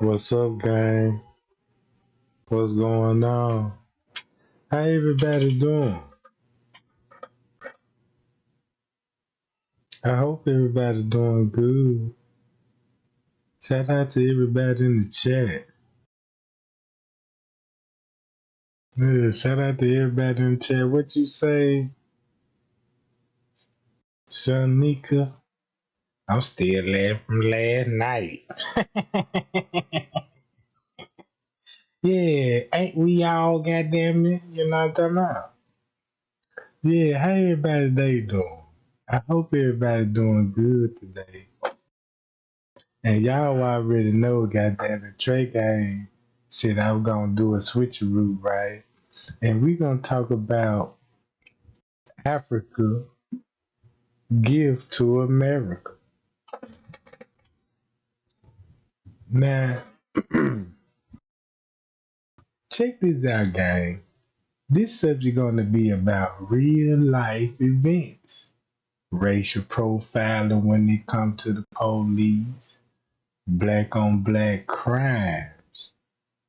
What's up, gang? What's going on? How everybody doing? I hope everybody doing good. Shout out to everybody in the chat. Yeah, shout out to everybody in the chat. What you say, Shanika? I'm still laughing from last night. Yeah, ain't we all goddamn it? You know what I'm talking about? Yeah, how everybody day doing? I hope everybody doing good today. And y'all already know, goddamn it, Tregang said I was gonna do a switcheroo, right? And we gonna talk about Africa gift to America. Now, check this out, gang. This subject gonna be about real life events, racial profiling when it comes to the police, black on black crimes.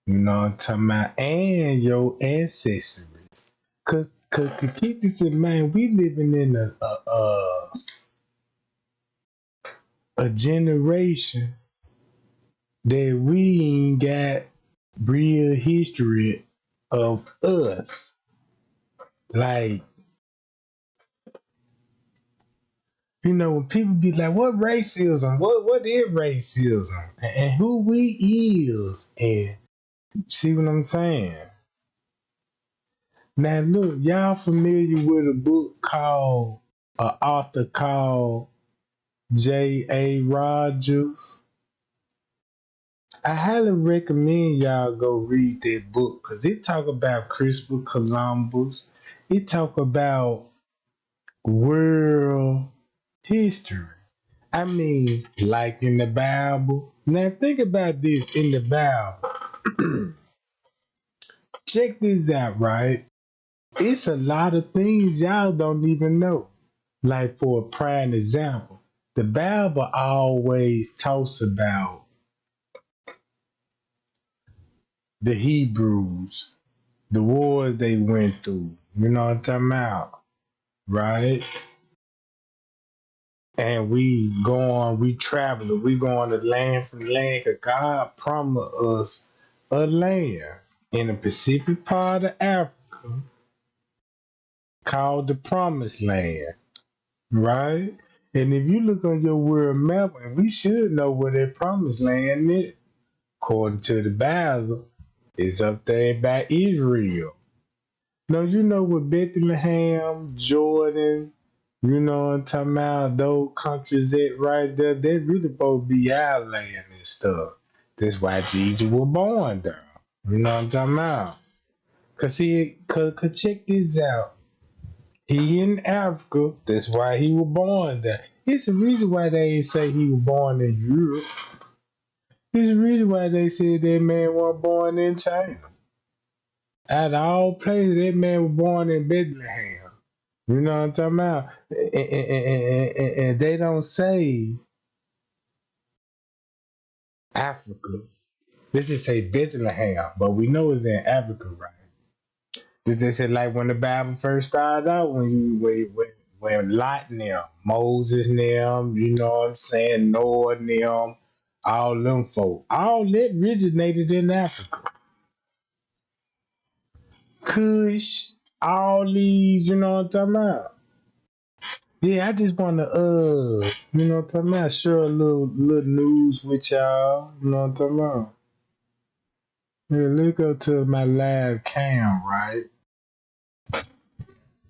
You know what I'm talking about? And your ancestry. Cause keep this in mind, we living in a generation that we ain't got real history of us. Like, you know, when people be like, what racism? What is racism? And who we is, and see what I'm saying? Now look, y'all familiar with a book called an author called J.A. Rogers? I highly recommend y'all go read that book because it talk about Christopher Columbus. It talk about world history. I mean, like in the Bible. Now think about this in the Bible. Check this out, right? It's a lot of things y'all don't even know. Like for a prime example, the Bible always talks about the Hebrews, the wars they went through. You know what I'm talking about? Right? And we traveling, we going to land from land, cause God promised us a land in the Pacific part of Africa called the Promised Land, right? And if you look on your world map, and we should know where that Promised Land is, according to the Bible, it's up there by Israel. Now you know what Bethlehem, Jordan, you know what I'm talking about, those countries that right there, they really supposed to be our land and stuff. That's why Jesus was born there. You know what I'm talking about? Cause check this out. He in Africa, that's why he was born there. It's the reason why they say he was born in Europe. It's the reason why they said that man was born in China. Out of all places, that man was born in Bethlehem. You know what I'm talking about? And they don't say Africa. They just say Bethlehem, but we know it's in Africa, right? They just say like when the Bible first started out, when Lot and them, Moses and them, you know what I'm saying, Noah and them, all them folk, all that originated in Africa. Kush, all these, you know what I'm talking about? Yeah, I just wanna you know what I'm talking about, share a little news with y'all, you know what I'm talking about. Yeah, let's go to my live cam, right?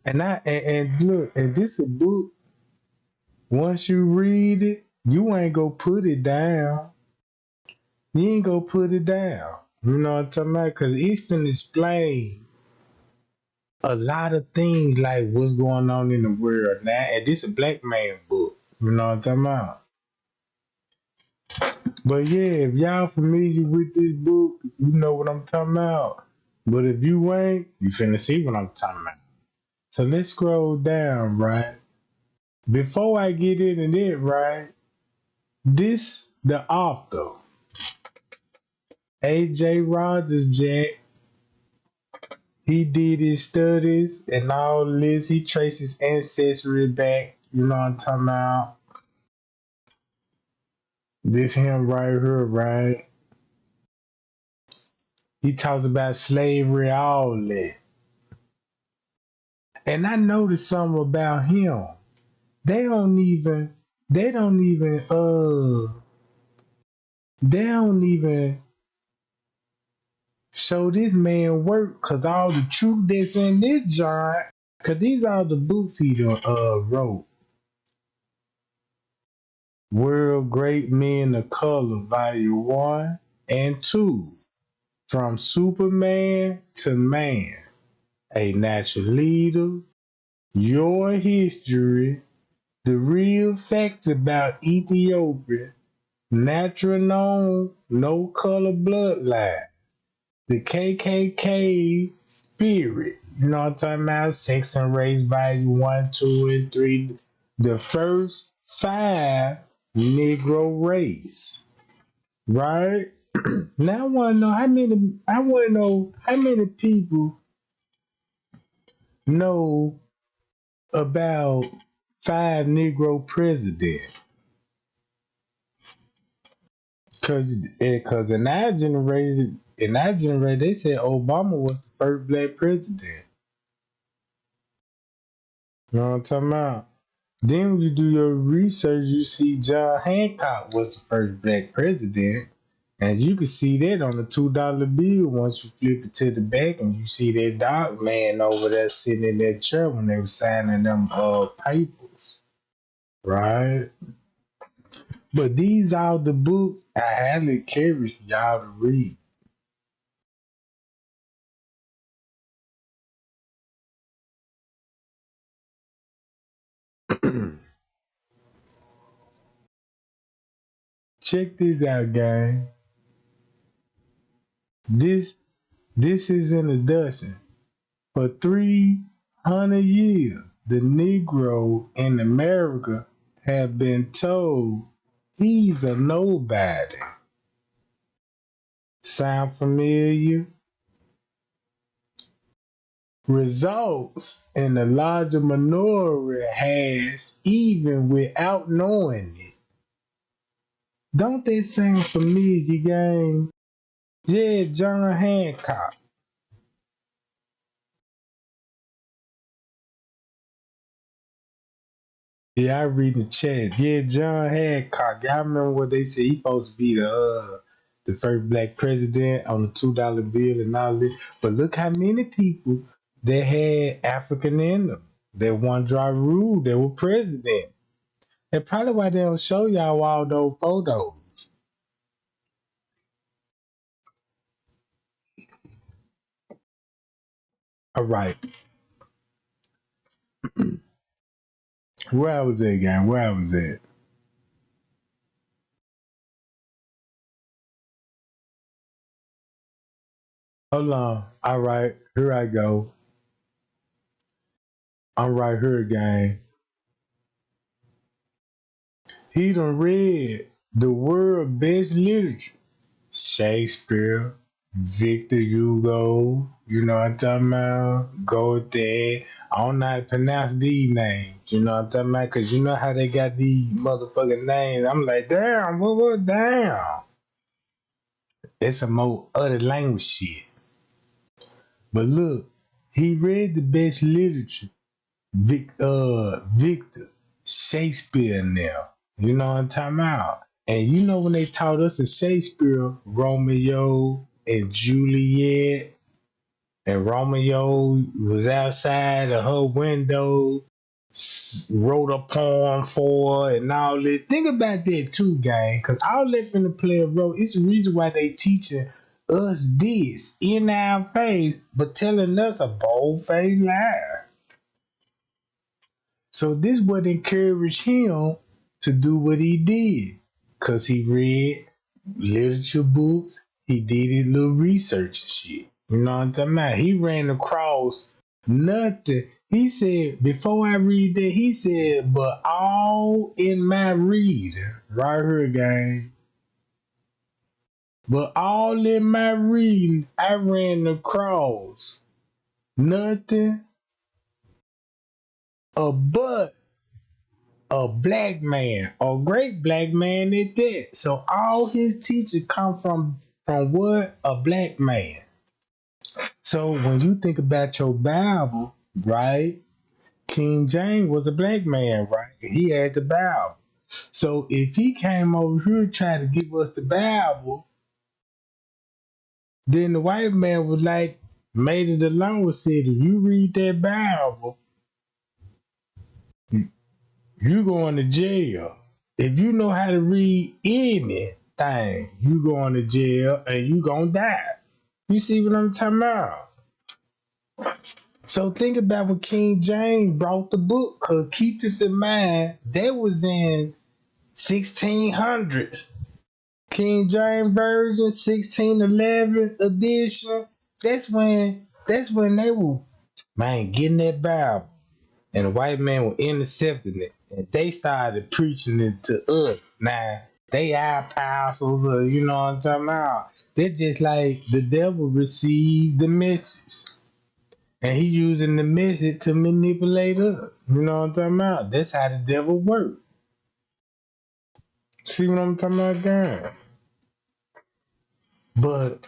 And look, and this a book, once you read it, you ain't gonna put it down. You ain't gonna put it down. You know what I'm talking about? Cause it's finna explain a lot of things like what's going on in the world now. And this a black man book. You know what I'm talking about? But yeah, if y'all familiar with this book, you know what I'm talking about. But if you ain't, you finna see what I'm talking about. So let's scroll down, right? Before I get into it, right? This the author. A.J. Rogers, Jack, he did his studies and all this. He traced his ancestry back. You know what I'm talking about? This him right here, right? He talks about slavery, all that. And I noticed something about him. They don't even, they don't even, they don't even show this man work, cause all the truth that's in this joint, cause these are the books he done, wrote. World Great Men of Color, Volume 1 and 2. From Superman to Man, A Natural Leader, Your History, The Real Facts About Ethiopia, Natural Known, No Color Bloodline, The KKK Spirit, you know what I'm talking about? Sex and Race, Volume 1, 2, and 3, The First 5 Negro Race, right? Now I want to know how many people know about 5 Negro presidents. Cause in our generation, they said Obama was the first black president. You know what I'm talking about? Then when you do your research, you see John Hancock was the first black president. And you can see that on the $2 bill once you flip it to the back and you see that dark man over there sitting in that chair when they were signing them papers. Right? But these are the books I highly encourage y'all to read. Check this out, gang. This this is an introduction. For 300 years, the Negro in America have been told he's a nobody. Sound familiar? Results in the larger minority has even without knowing it. Don't they sound familiar, gang? Yeah, John Hancock. Yeah, I read the chat. Yeah, John Hancock. Y'all remember what they said? He supposed to be the first black president on the $2 bill and all this. But look how many people that had African in them. That one dry rule, they were president. That's probably why they don't show y'all all those photos. All right. Where I was at, gang? Where I was at? Hold on. All right. Here I go. I'm right here, gang. He done read the world best literature. Shakespeare, Victor Hugo, you know what I'm talking about? Goethe. I don't know how to pronounce these names, you know what I'm talking about? Because you know how they got these motherfucking names. I'm like, damn, what, damn. It's some more other language shit. But look, he read the best literature. Victor, Shakespeare now. You know what I'm talking about? And you know when they taught us in Shakespeare, Romeo and Juliet, and Romeo was outside of her window, wrote a poem for her and all this. Think about that too, gang, because all that finna play a role. It's the reason why they teaching us this in our face, but telling us a bold-faced lie. So this would encourage him to do what he did. Cause he read literature books, he did his little research and shit. You know what I'm talking about? He ran across nothing. He said, before I read that, he said, but all in my reading, right here, gang, But all in my reading, I ran across nothing but a black man, a great black man at that. So all his teachers come from what? A black man. So when you think about your Bible, right? King James was a black man, right? He had the Bible. So if he came over here trying to give us the Bible, then the white man was like, made it alone with said, if you read that Bible, you going to jail. If you know how to read anything, you going to jail and you gonna die. You see what I'm talking about? So think about when King James brought the book, cause keep this in mind, that was in 1600s. King James Version, 1611 edition. That's when they were, man, getting that Bible. And the white man were intercepting it. And they started preaching it to us. Now, they our apostles, you know what I'm talking about. They're just like the devil received the message. And he using the message to manipulate us. You know what I'm talking about? That's how the devil works. See what I'm talking about, guys? But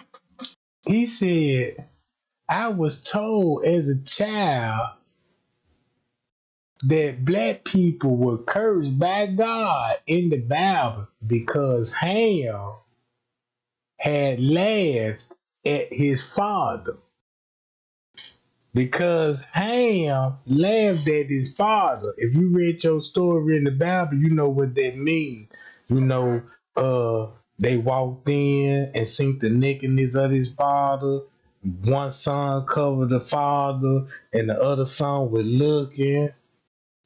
he said, I was told as a child that black people were cursed by God in the Bible because Ham had laughed at his father. Because Ham laughed at his father. If you read your story in the Bible, you know what that means. You know, they walked in and seen the nakedness of his father. One son covered the father, and the other son was looking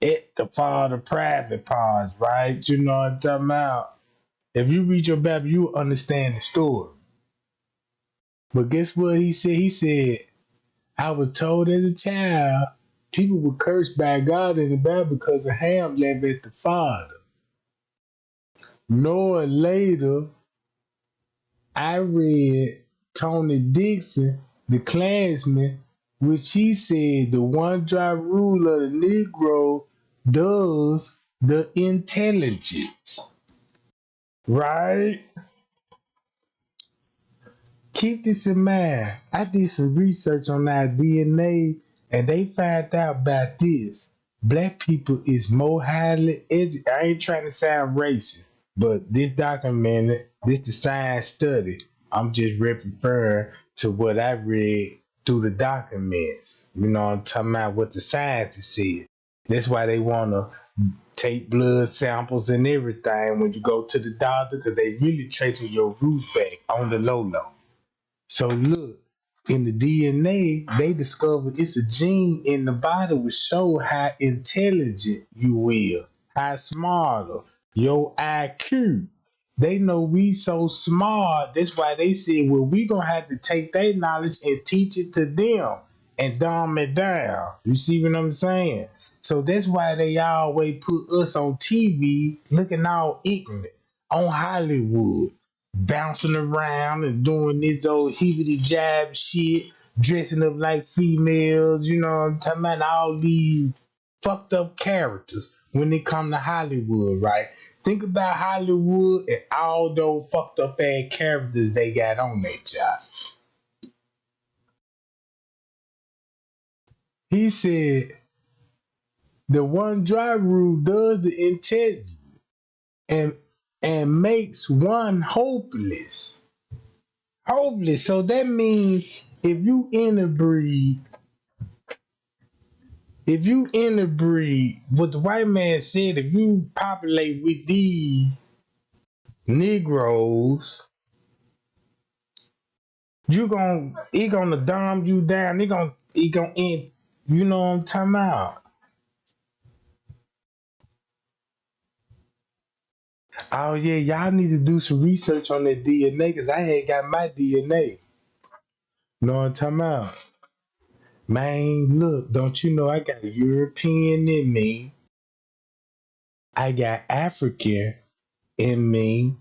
at the father private parts, right? You know what I'm talking about? If you read your Bible, you will understand the story. But guess what he said? He said, I was told as a child, people were cursed by God in the Bible because of Ham left at the father. Nor later, I read Tony Dixon, the Klansman, which he said the one drop rule of the Negro does the intelligence. Right? Keep this in mind. I did some research on our DNA and they found out about this. Black people is more highly educated. I ain't trying to sound racist, but this documented, this the science study. I'm just referring to what I read through the documents. You know, I'm talking about what the scientists said. That's why they want to take blood samples and everything when you go to the doctor because they really tracing your roots back on the low. So look, in the DNA, they discovered it's a gene in the body which show how intelligent you will, how smarter, your IQ. They know we so smart. That's why they said, well, we gonna have to take their knowledge and teach it to them and dumb it down. You see what I'm saying? So that's why they always put us on TV looking all ignorant on Hollywood, bouncing around and doing this old heebity jab shit, dressing up like females, you know what I'm talking about? All these fucked up characters when they come to Hollywood, right? Think about Hollywood and all those fucked up ass characters they got on that job. He said the one drive rule does the intelligence and makes one hopeless. Hopeless. So that means if you interbreed, what the white man said, if you populate with these Negroes, he gonna dumb you down. He gonna end. You know what I'm talking about? Oh yeah, y'all need to do some research on that DNA because I ain't got my DNA. Know what I'm talking about? Man, look, don't you know I got European in me? I got African in me,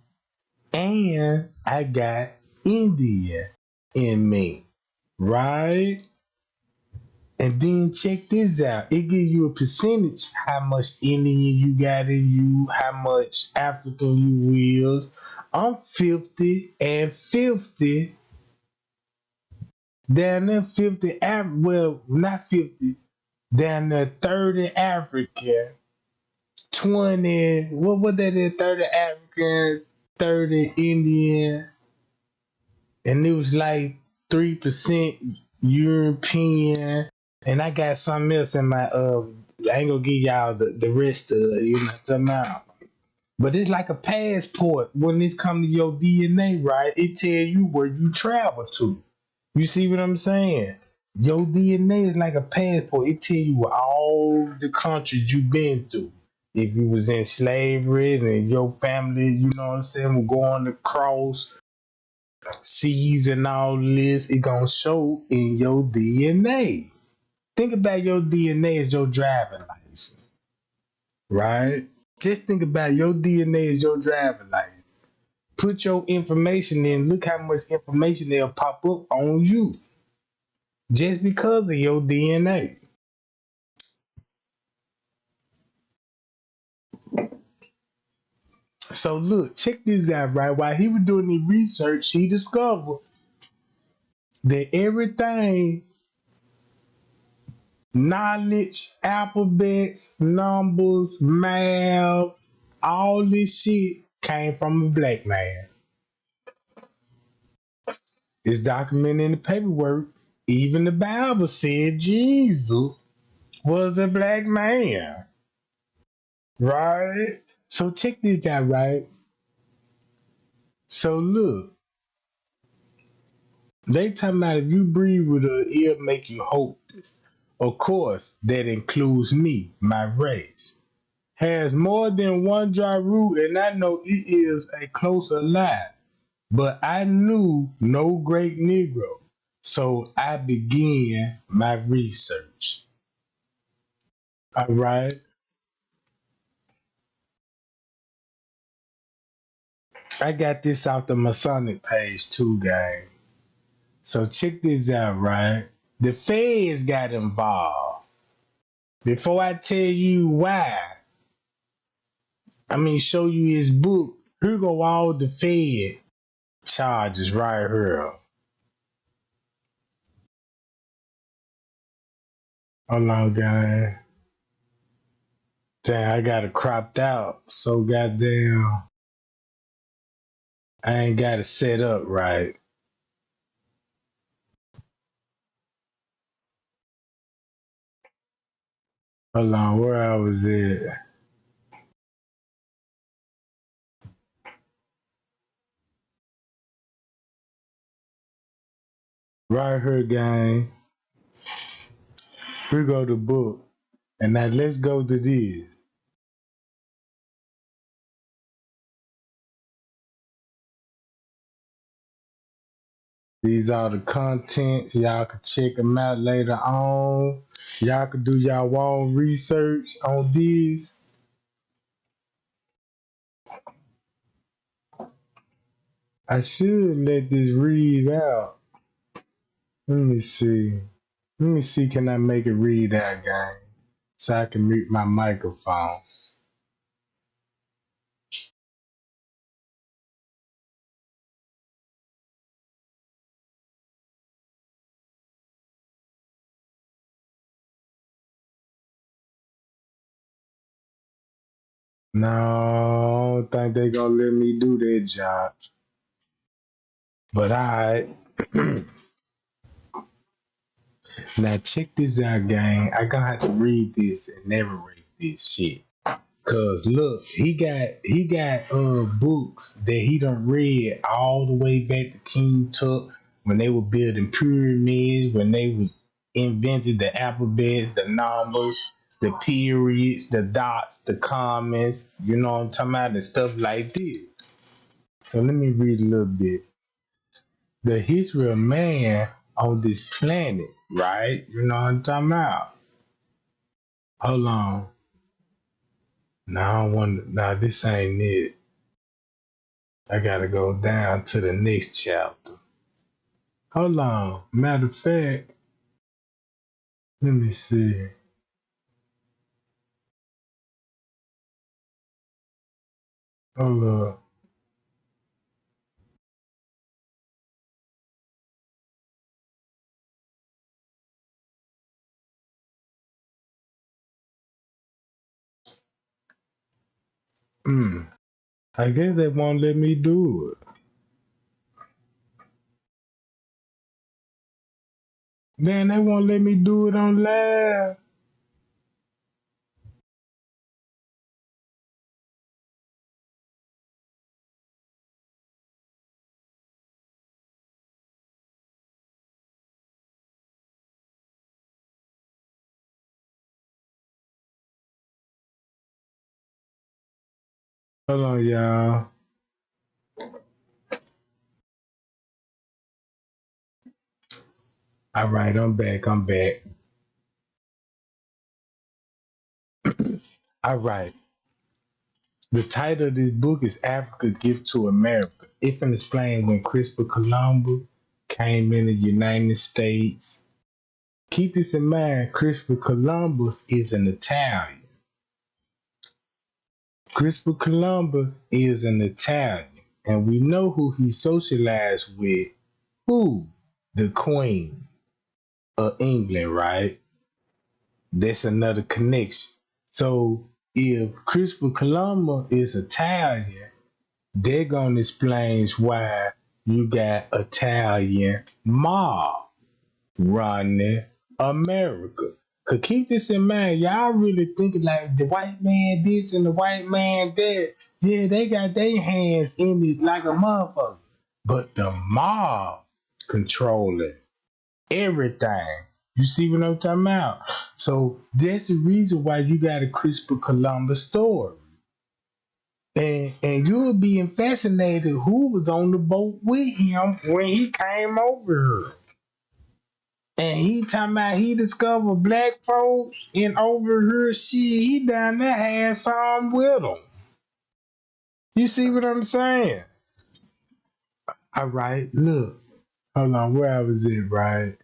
and I got Indian in me, right? And then check this out. It gives you a percentage how much Indian you got in you, how much African you is. I'm 50 and 50. Down there 50, well, not 50. Down there 30 African, 20, what that is, 30 African, 30 Indian, and it was like 3% European, and I got something else in my I ain't gonna give y'all the rest of it, you know what I'm talking about. But it's like a passport when it's come to your DNA, right? It tell you where you travel to. You see what I'm saying? Your DNA is like a passport. It tell you all the countries you've been through. If you was in slavery and your family, you know what I'm saying, were going across seas and all this, it gonna show in your DNA. Think about your DNA as your driving license, right? Just think about your DNA as your driving license. Put your information in. Look how much information they'll pop up on you just because of your DNA. So look, check this out, right? While he was doing the research, he discovered that everything, knowledge, alphabets, numbers, math, all this shit came from a black man. It's documented in the paperwork. Even the Bible said Jesus was a black man, right? So check this out, right? So look, they talking about if you breathe with her, it'll make you hopeless. Of course, that includes me, my race. Has more than one dry root, and I know it is a closer lie. But I knew no great Negro, so I began my research. All right. I got this off the Masonic page too, gang. So check this out, right? The feds got involved. Before I tell you why, show you his book. Here go all the Fed charges right here. Hold on, guys. Damn, I got it cropped out. So goddamn, I ain't got it set up right. Hold on, where I was at. Right here, gang. Here go the book. And now let's go to this. These are the contents. Y'all can check them out later on. Y'all can do y'all own research on these. I should let this read out. Let me see. Let me see, can I make it read out, gang? So I can mute my microphone. No, I don't think they gonna let me do that job. But alright. Now check this out, gang. I gonna have to read this and narrate this shit. Cause look, he got books that he done read all the way back to King Tut when they were building pyramids, when they was invented the alphabets, the numbers, the periods, the dots, the commas, you know what I'm talking about, and stuff like this. So let me read a little bit. The history of man on this planet, right? You know what I'm talking about. Hold on. No, I don't want. Nah, this ain't it. I gotta go down to the next chapter. Hold on. Matter of fact, let me see. Hold up. I guess they won't let me do it. Then they won't let me do it on live. Hold on, y'all. All right, I'm back. All right. The title of this book is Africa Gift to America. It can explain when Christopher Columbus came in the United States. Keep this in mind, Christopher Columbus is an Italian. Christopher Columbus is an Italian. And we know who he socialized with. Who? The Queen of England, right? That's another connection. So if Christopher Columbus is Italian, they're gonna explain why you got Italian mob running America. Cause keep this in mind, y'all really thinking like the white man this and the white man that. Yeah, they got their hands in it like a motherfucker. But the mob controlling everything. You see what I'm talking about? So that's the reason why you got a Christopher Columbus story. And you'll be fascinated who was on the boat with him when he came over here. And he talking about he discovered black folks and over here shit, he down there had some with him. You see what I'm saying? All right, look. Hold on, where I was at, right?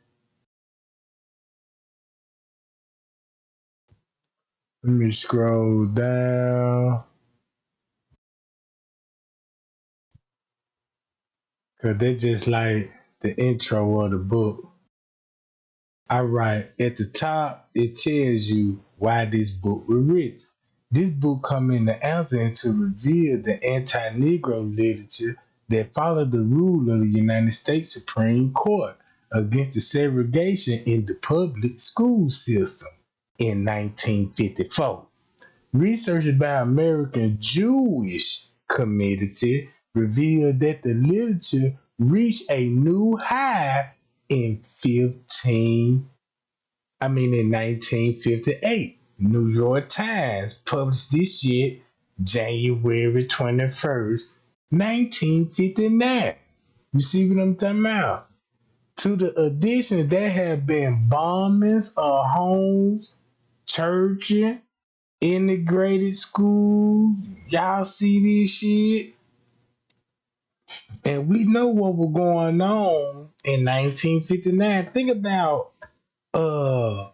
Let me scroll down. Cause they just like the intro of the book. All right, at the top, it tells you why this book was written. This book come in the answer and to reveal the anti-Negro literature that followed the rule of the United States Supreme Court against the segregation in the public school system in 1954. Research by American Jewish community revealed that the literature reached a new high in 1958. New York Times published this shit January 21st, 1959. You see what I'm talking about? To the addition, there have been bombings of homes, churches, integrated schools. Y'all see this shit? And we know what was going on in 1959. Think about uh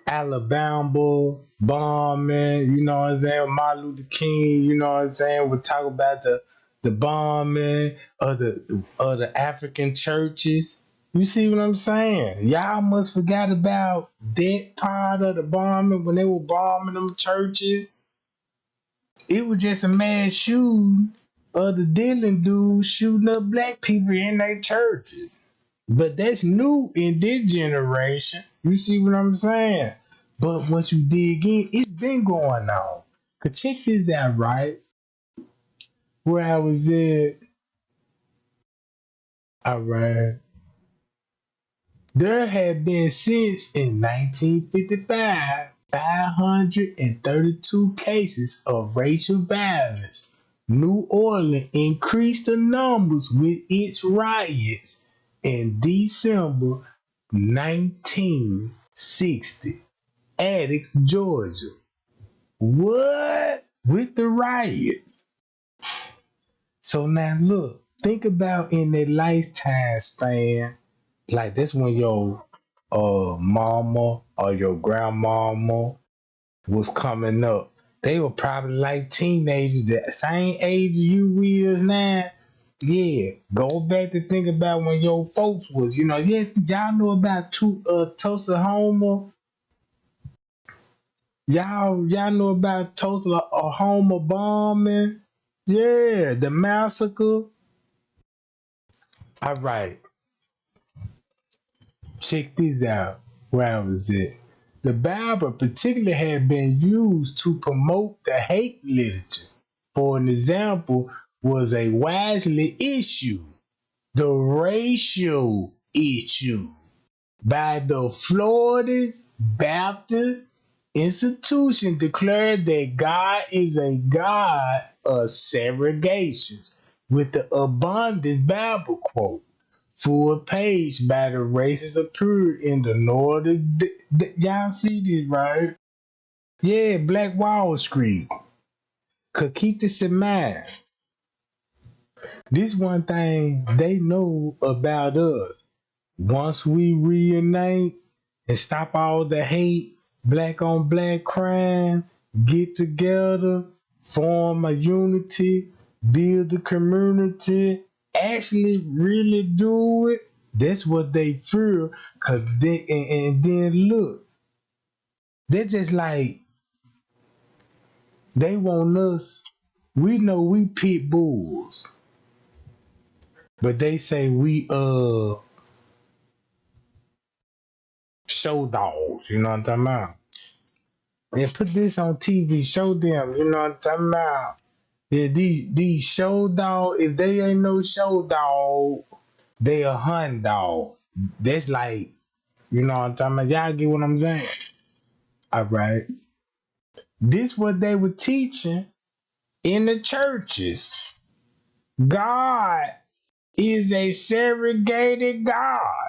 Alabama bombing, you know what I'm saying? Martin Luther King, you know what I'm saying? We'll talk about the bombing of the African churches. You see what I'm saying? Y'all must forgot about that part of the bombing when they were bombing them churches. It was just a mass shooting of the dealing dudes shooting up black people in their churches. But that's new in this generation. You see what I'm saying? But once you dig in, it's been going on. Cause check this out, right? Where I was at, all right. There had been since in 1955, 532 cases of racial violence. New Orleans increased the numbers with its riots in December 1960. Addicts, Georgia. What? With the riot. So now look, think about in that lifetime span, like that's when your mama or your grandmama was coming up. They were probably like teenagers, the same age you is now. Yeah, go back to think about when your folks was, yeah, y'all know about Tulsa Homer. Y'all know about Tulsa Homer bombing. Yeah, the massacre. All right, check this out. Where was it? The Bible particularly had been used to promote the hate literature. For an example, was a widely issued the racial issue by the Florida Baptist institution declared that God is a God of segregations with the abundant Bible quote. Full page by the races appeared in the northern. Y'all see this, right? Yeah, Black Wall Street. Could keep this in mind. This one thing they know about us. Once we reunite and stop all the hate, black on black crime, get together, form a unity, build the community, actually really do it. That's what they fear. And then look, they're just like they want us. We know we pit bulls, but they say we show dogs. You know what I'm talking about? And put this on TV, show them, you know what I'm talking about. Yeah, these show dog, if they ain't no show dog, they a hunt dog. That's like, you know what I'm talking about. Y'all get what I'm saying? All right. This what they were teaching in the churches. God is a segregated God.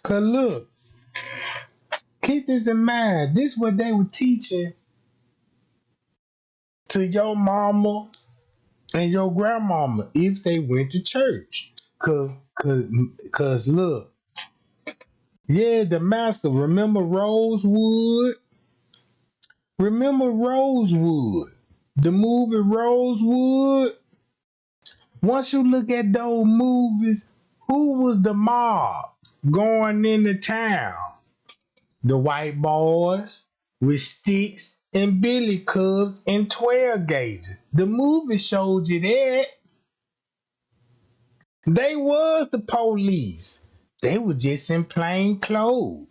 Cause look, keep this in mind. This what they were teaching to your mama and your grandmama if they went to church. Cause look, yeah, the master. Remember Rosewood? Remember Rosewood? The movie Rosewood? Once you look at those movies, who was the mob going into town? The white boys with sticks and billy clubs and 12 gauges. The movie showed you that. They was the police. They were just in plain clothes.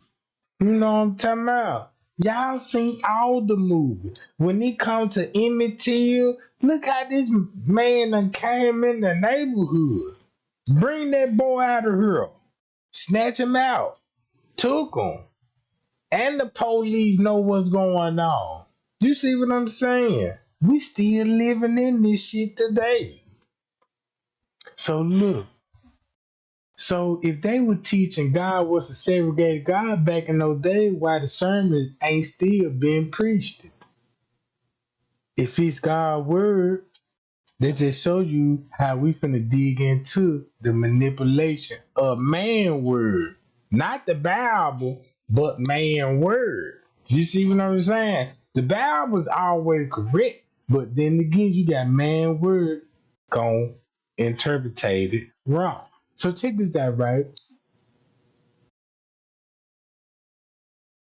You know what I'm talking about? Y'all seen all the movies. When it comes to Emmett Till, look how this man done came in the neighborhood. Bring that boy out of here. Snatch him out. Took him. And the police know what's going on. You see what I'm saying? We still living in this shit today. So look. So if they were teaching God was a segregated God back in those days, why the sermon ain't still being preached? If it's God's word, they just show you how we finna dig into the manipulation of man word. Not the Bible, but man word. You see what I'm saying? The Bible's always correct, but then again, you got man word gon' interpret it wrong. So check this out, right?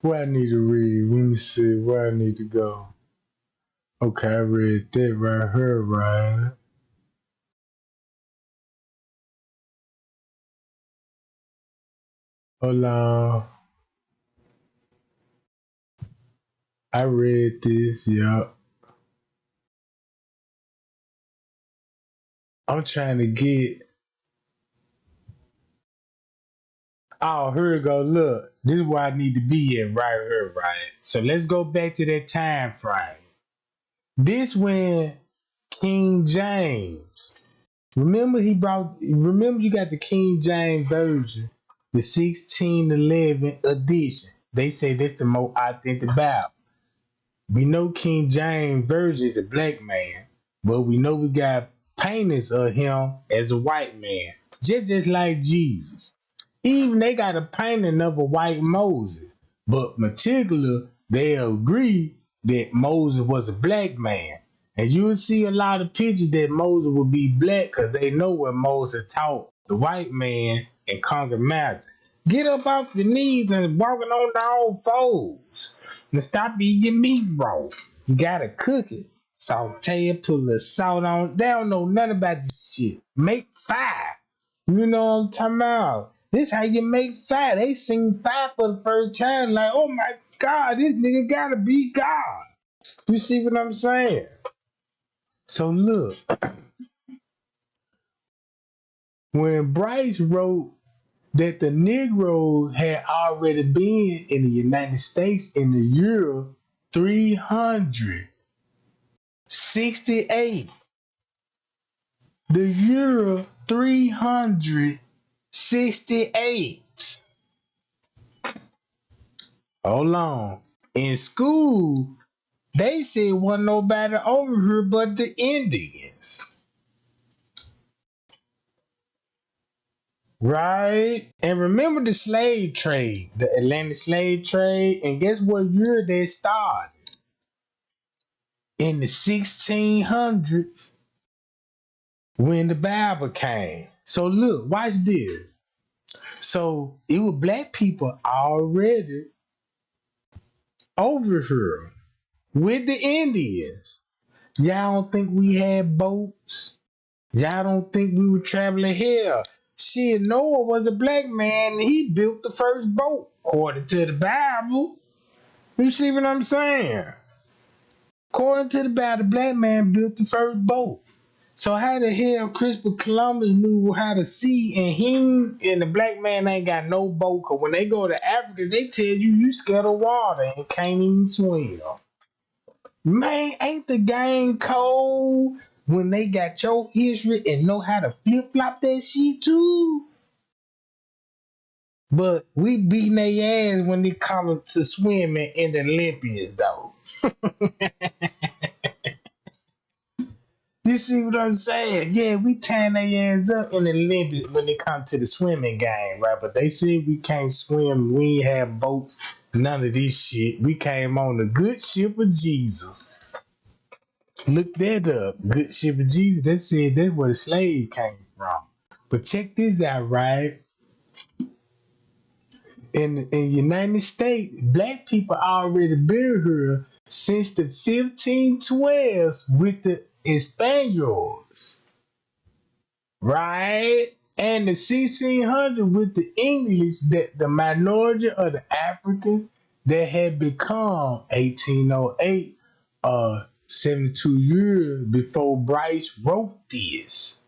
Where I need to read? Let me see where I need to go. Okay, I read that right here, right? Hold on. I read this, yeah. I'm trying to get. Oh, here we go. Look, this is where I need to be at right here, right? So let's go back to that time frame. This when King James. Remember you got the King James version. the 1611 edition. They say that's the most authentic Bible. We know King James Version is a black man, but we know we got paintings of him as a white man, just like Jesus. Even they got a painting of a white Moses, but particular they agree that Moses was a black man. And you'll see a lot of pictures that Moses would be black because they know what Moses taught the white man in Conquer Mountain. Get up off your knees and walking on the old foes. And stop eating your meat raw. You gotta cook it. Saute it, put a little salt on it. They don't know nothing about this shit. Make fire. You know what I'm talking about? This how you make fire. They seen fire for the first time. Like, oh my God, this nigga gotta be God. You see what I'm saying? So look, when Bryce wrote that the Negroes had already been in the United States in the year 368. The year 368. Hold on. In school, they said wasn't nobody over here but the Indians. Right? And remember the slave trade, the Atlantic slave trade, and guess what year they started? In the 1600s when the Bible came. So look, watch this. So it was black people already over here with the Indians. Y'all don't think we had boats? Y'all don't think we were traveling here? Shit, Noah was a black man and he built the first boat, according to the Bible. You see what I'm saying? According to the Bible, the black man built the first boat. So how the hell Christopher Columbus knew how to see and he and the black man ain't got no boat? Cause when they go to Africa, they tell you scared of water and can't even swim. Man, ain't the game cold when they got your history and know how to flip flop that shit too? But we beating their ass when they come to swimming in the Olympics though. You see what I'm saying? Yeah, we tearing their ass up in the Olympics when it comes to the swimming game, right? But they said we can't swim, we ain't have boats, none of this shit. We came on the good ship of Jesus. Look that up. Good ship of Jesus. They said that's where the slave came from. But check this out, right? In the United States, black people already been here since the 1512s with the Spaniards, right? And the 1600s with the English, that the minority of the Africans that had become 1808, 72 years before Bryce wrote this.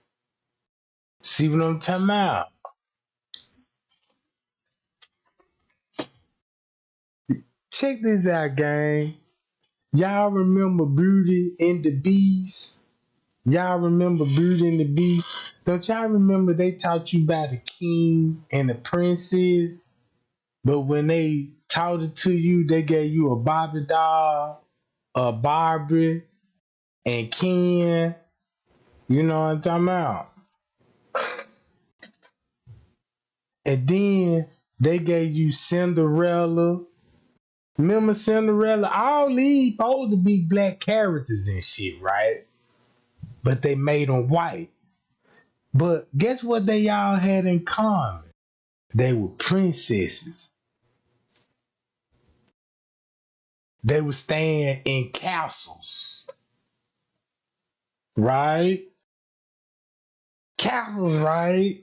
See what I'm talking about? Check this out, gang. Y'all remember Beauty and the Beast? Y'all remember Beauty and the Beast? Don't y'all remember they taught you about the king and the princess? But when they taught it to you, they gave you a Barbie doll, a Barbie, and Ken. You know what I'm talking about? And then they gave you Cinderella. Remember Cinderella? All these supposed to be black characters and shit, right? But they made them white. But guess what they all had in common? They were princesses. They were staying in castles, right? Castles, right?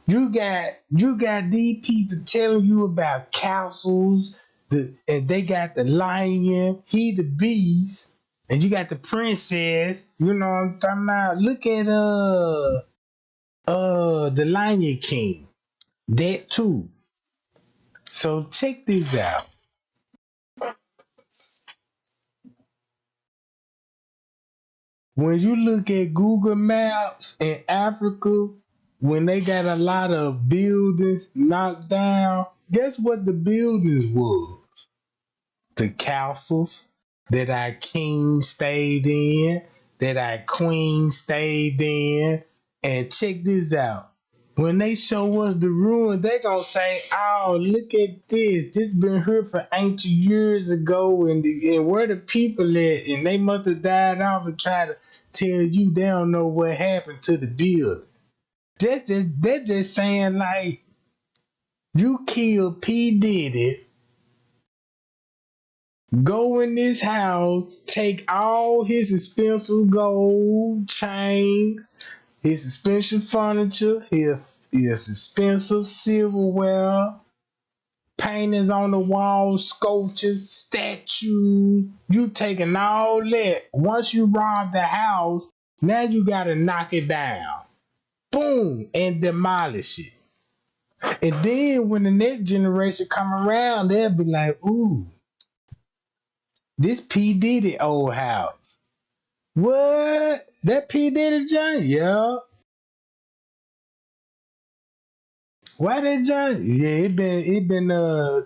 You got these people telling you about castles, and they got the lion, he the beast, and you got the princess. You know what I'm talking about? Look at the Lion King. That too. So check this out. When you look at Google Maps in Africa, when they got a lot of buildings knocked down, guess what the buildings was? The castles that our king stayed in, that our queen stayed in. And check this out. When they show us the ruin, they gonna say, "Oh, look at this. This been here for ancient years ago, and where the people at? And they must have died off and try to tell you they don't know what happened to the building." They're just saying like you killed P. Diddy, go in this house, take all his expensive gold chain, his expensive furniture, his expensive silverware, paintings on the walls, sculptures, statues. You taking all that. Once you rob the house, now you gotta knock it down. Boom, and demolish it. And then when the next generation come around, they'll be like, "Ooh, this P. Diddy old house. What? That P. Diddy John? Yeah. Why that John? Yeah, it been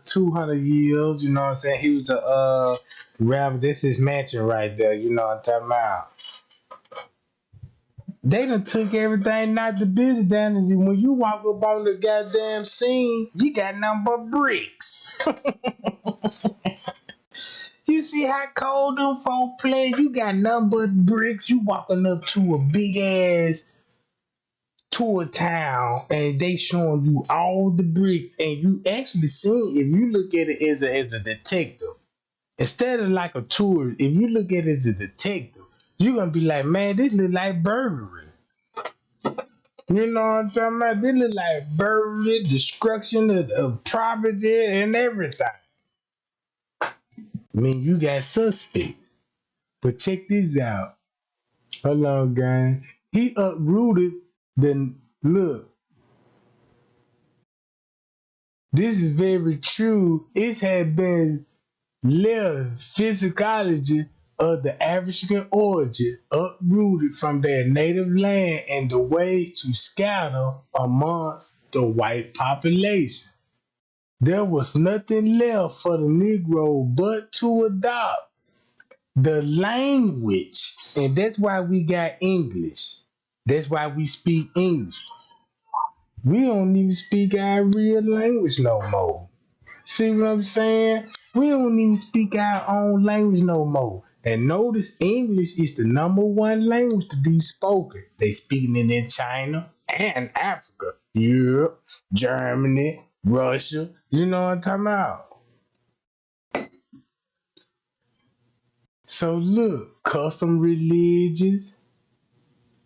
200 years, you know what I'm saying? He was the rapper. This is mansion right there, you know what I'm talking about. They done took everything, knocked the building down, and when you walk up on the goddamn scene, you got nothing but bricks. You see how cold them folk play? You got nothing but bricks. You walking up to a big ass tour town and they showing you all the bricks, and you actually see, if you look at it as a detective, instead of like a tourist, if you look at it as a detective, you're gonna be like, man, this look like burglary. You know what I'm talking about? This look like burglary, destruction of property and everything. I mean, you got suspect. But check this out. Hold on, gang. He uprooted the look. This is very true. It had been left physicology of the African origin uprooted from their native land and the ways to scatter amongst the white population. There was nothing left for the Negro but to adopt the language. And that's why we got English. That's why we speak English. We don't even speak our real language no more. See what I'm saying? We don't even speak our own language no more. And notice English is the number one language to be spoken. They speaking it in China and Africa, Europe, Germany, Russia. You know what I'm talking about? So look, custom religions,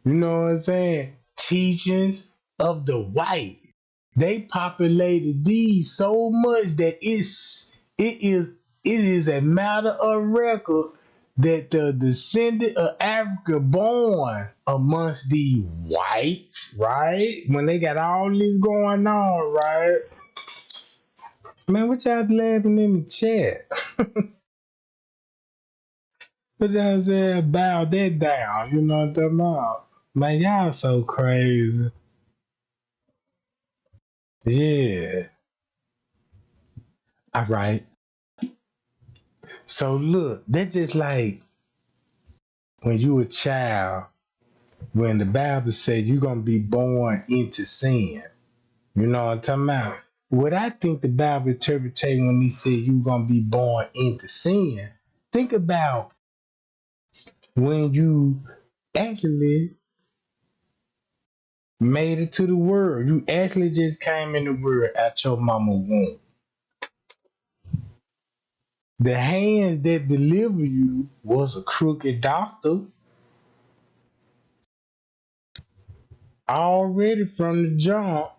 you know what I'm saying? Teachings of the white. They populated these so much that it is a matter of record that the descendant of Africa born amongst the whites, right? When they got all this going on, right? Man, what y'all laughing in the chat? What y'all say? Bow that down, you know what I'm talking about? Man, y'all so crazy. Yeah. All right. So look, that's just like when you a child, when the Bible said you're gonna be born into sin. You know what I'm talking about? What I think the Bible interpreted when he said you're gonna be born into sin, think about when you actually made it to the world. You actually just came in the world at your mama womb. The hands that deliver you was a crooked doctor already from the jump,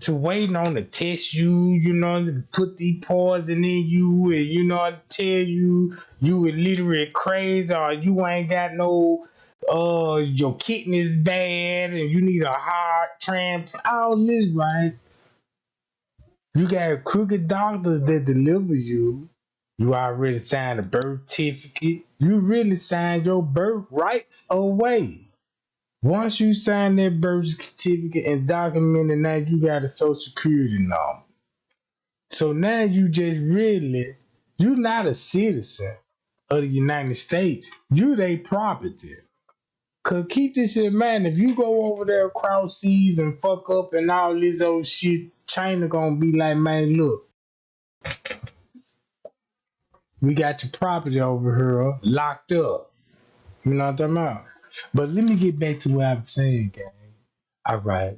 to waiting on to test you, you know, to put the poison in you and, you know, tell you were literally crazy or you ain't got no, your kidneys bad and you need a heart transplant, all this, right? You got crooked doctors that deliver you. You already signed a birth certificate. You really signed your birth rights away. Once you sign that birth certificate and document it, now you got a social security number. So now you just really, you're not a citizen of the United States. You their property. Cause keep this in mind, if you go over there across seas and fuck up and all this old shit, China gonna be like, man, look, we got your property over here locked up. You know what I'm talking about? But let me get back to what I was saying, gang. All right.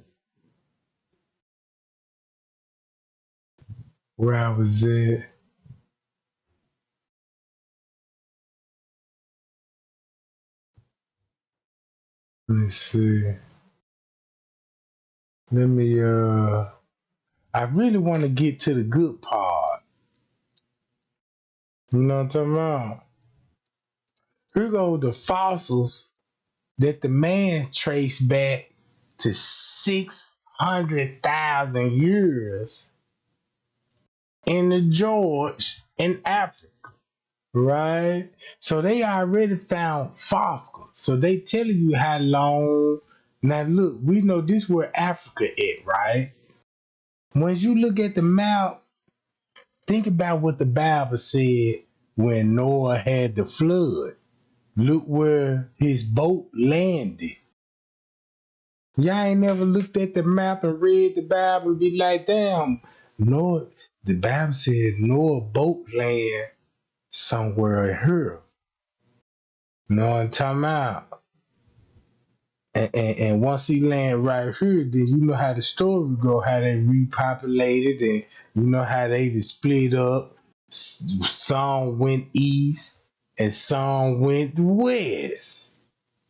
Where I was at. Let me see. Let me I really want to get to the good part. You know what I'm talking about? Here go the fossils that the man traced back to 600,000 years in the George in Africa, right? So they already found fossils. So they telling you how long. Now look, we know this where Africa is, right? When you look at the map, think about what the Bible said when Noah had the flood. Look where his boat landed. Y'all ain't never looked at the map and read the Bible and be like, damn, Noah, the Bible said Noah boat land somewhere here. You know what I'm talking about? And once he land right here, then you know how the story go, how they repopulated, and you know how they just split up. Some went east and some went west,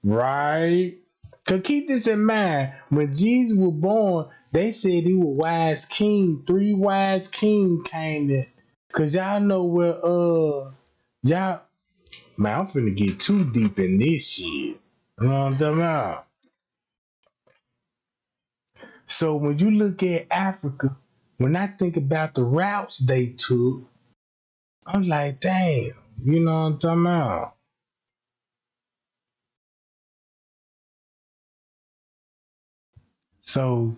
right? Cause keep this in mind, when Jesus was born, they said he was wise king. 3 wise king came in. Cause y'all know where y'all, man, I'm finna get too deep in this shit. You know what I'm talking about? So when you look at Africa, when I think about the routes they took, I'm like, damn, you know what I'm talking about? So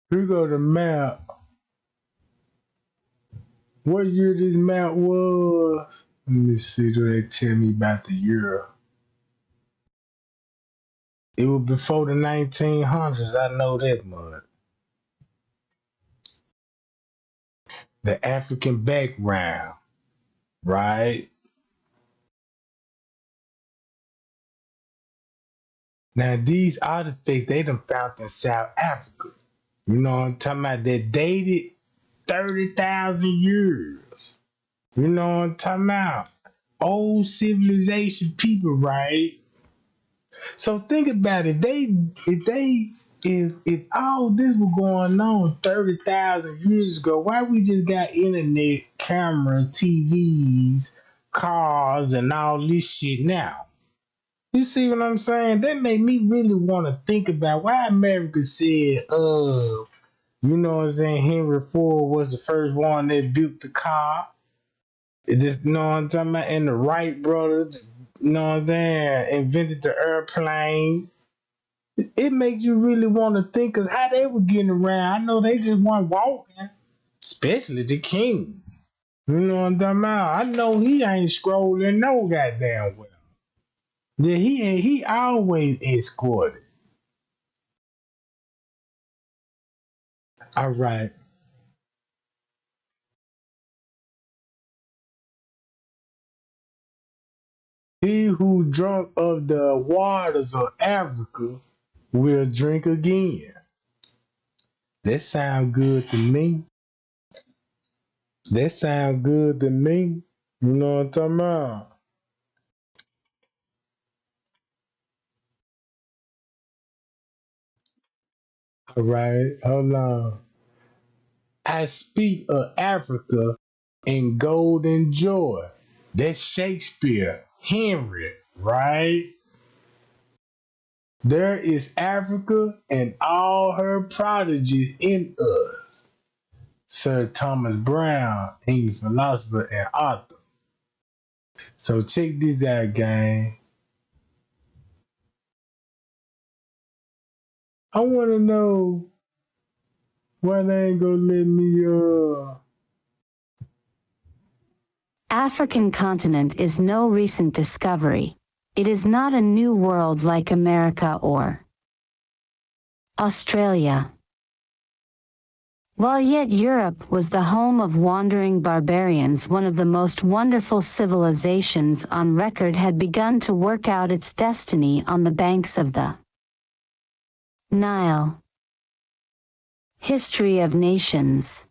here go the map. What year this map was? Let me see, do they tell me about the year? It was before the 1900s, I know that much. The African background, right? Now these artifacts, they done found in South Africa. You know what I'm talking about? That dated 30,000 years. You know what I'm talking about? Old civilization people, right? So think about it. If all this was going on 30,000 years ago, why we just got internet, camera, TVs, cars, and all this shit now? You see what I'm saying? That made me really want to think about why America said, you know what I'm saying, Henry Ford was the first one that built the car. It just, you know what I'm talking about? And the Wright brothers, you know what I'm saying, invented the airplane. It makes you really want to think of how they were getting around. I know they just weren't walking, especially the king. You know what I'm talking about? I know he ain't scrolling no goddamn well. Yeah, he always escorted. All right. He who drunk of the waters of Africa will drink again. That sound good to me. That sound good to me. You know what I'm talking about? All right, hold on. I speak of Africa in golden joy. That's Shakespeare, Henry, right? There is Africa and all her prodigies in us. Sir Thomas Browne, English philosopher and author. So check this out, gang. I wanna know why they ain't gonna let me African continent is no recent discovery. It is not a new world like America or Australia. While yet Europe was the home of wandering barbarians, one of the most wonderful civilizations on record had begun to work out its destiny on the banks of the Nile. History of Nations.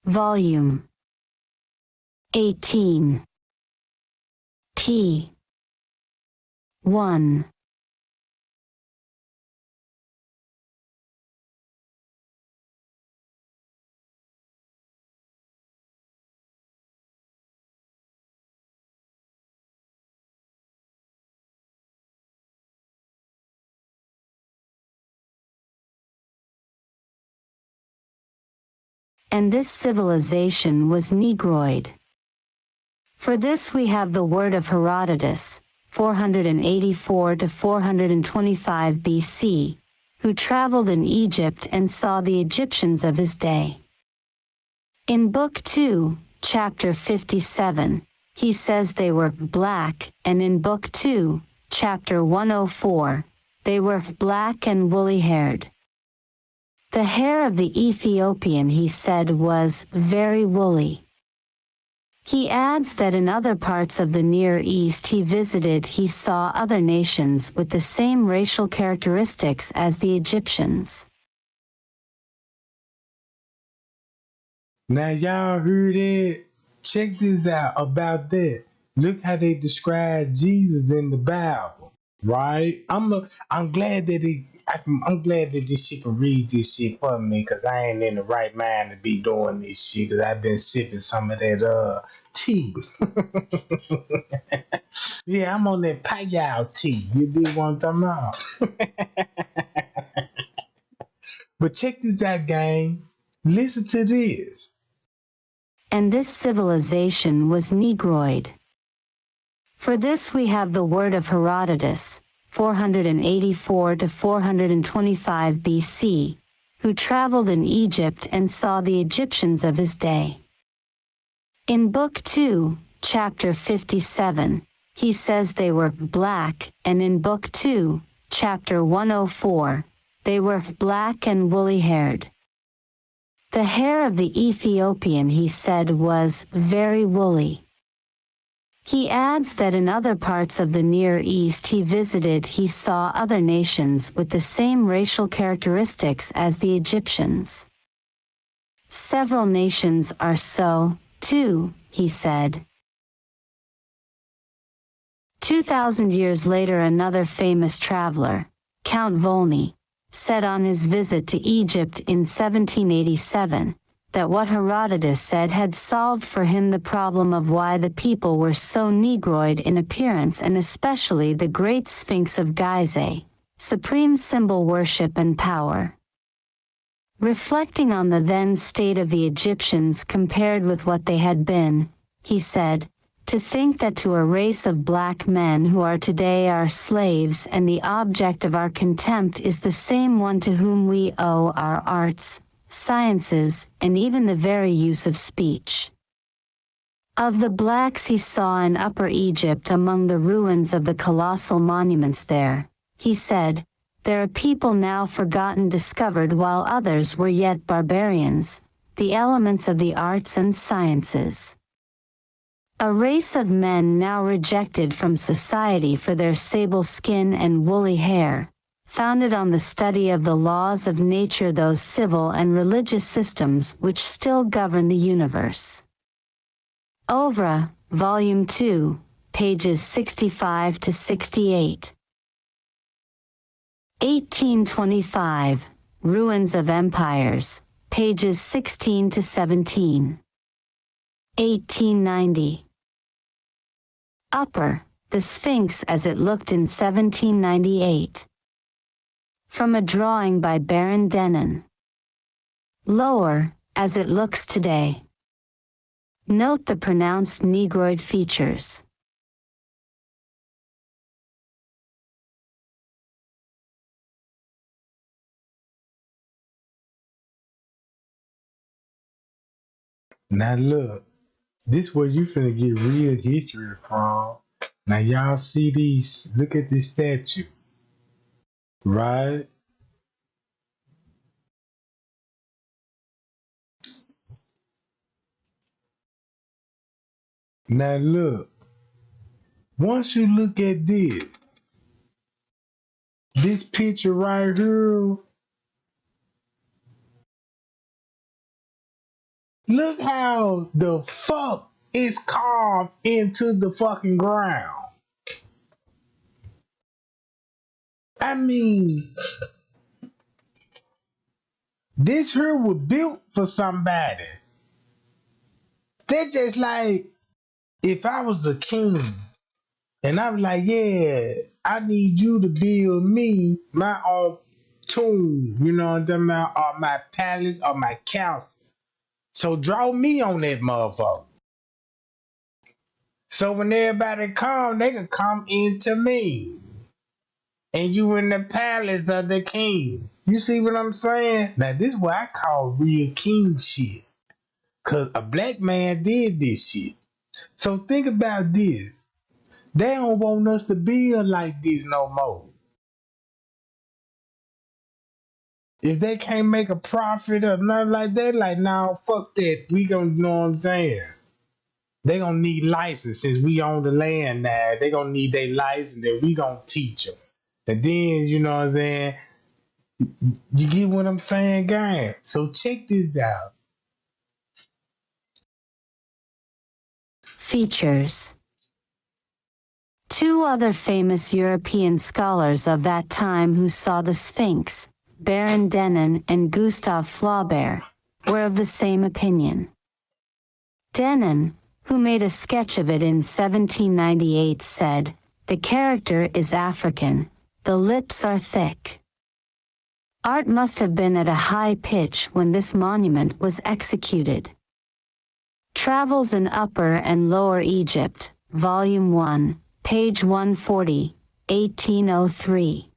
Volume 18. p. 1. And this civilization was Negroid. For this we have the word of Herodotus, 484 to 425 BC, who traveled in Egypt and saw the Egyptians of his day. In Book 2, Chapter 57, he says they were black, and in Book 2, Chapter 104, they were black and woolly-haired. The hair of the Ethiopian, he said, was very woolly. He adds that in other parts of the Near East he visited he saw other nations with the same racial characteristics as the Egyptians. Now y'all heard it? Check this out about that. Look how they describe Jesus in the Bible, right? I'm glad that I'm glad that this shit can read this shit for me, because I ain't in the right mind to be doing this shit, because I've been sipping some of that tea. Yeah, I'm on that payal tea. You dig what I'm talking about? But check this out, gang. Listen to this. And this civilization was Negroid. For this we have the word of Herodotus, 484 to 425 BC, who traveled in Egypt and saw the Egyptians of his day. In Book 2, Chapter 57, he says they were black, and in Book 2, Chapter 104, they were black and woolly-haired. The hair of the Ethiopian, he said, was very woolly. He adds that in other parts of the Near East he visited he saw other nations with the same racial characteristics as the Egyptians. Several nations are so, too, he said. 2,000 years later, another famous traveler, Count Volney, said on his visit to Egypt in 1787, that what Herodotus said had solved for him the problem of why the people were so Negroid in appearance, and especially the great Sphinx of Gizeh, supreme symbol worship and power. Reflecting on the then state of the Egyptians compared with what they had been, he said, to think that to a race of black men who are today our slaves and the object of our contempt is the same one to whom we owe our arts, sciences, and even the very use of speech. Of the blacks he saw in Upper Egypt among the ruins of the colossal monuments there, he said, there are people now forgotten discovered while others were yet barbarians, the elements of the arts and sciences. A race of men now rejected from society for their sable skin and woolly hair, founded on the study of the laws of nature, those civil and religious systems which still govern the universe. Oeuvre, Volume 2, pages 65 to 68. 1825, Ruins of Empires, pages 16 to 17. 1890. Upper, the Sphinx as it looked in 1798. From a drawing by Baron Denon. Lower, as it looks today. Note the pronounced Negroid features. Now look, this where you finna get real history from. Now y'all see these, look at this statue, right? Now look, once you look at this picture right here, look how the fuck it's carved into the fucking ground. I mean, this here was built for somebody. They're just like, if I was a king and I was like, yeah, I need you to build me my own tomb, you know what I'm talking about, or my palace or my castle. So draw me on that motherfucker. So when everybody come, they can come into me. And you in the palace of the king. You see what I'm saying? Now this is what I call real king shit. Cause a black man did this shit. So think about this. They don't want us to build like this no more. If they can't make a profit or nothing like that, like, nah, fuck that. We gonna, you know what I'm saying? They gonna need license since we own the land now. They gonna need their license, then we gonna teach them. And then, you know what I'm saying? You get what I'm saying, gang? So check this out. Features. Two other famous European scholars of that time who saw the Sphinx, Baron Denon and Gustave Flaubert, were of the same opinion. Denon, who made a sketch of it in 1798, said, "The character is African, the lips are thick." Art must have been at a high pitch when this monument was executed. Travels in Upper and Lower Egypt, Volume 1, page 140, 1803.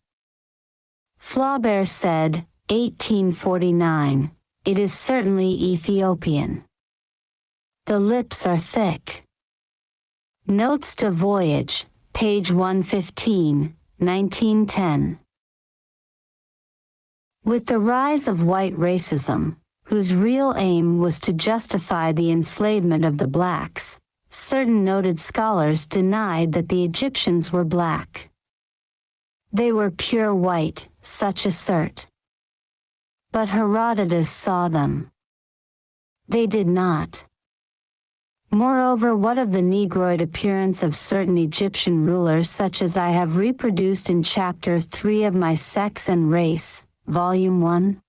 Flaubert said, 1849, "It is certainly Ethiopian. The lips are thick." Notes to Voyage, page 115, 1910. With the rise of white racism, whose real aim was to justify the enslavement of the blacks, certain noted scholars denied that the Egyptians were black. They were pure white, such assert. But Herodotus saw them. They did not. Moreover, what of the Negroid appearance of certain Egyptian rulers such as I have reproduced in Chapter 3 of My Sex and Race, Volume 1?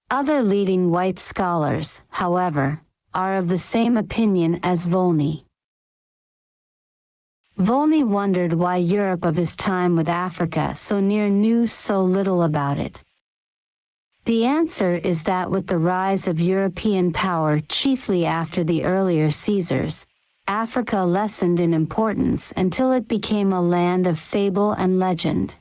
Other leading white scholars, however, are of the same opinion as Volney. Volney wondered why Europe of his time with Africa so near knew so little about it. The answer is that with the rise of European power chiefly after the earlier Caesars, Africa lessened in importance until it became a land of fable and legend.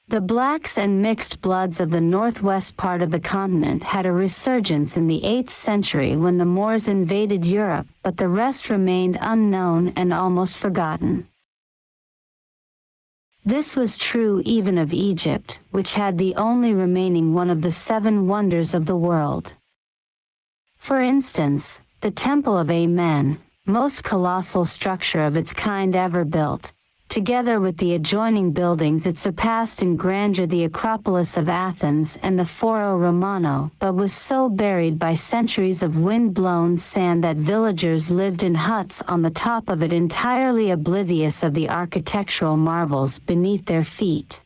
The blacks and mixed bloods of the northwest part of the continent had a resurgence in the 8th century when the Moors invaded Europe, but the rest remained unknown and almost forgotten. This was true even of Egypt, which had the only remaining one of the 7 wonders of the world. For instance, the Temple of Amen, most colossal structure of its kind ever built, together with the adjoining buildings it surpassed in grandeur the Acropolis of Athens and the Foro Romano, but was so buried by centuries of wind-blown sand that villagers lived in huts on the top of it entirely oblivious of the architectural marvels beneath their feet.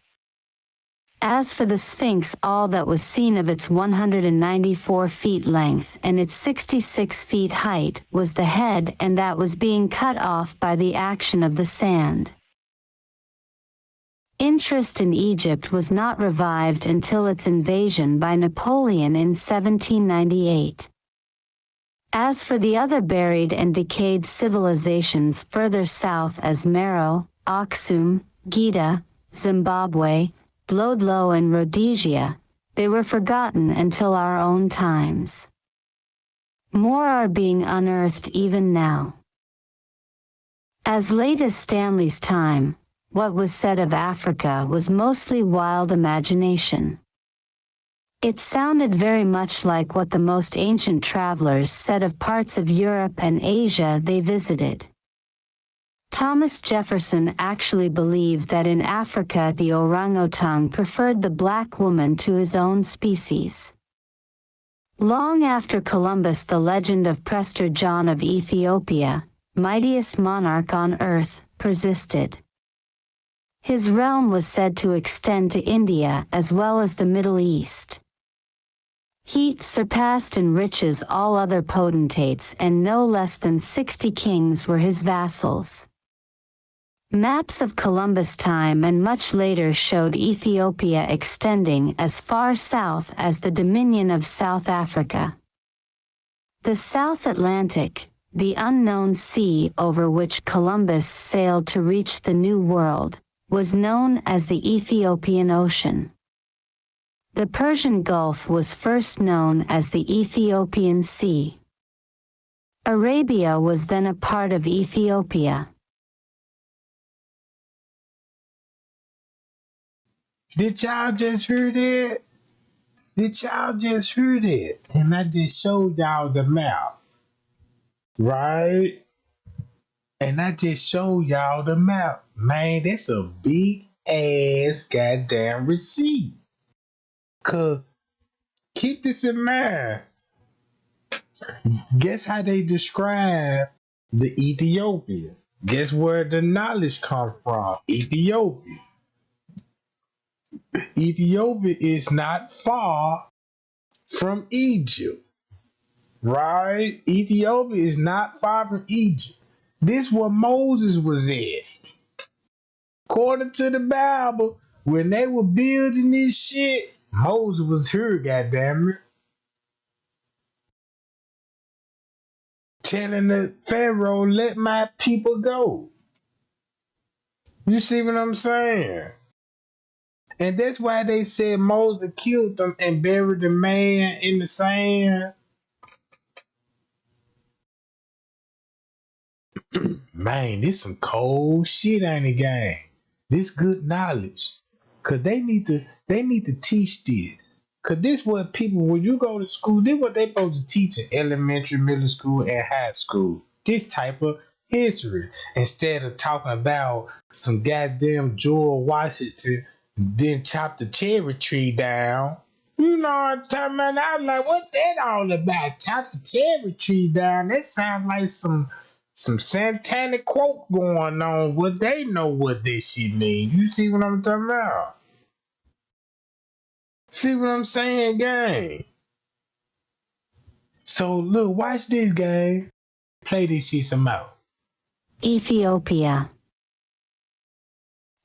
As for the Sphinx, all that was seen of its 194 feet length and its 66 feet height was the head, and that was being cut off by the action of the sand. Interest in Egypt was not revived until its invasion by Napoleon in 1798. As for the other buried and decayed civilizations further south as Meroe, Aksum, Gita, Zimbabwe, Dlodlo and Rhodesia, they were forgotten until our own times. More are being unearthed even now. As late as Stanley's time, what was said of Africa was mostly wild imagination. It sounded very much like what the most ancient travelers said of parts of Europe and Asia they visited. Thomas Jefferson actually believed that in Africa the orangutan preferred the black woman to his own species. Long after Columbus, the legend of Prester John of Ethiopia, mightiest monarch on earth, persisted. His realm was said to extend to India as well as the Middle East. He surpassed in riches all other potentates, and no less than 60 kings were his vassals. Maps of Columbus' time and much later showed Ethiopia extending as far south as the Dominion of South Africa. The South Atlantic, the unknown sea over which Columbus sailed to reach the New World, was known as the Ethiopian Ocean. The Persian Gulf was first known as the Ethiopian Sea. Arabia was then a part of Ethiopia. Did y'all just hear that? Did y'all just hear that? And I just showed y'all the map, right? And I just showed y'all the map. Man, that's a big ass goddamn receipt. Cause keep this in mind. Guess how they describe the Ethiopia? Guess where the knowledge comes from? Ethiopia. Ethiopia is not far from Egypt, right? Ethiopia is not far from Egypt. This where Moses was at. According to the Bible, when they were building this shit, Moses was here, goddammit. Telling the Pharaoh, let my people go. You see what I'm saying? And that's why they said Moses killed them and buried the man in the sand. Man, this some cold shit, ain't it, gang? This good knowledge. Cause they need to teach this. Cause this what people, when you go to school, this what they supposed to teach in elementary, middle school, and high school. This type of history. Instead of talking about some goddamn George Washington then chop the cherry tree down. You know what I'm talking about? I was like, what that all about? Chop the cherry tree down. That sounds like some satanic quote going on. What they know what this shit means. You see what I'm talking about? See what I'm saying, gang? So look, watch this, gang. Play this shit some more. Ethiopia.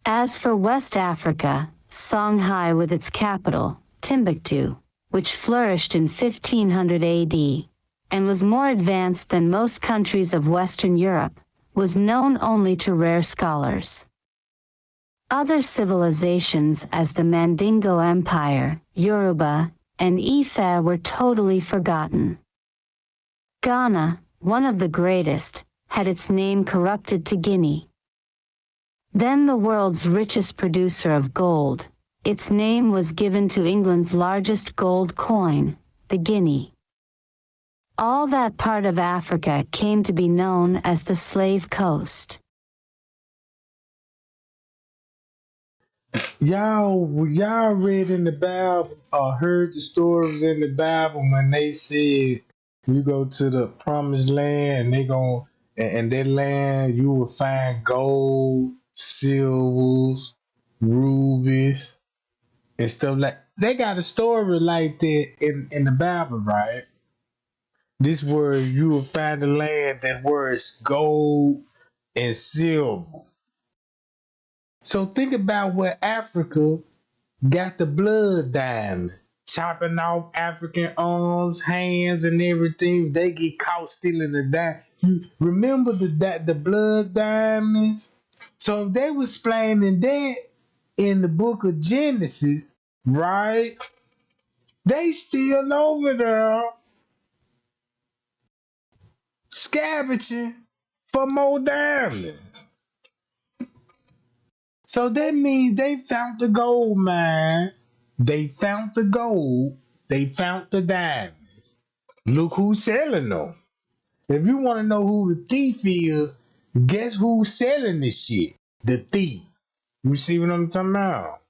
As for West Africa, Songhai with its capital, Timbuktu, which flourished in 1500 AD, and was more advanced than most countries of Western Europe, was known only to rare scholars. Other civilizations as the Mandingo Empire, Yoruba, and Ifa were totally forgotten. Ghana, one of the greatest, had its name corrupted to Guinea. Then the world's richest producer of gold, its name was given to England's largest gold coin, the guinea. All that part of Africa came to be known as the Slave Coast. Y'all read in the Bible or heard the stories in the Bible when they said you go to the promised land and they gon' and that land you will find gold, silvers, rubies, and stuff like they got a story like that in the Bible, right? This where you will find the land that where it's gold and silver. So think about where Africa got the blood diamond. chopping off African arms, hands, and everything. They get caught stealing the diamond. You remember the blood diamonds? So if they was explaining that in the book of Genesis, right? They still over there scavenging for more diamonds. So that means they found the gold mine. They found the gold. They found the diamonds. Look who's selling them. If you want to know who the thief is, guess who's selling this shit? The thief. You see what I'm talking about?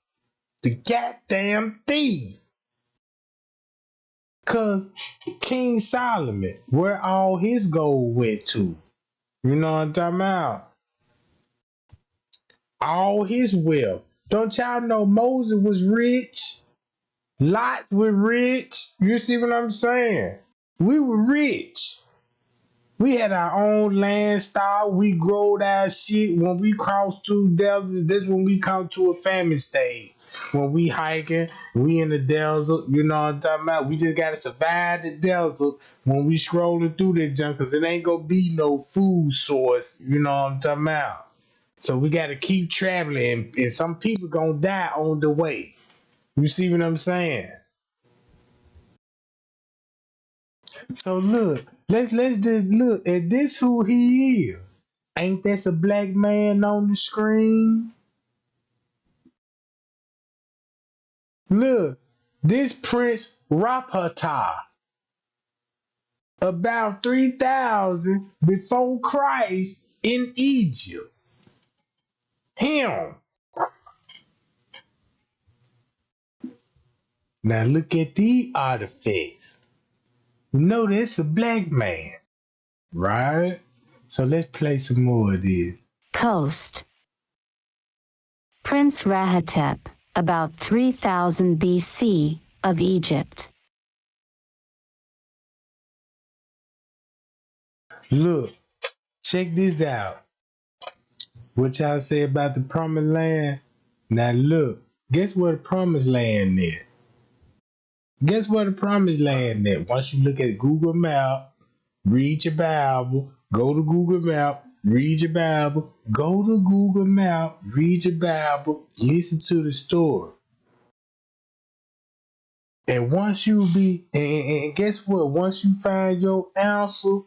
The goddamn thief. Cause King Solomon, where all his gold went to. You know what I'm talking about? All his wealth. Don't y'all know Moses was rich? Lot was rich. You see what I'm saying? We were rich. We had our own land style. We growed our shit. When we crossed through deserts, this when we come to a famine stage. When we hiking, we in the desert, you know what I'm talking about? We just gotta survive the desert when we scrolling through that junk, cause it ain't gonna be no food source, you know what I'm talking about? So we gotta keep traveling, and some people gonna die on the way. You see what I'm saying? So look, let's just look at this who he is. Ain't that a black man on the screen? Look, this Prince Rapata, about 3,000 before Christ in Egypt. Him. Now look at these artifacts. You know that's a black man, right? So let's play some more of this. Coast. Prince Rahatep, about 3000 BC, of Egypt. Look, check this out. What y'all say about the promised land? Now look, guess where the promised land is? Guess where the promised land is? Once you look at Google Map, read your Bible, go to Google Map, read your Bible, go to Google Map, read your Bible, listen to the story. And once you be, and guess what? Once you find your answer,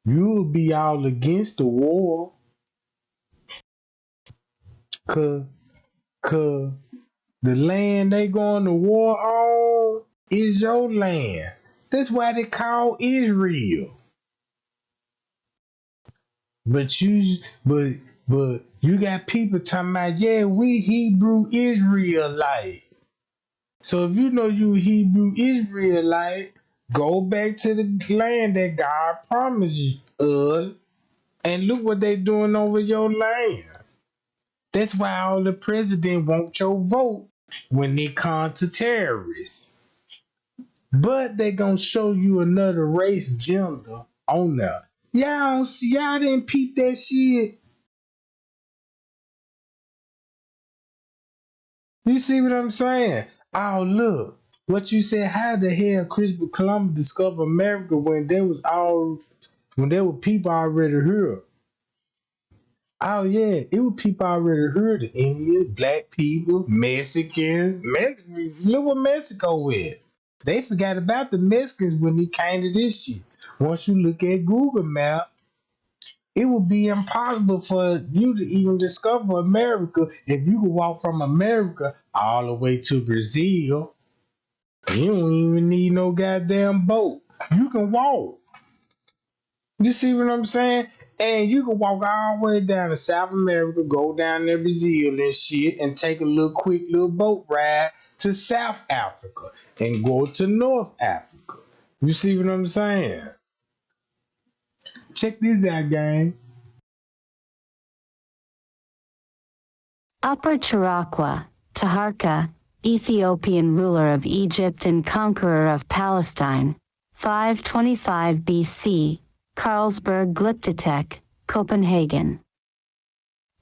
you'll be all against the war. Cause the land they going to war on is your land. That's why they call Israel. But you got people talking about, yeah, we Hebrew Israelite. So if you know you Hebrew Israelite, go back to the land that God promised you, and look what they doing over your land. That's why all the president want your vote when they come to terrorists. But they gonna show you another race gender on there. Y'all didn't peep that shit. You see what I'm saying? Oh look, what you said? How the hell Christopher Columbus discovered America when there were people already here? Oh yeah, it was people already here. The Indians, black people, Mexicans. Look what Mexico is. They forgot about the Mexicans when it came to this shit. Once you look at Google Map, it would be impossible for you to even discover America if you could walk from America all the way to Brazil. You don't even need no goddamn boat. You can walk. You see what I'm saying? And you can walk all the way down to South America, go down to Brazil and shit, and take a little quick little boat ride to South Africa and go to North Africa. You see what I'm saying? Check this out, gang. Upper Tarakwa, Taharka, Ethiopian ruler of Egypt and conqueror of Palestine, 525 BC, Carlsberg Glyptotek, Copenhagen.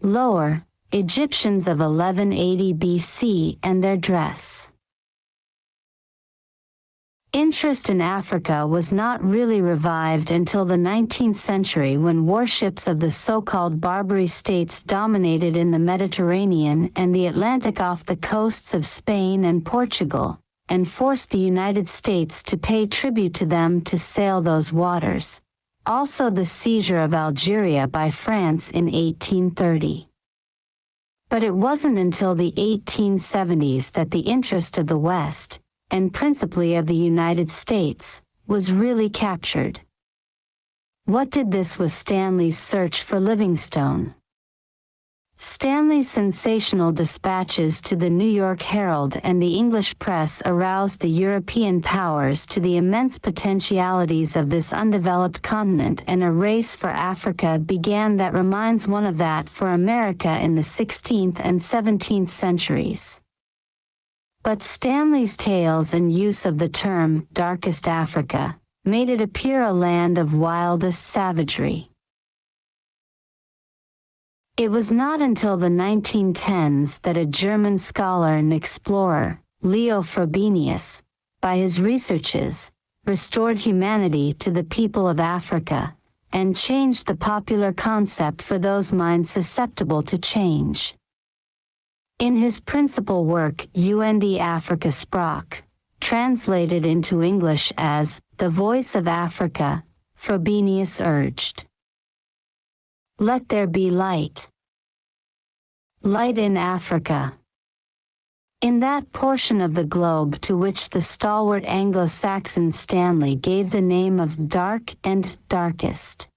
Lower, Egyptians of 1180 BC and their dress. Interest in Africa was not really revived until the 19th century when warships of the so-called Barbary states dominated in the Mediterranean and the Atlantic off the coasts of Spain and Portugal, and forced the United States to pay tribute to them to sail those waters. Also the seizure of Algeria by France in 1830. But it wasn't until the 1870s that the interest of the West, and principally of the United States, was really captured. What did this with Stanley's search for Livingstone? Stanley's sensational dispatches to the New York Herald and the English press aroused the European powers to the immense potentialities of this undeveloped continent, and a race for Africa began that reminds one of that for America in the 16th and 17th centuries. But Stanley's tales and use of the term "darkest Africa" made it appear a land of wildest savagery. It was not until the 1910s that a German scholar and explorer, Leo Frobenius, by his researches, restored humanity to the people of Africa, and changed the popular concept for those minds susceptible to change. In his principal work Und Afrika Sprach, translated into English as The Voice of Africa, Frobenius urged, "Let there be light. Light in Africa." In that portion of the globe to which the stalwart Anglo-Saxon Stanley gave the name of dark and darkest.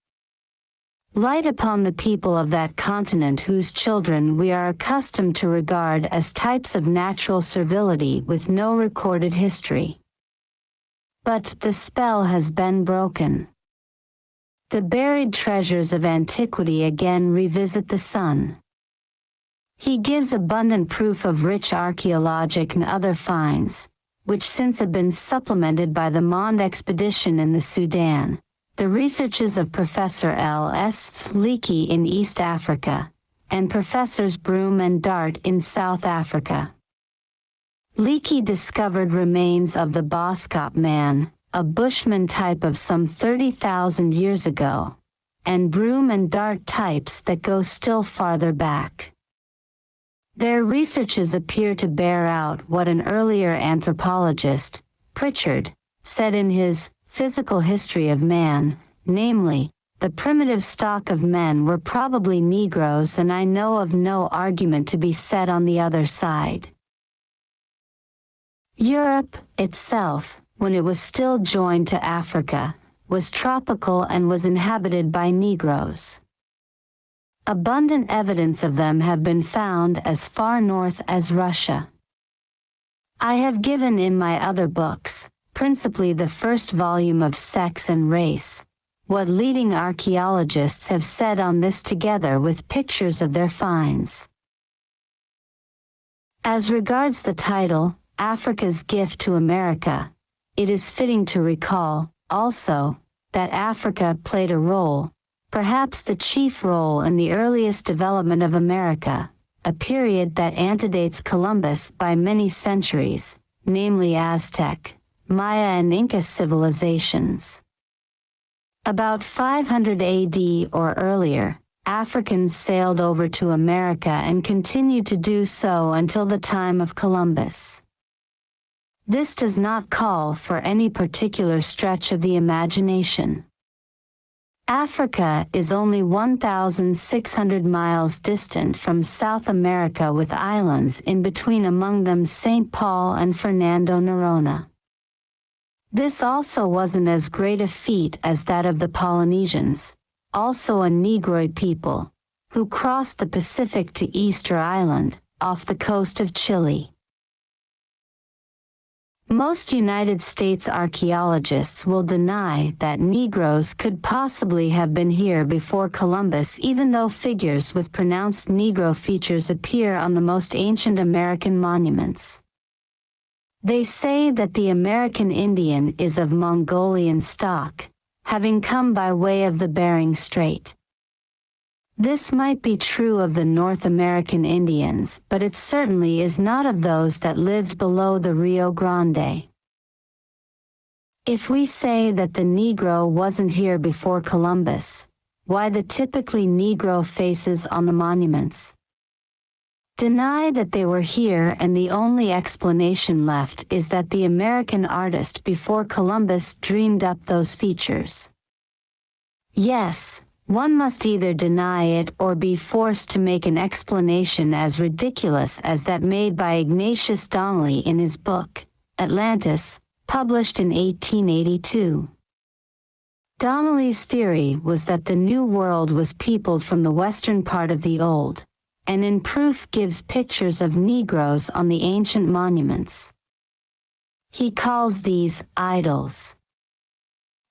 Light upon the people of that continent whose children we are accustomed to regard as types of natural servility with no recorded history. But the spell has been broken. The buried treasures of antiquity again revisit the sun. He gives abundant proof of rich archaeologic and other finds, which since have been supplemented by the Mond expedition in the Sudan, the researches of Professor L.S. Leakey in East Africa, and Professors Broom and Dart in South Africa. Leakey discovered remains of the Boskop man, a bushman type of some 30,000 years ago, and Broom and Dart types that go still farther back. Their researches appear to bear out what an earlier anthropologist, Pritchard, said in his Physical History of Man, namely, the primitive stock of men were probably Negroes, and I know of no argument to be said on the other side. Europe itself, when it was still joined to Africa, was tropical and was inhabited by Negroes. Abundant evidence of them have been found as far north as Russia. I have given in my other books, principally the first volume of Sex and Race, what leading archaeologists have said on this together with pictures of their finds. As regards the title, Africa's Gift to America, it is fitting to recall, also, that Africa played a role, perhaps the chief role in the earliest development of America, a period that antedates Columbus by many centuries, namely Aztec, Maya and Inca civilizations. About 500 AD or earlier, Africans sailed over to America and continued to do so until the time of Columbus. This does not call for any particular stretch of the imagination. Africa is only 1,600 miles distant from South America, with islands in between, among them St. Paul and Fernando Noronha. This also wasn't as great a feat as that of the Polynesians, also a Negroid people, who crossed the Pacific to Easter Island, off the coast of Chile. Most United States archaeologists will deny that Negroes could possibly have been here before Columbus, even though figures with pronounced Negro features appear on the most ancient American monuments. They say that the American Indian is of Mongolian stock, having come by way of the Bering Strait. This might be true of the North American Indians, but it certainly is not of those that lived below the Rio Grande. If we say that the Negro wasn't here before Columbus, why the typically Negro faces on the monuments? Deny that they were here, and the only explanation left is that the American artist before Columbus dreamed up those features. Yes, one must either deny it or be forced to make an explanation as ridiculous as that made by Ignatius Donnelly in his book, Atlantis, published in 1882. Donnelly's theory was that the New World was peopled from the western part of the Old, and in proof gives pictures of Negroes on the ancient monuments. He calls these idols.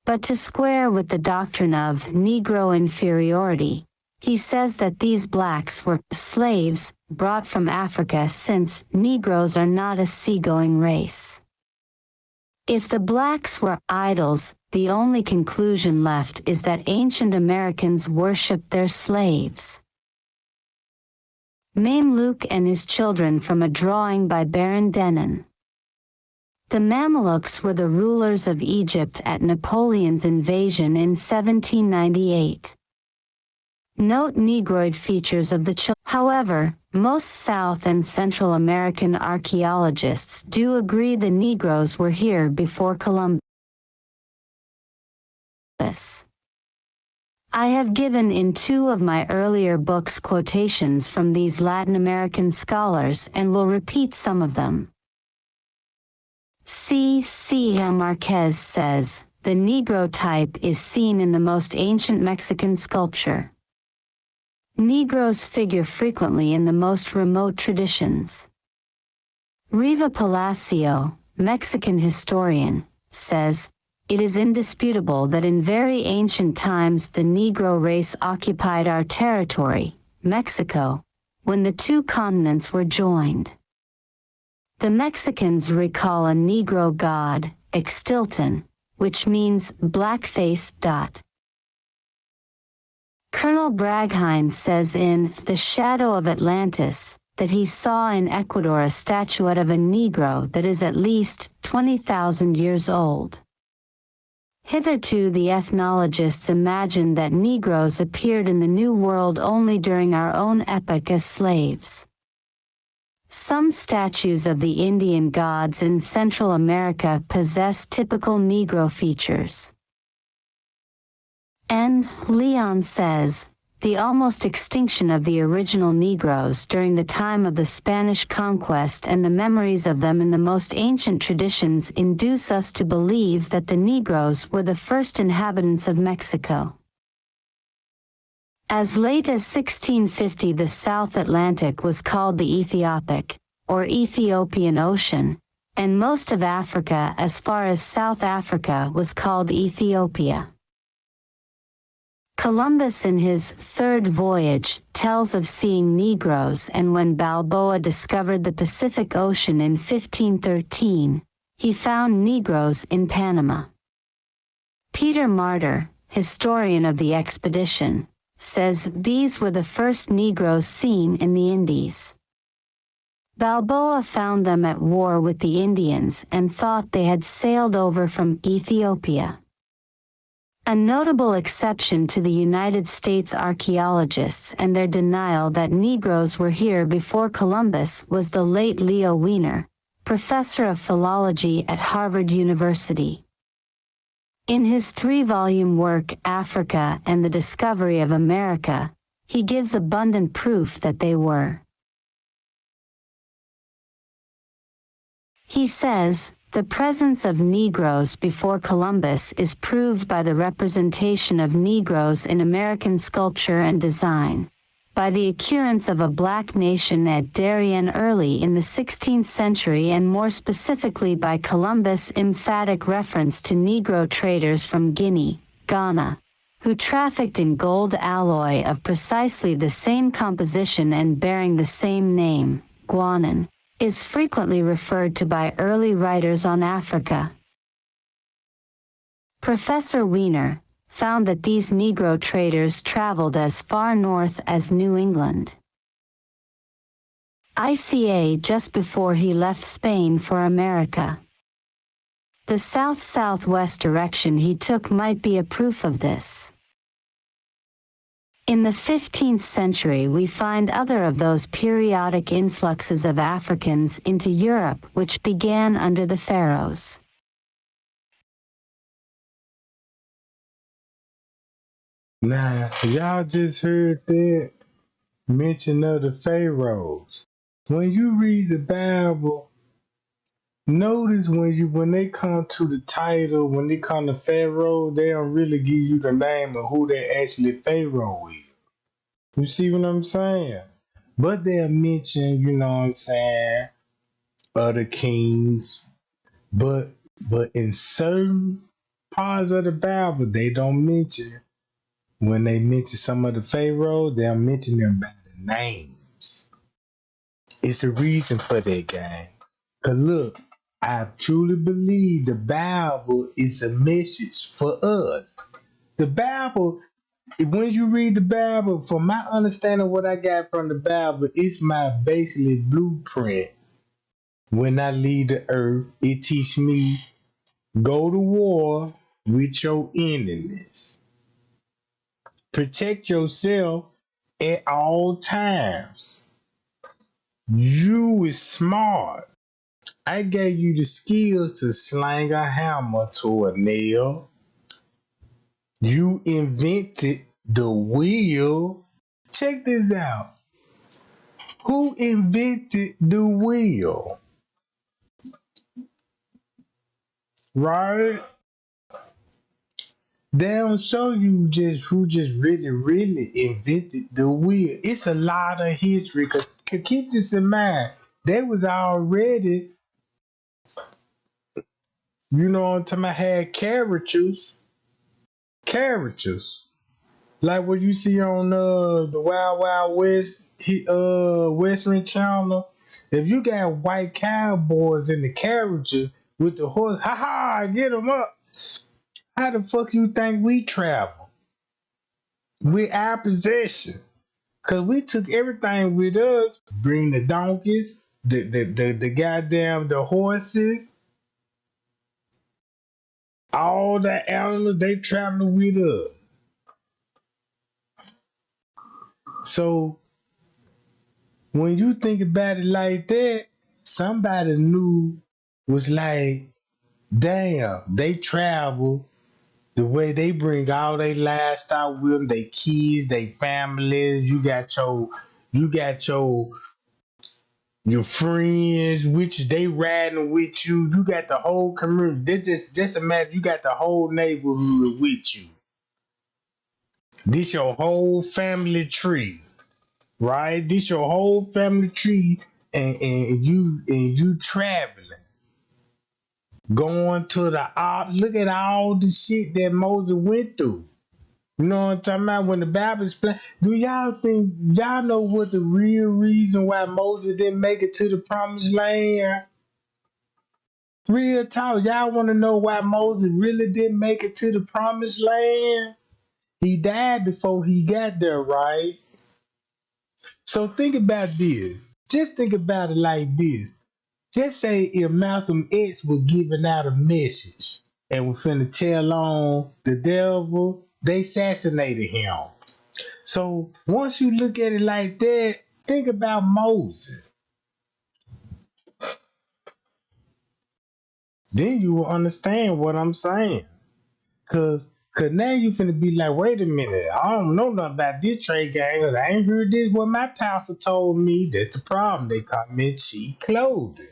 But to square with the doctrine of Negro inferiority, he says that these blacks were slaves brought from Africa, since Negroes are not a seagoing race. If the blacks were idols, the only conclusion left is that ancient Americans worshipped their slaves. Mamluk and his children, from a drawing by Baron Denon. The Mamelukes were the rulers of Egypt at Napoleon's invasion in 1798. Note Negroid features of the children. However, most South and Central American archaeologists do agree the Negroes were here before Columbus. I have given in two of my earlier books quotations from these Latin American scholars and will repeat some of them. C. Marquez says, the Negro type is seen in the most ancient Mexican sculpture. Negroes figure frequently in the most remote traditions. Riva Palacio, Mexican historian, says, it is indisputable that in very ancient times the Negro race occupied our territory, Mexico, when the two continents were joined. The Mexicans recall a Negro god, Ixtilton, which means blackface. Colonel Bragheim says in The Shadow of Atlantis that he saw in Ecuador a statuette of a Negro that is at least 20,000 years old. Hitherto the ethnologists imagined that Negroes appeared in the New World only during our own epoch as slaves. Some statues of the Indian gods in Central America possess typical Negro features. N. Leon says, the almost extinction of the original Negroes during the time of the Spanish conquest and the memories of them in the most ancient traditions induce us to believe that the Negroes were the first inhabitants of Mexico. As late as 1650, the South Atlantic was called the Ethiopic, or Ethiopian Ocean, and most of Africa as far as South Africa was called Ethiopia. Columbus in his third voyage tells of seeing Negroes, and when Balboa discovered the Pacific Ocean in 1513, he found Negroes in Panama. Peter Martyr, historian of the expedition, says these were the first Negroes seen in the Indies. Balboa found them at war with the Indians and thought they had sailed over from Ethiopia. A notable exception to the United States archaeologists and their denial that Negroes were here before Columbus was the late Leo Wiener, professor of philology at Harvard University. In his 3-volume work Africa and the Discovery of America, he gives abundant proof that they were. He says, the presence of Negroes before Columbus is proved by the representation of Negroes in American sculpture and design, by the occurrence of a black nation at Darien early in the 16th century, and more specifically by Columbus' emphatic reference to Negro traders from Guinea, Ghana, who trafficked in gold alloy of precisely the same composition and bearing the same name, guanin, is frequently referred to by early writers on Africa. Professor Wiener found that these Negro traders traveled as far north as New England. ICA just before he left Spain for America. The south-southwest direction he took might be a proof of this. In the 15th century we find other of those periodic influxes of Africans into Europe which began under the pharaohs. Now, y'all just heard that mention of the pharaohs. When you read the Bible, notice when they come to the title, when they come to Pharaoh, they don't really give you the name of who they actually Pharaoh is. You see what I'm saying? But they'll mention, you know what I'm saying, other kings. But in certain parts of the Bible, they don't mention. When they mention some of the Pharaoh, they'll mention them by the names. It's a reason for that, gang. Cause look, I truly believe the Bible is a message for us. The Bible, when you read the Bible, from my understanding, what I got from the Bible, it's my basically blueprint. When I leave the earth, it teach me go to war with your enemies. Protect yourself at all times. You is smart. I gave you the skills to slang a hammer to a nail. You invented the wheel. Check this out. Who invented the wheel? Right? They don't show you just who just really invented the wheel. It's a lot of history. Cause keep this in mind. They was already, you know what I'm talking about, had characters. Characters. Like what you see on the Wild Wild West Western Channel. If you got white cowboys in the character with the horse, get them up. How the fuck you think we travel? With our possession. Cause we took everything with us. Bring the donkeys, the goddamn the horses, all the animals, they traveling with us. So when you think about it like that, somebody knew was like, damn, they travel the way they bring all their livestock with them, their kids, their families. You got your friends, which they riding with you. You got the whole community. They just imagine you got the whole neighborhood with you. This your whole family tree, right? This your whole family tree, and you traveling. Going to the look at all the shit that Moses went through. You know what I'm talking about? When the Bible's playing, do y'all think y'all know what the real reason why Moses didn't make it to the promised land? Real talk, y'all want to know why Moses really didn't make it to the promised land? He died before he got there, right? So think about this. Just think about it like this. Just say if Malcolm X was giving out a message and was finna tell on the devil, they assassinated him. So once you look at it like that, think about Moses. Then you will understand what I'm saying. Cause now you finna be like, wait a minute, I don't know nothing about this Tregang, cause I ain't heard this what my pastor told me. That's the problem. They call me cheap clothing.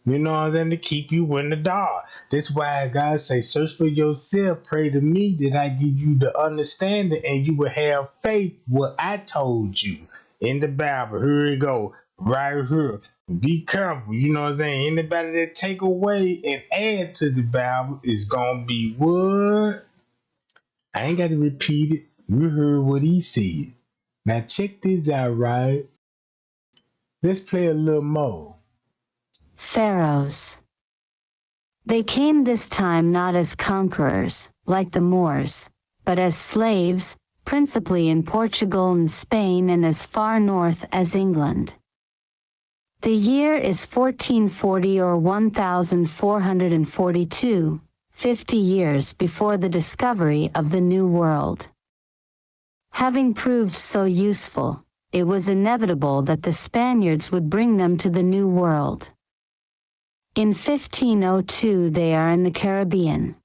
You know what I'm saying? To keep you in the dark. That's why God say, search for yourself, pray to me that I give you the understanding and you will have faith what I told you in the Bible. Here we go. Right here. Be careful. You know what I'm saying? Anybody that take away and add to the Bible is gonna be what? I ain't got to repeat it. You heard what he said. Now check this out, right? Let's play a little more. Pharaohs. They came this time not as conquerors, like the Moors, but as slaves, principally in Portugal and Spain and as far north as England. The year is 1440 or 1442, 50 years before the discovery of the New World. Having proved so useful, it was inevitable that the Spaniards would bring them to the New World. In 1502 they are in the Caribbean.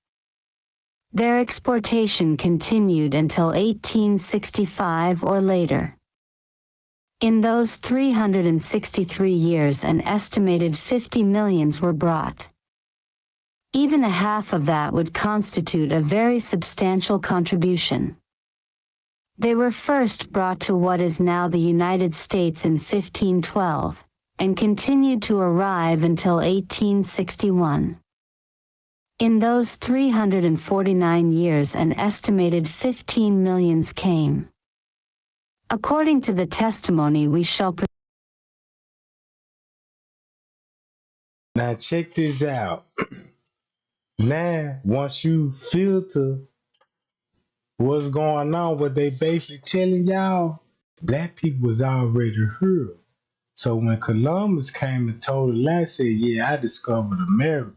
Their exportation continued until 1865 or later. In those 363 years an estimated 50 millions were brought. Even a half of that would constitute a very substantial contribution. They were first brought to what is now the United States in 1512, and continued to arrive until 1861. In those 349 years an estimated 15 millions came. According to the testimony we shall Now check this out. Now, once you filter what's going on, what they basically telling y'all, black people was already here. So when Columbus came and told the lie, said, yeah, I discovered America.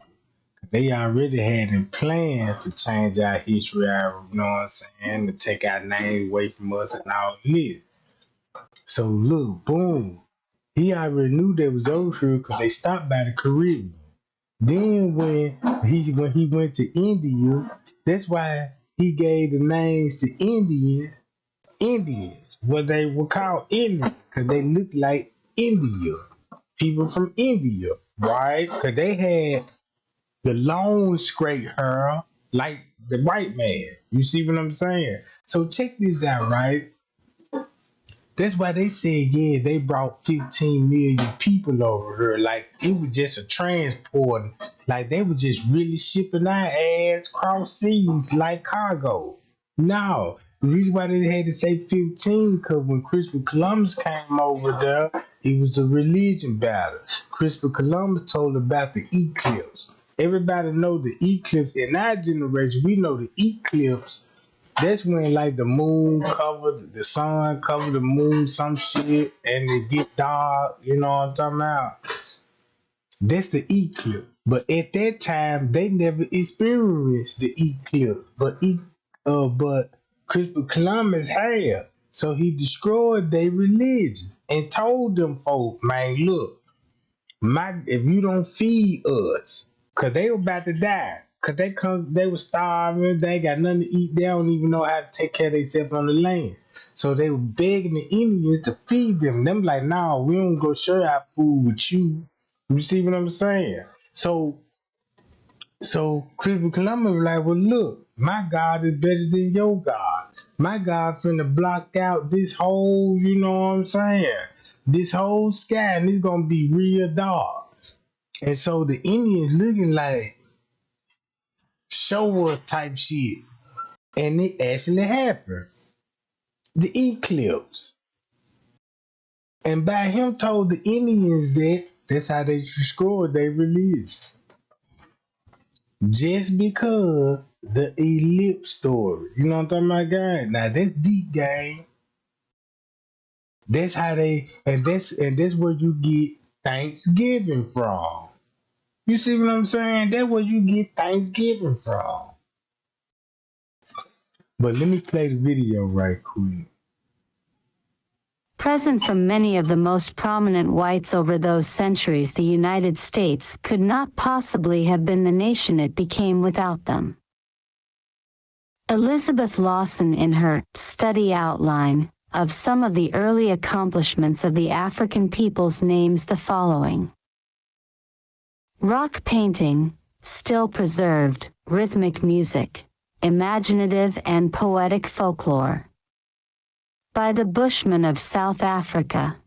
They already had in plan to change our history, you know what I'm saying, to take our name away from us and all this. So look, boom. He already knew they was over here because they stopped by the Caribbean. Then when he went to India, that's why he gave the names to Indians. What they were called Indians, because they looked like India. People from India, right? Because they had the long straight hair like the white man. You see what I'm saying? So check this out, right? That's why they said, yeah, they brought 15 million people over here. Like, it was just a transport. Like, they were just really shipping our ass across seas like cargo. No. The reason why they had to say 15, because when Christopher Columbus came over there, it was a religion battle. Christopher Columbus told about the eclipse. Everybody know the eclipse. In our generation, we know the eclipse. That's when like the moon covered, the sun covered the moon, some shit, and it get dark, you know what I'm talking about? That's the eclipse. But at that time, they never experienced the eclipse. But Christopher Columbus had. So he destroyed their religion and told them folk, man, look, if you don't feed us, cause they were about to die. Cause they were starving, they ain't got nothing to eat, they don't even know how to take care of themselves on the land. So they were begging the Indians to feed them. Them like, nah, we don't go share our food with you. You see what I'm saying? So Christopher Columbus was like, well look, my God is better than your God. My God finna block out this whole, you know what I'm saying? This whole sky, and it's gonna be real dark. And so the Indians looking like, show us type shit. And it actually happened. The eclipse. And by him told the Indians that's how they destroyed their religion. Just because the ellipse story. You know what I'm talking about, guys? Now that's deep game. That's how that's where you get Thanksgiving from. You see what I'm saying? That's where you get Thanksgiving from. But let me play the video right quick. Present from many of the most prominent whites over those centuries, the United States could not possibly have been the nation it became without them. Elizabeth Lawson, in her study outline of some of the early accomplishments of the African peoples, names the following: rock painting, still preserved, rhythmic music, imaginative and poetic folklore. By the Bushmen of South Africa.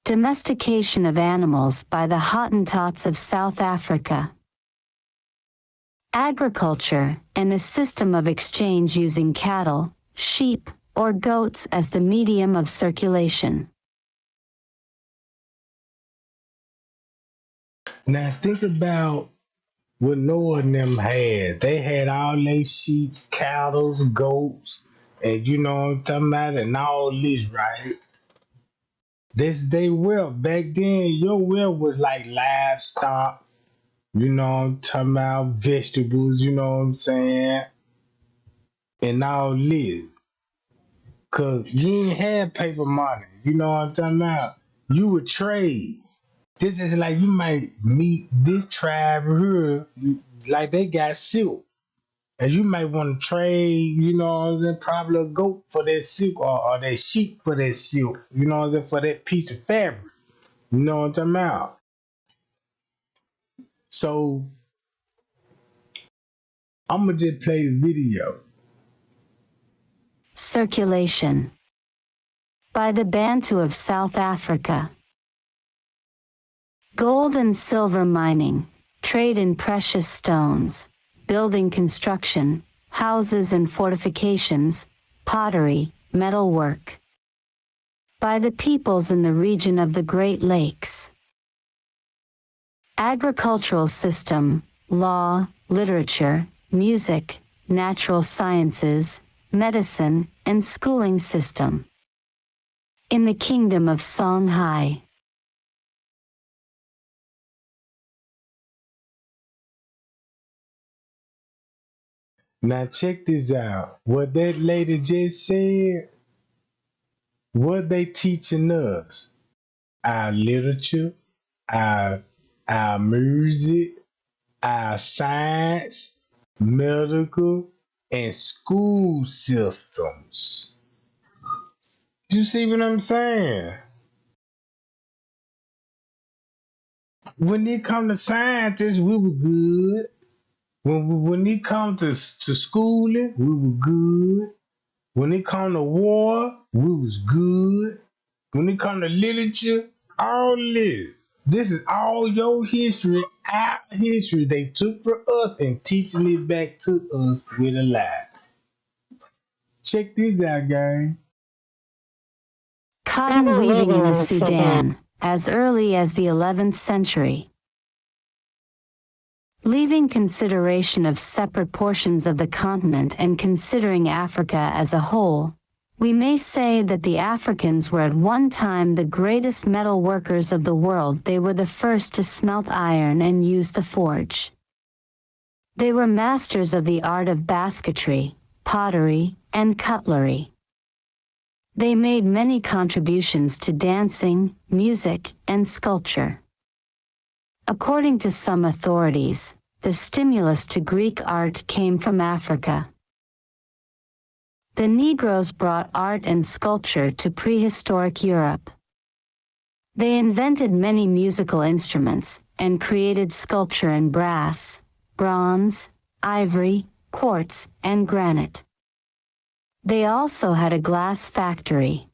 Domestication of animals by the Hottentots of South Africa. Agriculture and a system of exchange using cattle, sheep, or goats as the medium of circulation. Now think about what Noah and them had. They had all their sheep, cattle, goats, and you know what I'm talking about, and all this, right? This they wealth. Back then, your wealth was like livestock, you know what I'm talking about, vegetables, you know what I'm saying, and all this. Cause you ain't had paper money, you know what I'm talking about? You would trade. This is like you might meet this tribe here, like they got silk. And you might want to trade, you know, probably a goat for that silk or that sheep for that silk, you know, for that piece of fabric. You know what I'm talking about? So I'm gonna just play the video. Circulation. By the Bantu of South Africa. Gold and silver mining, trade in precious stones, building construction, houses and fortifications, pottery, metalwork. By the peoples in the region of the Great Lakes. Agricultural system, law, literature, music, natural sciences, medicine, and schooling system. In the Kingdom of Songhai. Now check this out. What that lady just said, what they teaching us? Our literature, our our music, our science, medical, and school systems. You see what I'm saying? When it come to scientists, we were good. When it come to schooling, we were good. When it come to war, we was good. When it come to literature, all this is all your history, our history they took from us and teaching it back to us with a lie. Check this out, gang. Cotton weaving in the Sudan, as early as the 11th century. Leaving consideration of separate portions of the continent and considering Africa as a whole, we may say that the Africans were at one time the greatest metal workers of the world. They were the first to smelt iron and use the forge. They were masters of the art of basketry, pottery, and cutlery. They made many contributions to dancing, music, and sculpture. According to some authorities, the stimulus to Greek art came from Africa. The Negroes brought art and sculpture to prehistoric Europe. They invented many musical instruments and created sculpture in brass, bronze, ivory, quartz, and granite. They also had a glass factory.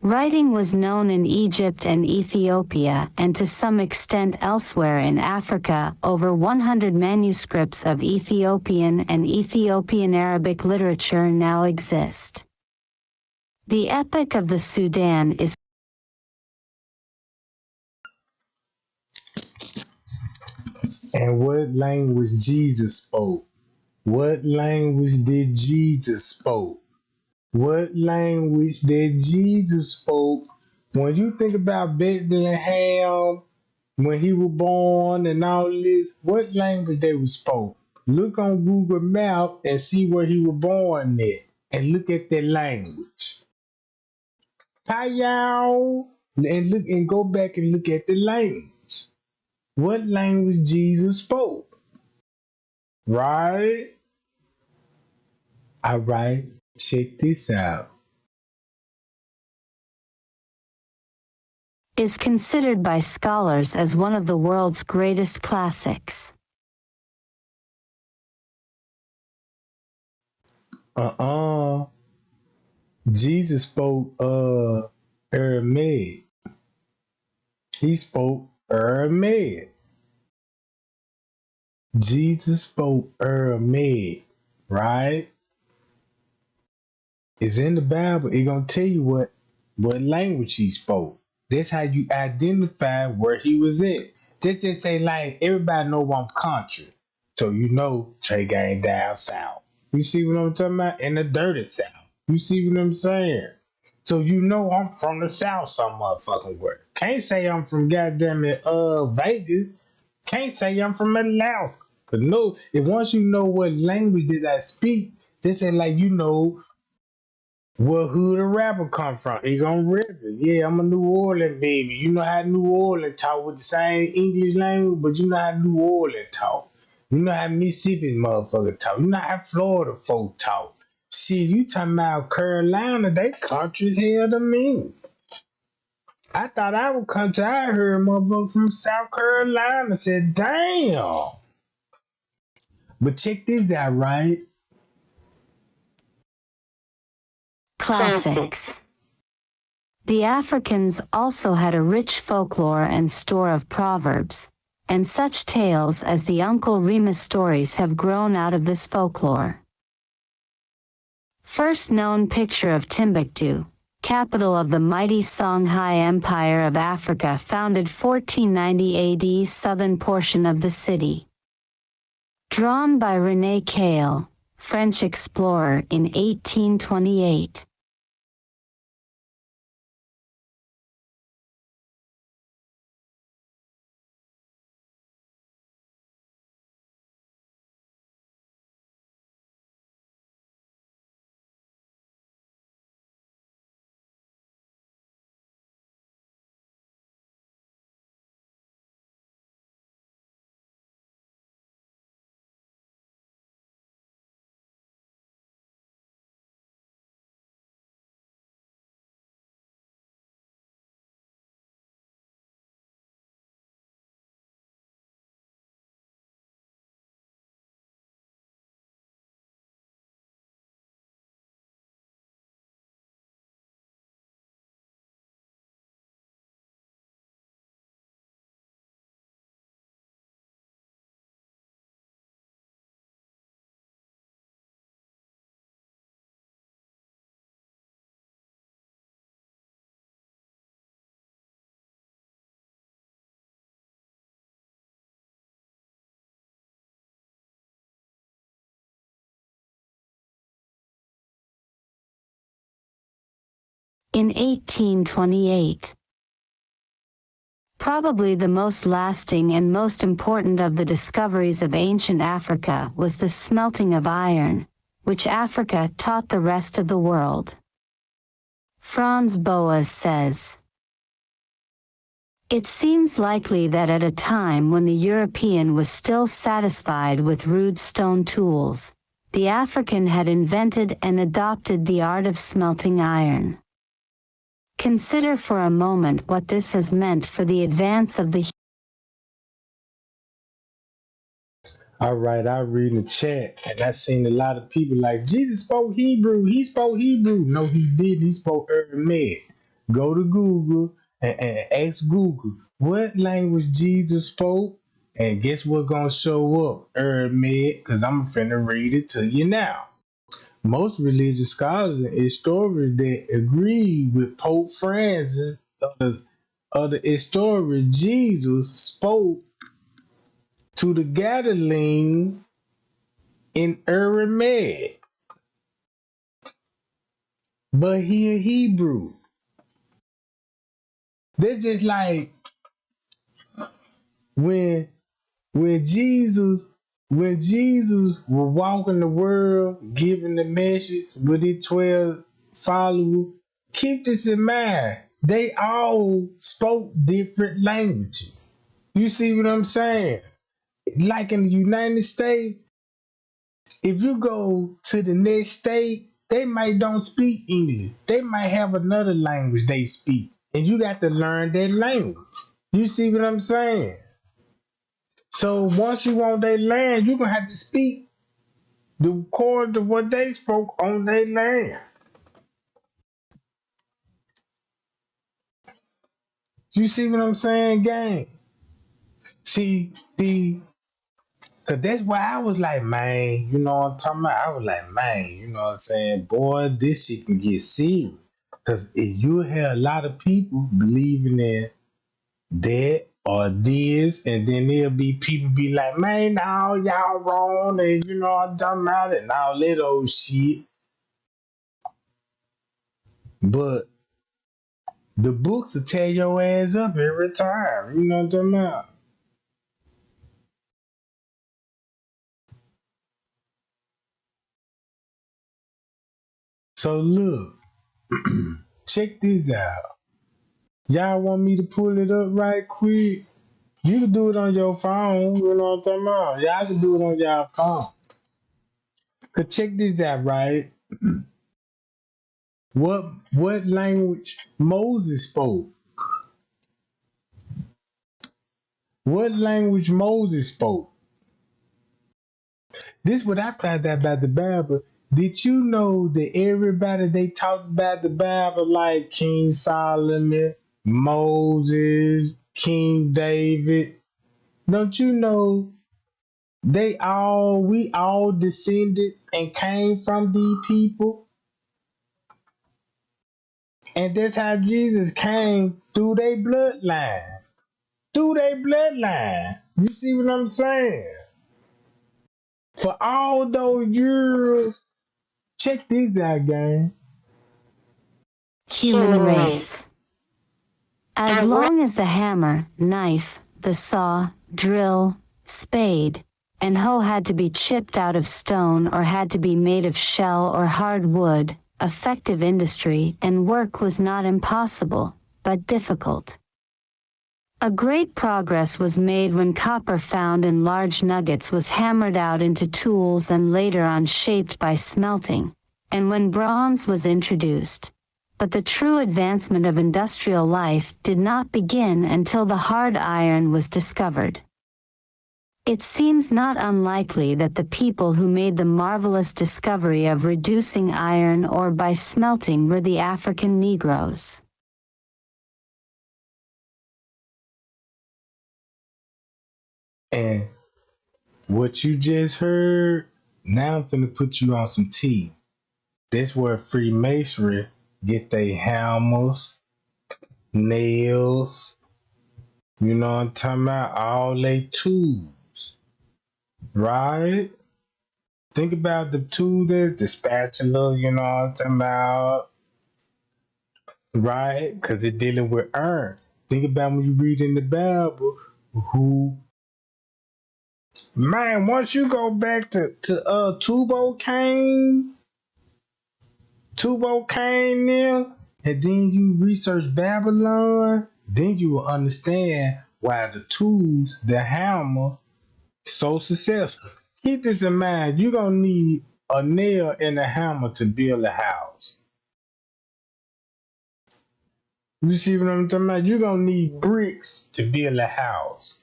Writing was known in Egypt and Ethiopia and to some extent elsewhere in Africa. Over 100 manuscripts of Ethiopian and Ethiopian Arabic literature now exist. The Epic of the Sudan is And what language Jesus spoke? What language did Jesus spoke? What language did Jesus spoke? When you think about Bethlehem, when he was born and all this, what language they was spoke? Look on Google Maps and see where he was born at, and look at that language. Payow, and look and go back and look at the language. What language Jesus spoke? Right? All right. Check this out. considered by scholars as one of the world's greatest classics. Jesus spoke Aramaic. He spoke Aramaic. Jesus spoke Aramaic, right? It's in the Bible. It's gonna tell you what language he spoke. That's how you identify where he was at. Just say like everybody know I'm country, so you know Tregang down south. You see what I'm talking about? In the dirty south. You see what I'm saying? So you know I'm from the South some motherfucking word. Can't say I'm from goddamn it Vegas. Can't say I'm from Alaska. Cause no, if once you know what language did I speak, this ain't like you know what hood a rapper come from. He gon' rip it. Yeah, I'm a New Orleans baby. You know how New Orleans talk with the same English language, but you know how New Orleans talk. You know how Mississippi motherfucker talk. You know how Florida folk talk. Shit, you talking about Carolina, they country as hell to me. I thought I would country. I heard a motherfucker from South Carolina said, damn. But check this out, right? Classics. The Africans also had a rich folklore and store of proverbs, and such tales as the Uncle Remus stories have grown out of this folklore. First known picture of Timbuktu, capital of the mighty Songhai Empire of Africa, founded 1490 AD, southern portion of the city. Drawn by René Cail, French explorer in 1828. In 1828. Probably the most lasting and most important of the discoveries of ancient Africa was the smelting of iron, which Africa taught the rest of the world. Franz Boas says, "It seems likely that at a time when the European was still satisfied with rude stone tools, the African had invented and adopted the art of smelting iron. Consider for a moment what this has meant for the advance of the." All right, I read in the chat, and I seen a lot of people like Jesus spoke Hebrew. He spoke Hebrew. No, he didn't. He spoke Aramaic. Go to Google and ask Google what language Jesus spoke, and guess what gonna show up? Aramaic, because I'm finna read it to you now. Most religious scholars and historians that agree with Pope Francis of the historian Jesus spoke to the Galilean in Aramaic, but he a Hebrew. They're just like when when Jesus when Jesus was walking the world giving the message with his 12 followers, keep this in mind. They all spoke different languages. You see what I'm saying? Like in the United States, if you go to the next state, they might don't speak English. They might have another language they speak, and you got to learn that language. You see what I'm saying? So once you on their land, you're gonna have to speak the according to what they spoke on their land. You see what I'm saying, gang? See, cause that's why I was like, man, you know what I'm talking about? I was like, man, you know what I'm saying? Boy, this shit can get serious. Cause if you hear a lot of people believing in that or this, and then there'll be people be like, man, no, y'all wrong, and you know what I'm talking about, and all that old shit. But the books will tear your ass up every time. You know what I'm talking about? So look, check this out. Y'all want me to pull it up right quick? You can do it on your phone. You know what I'm talking about? Y'all can do it on y'all phone. Cause check this out, right? What language Moses spoke? What language Moses spoke? This what I found out about the Bible. Did you know that everybody they talk about the Bible like King Solomon, Moses, King David? Don't you know we all descendants and came from these people? And that's how Jesus came through their bloodline. Through their bloodline. You see what I'm saying? For all those years, check this out, gang. Human race. As long as the hammer, knife, the saw, drill, spade, and hoe had to be chipped out of stone or had to be made of shell or hard wood, effective industry and work was not impossible, but difficult. A great progress was made when copper found in large nuggets was hammered out into tools and later on shaped by smelting, and when bronze was introduced. But the true advancement of industrial life did not begin until the hard iron was discovered. It seems not unlikely that the people who made the marvelous discovery of reducing iron ore by smelting were the African Negroes. And what you just heard, now I'm finna put you on some tea. That's where Freemasonry get their hammers, nails, you know what I'm talking about? All they tools, right? Think about the tool there, the spatula, you know what I'm talking about? Right? Because it's dealing with iron. Think about when you read in the Bible who, man, once you go back to Tubal Cain now, and then you research Babylon, then you will understand why the tools, the hammer, so successful. Keep this in mind, you're gonna need a nail and a hammer to build a house. You see what I'm talking about? You're gonna need bricks to build a house.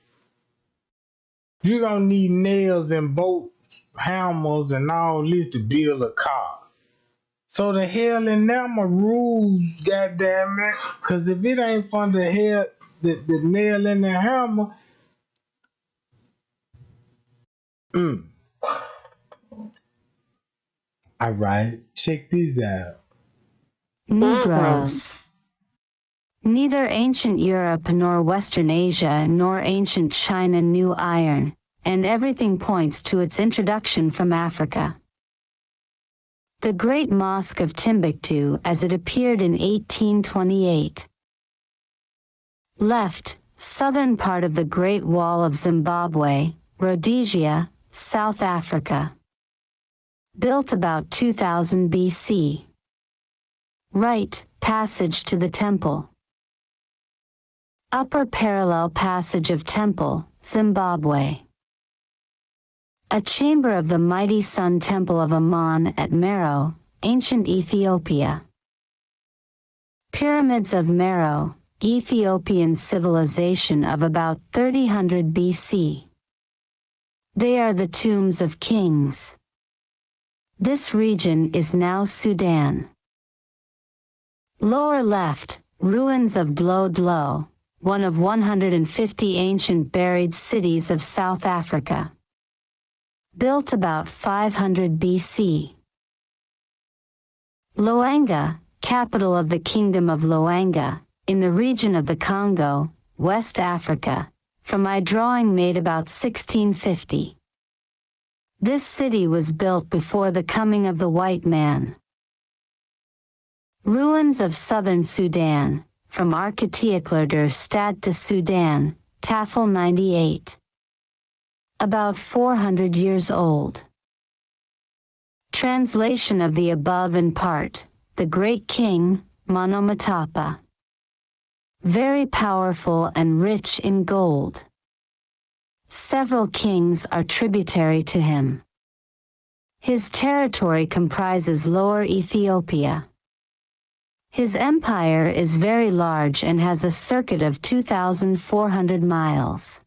You're gonna need nails and bolts, hammers, and all this to build a car. So the hell in them are rules, goddamn it. Cause if it ain't for the hell, the nail and the hammer, all right, check this out. Negroes. Neither ancient Europe nor Western Asia nor ancient China knew iron, and everything points to its introduction from Africa. The Great Mosque of Timbuktu as it appeared in 1828. Left, southern part of the Great Wall of Zimbabwe, Rhodesia, South Africa. Built about 2000 BC. Right, passage to the temple. Upper parallel passage of temple, Zimbabwe. A chamber of the mighty sun temple of Ammon at Meroe, ancient Ethiopia. Pyramids of Meroe, Ethiopian civilization of about 3000 BC. They are the tombs of kings. This region is now Sudan. Lower left, ruins of Dlo Dlo, one of 150 ancient buried cities of South Africa. Built about 500 BC. Loanga, capital of the Kingdom of Loanga, in the region of the Congo, West Africa, from my drawing made about 1650. This city was built before the coming of the white man. Ruins of southern Sudan, from Architecture der Stadt de Sudan, Tafel 98. About 400 years old. Translation of the above in part, the Great King, Monomatapa. Very powerful and rich in gold. Several kings are tributary to him. His territory comprises Lower Ethiopia. His empire is very large and has a circuit of 2,400 miles.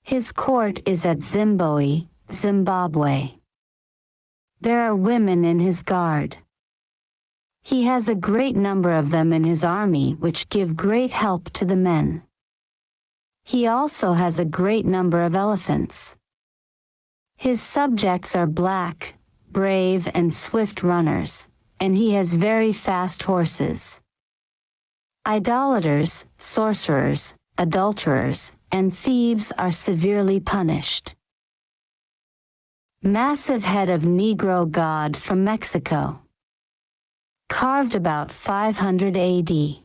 His court is at Zimbabwe, Zimbabwe. There are women in his guard. He has a great number of them in his army which give great help to the men. He also has a great number of elephants. His subjects are black, brave and swift runners, and he has very fast horses. Idolaters, sorcerers, adulterers, and thieves are severely punished. Massive head of Negro god from Mexico. Carved about 500 AD.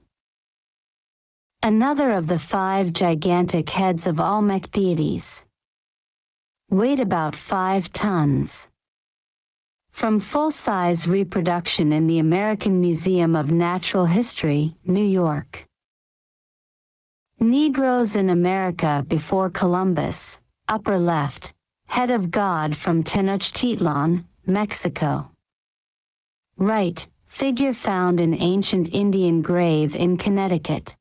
Another of the 5 gigantic heads of Olmec deities. Weighed about 5 tons. From full-size reproduction in the American Museum of Natural History, New York. Negroes in America before Columbus, upper left, head of God from Tenochtitlan, Mexico. Right, figure found in ancient Indian grave in Connecticut.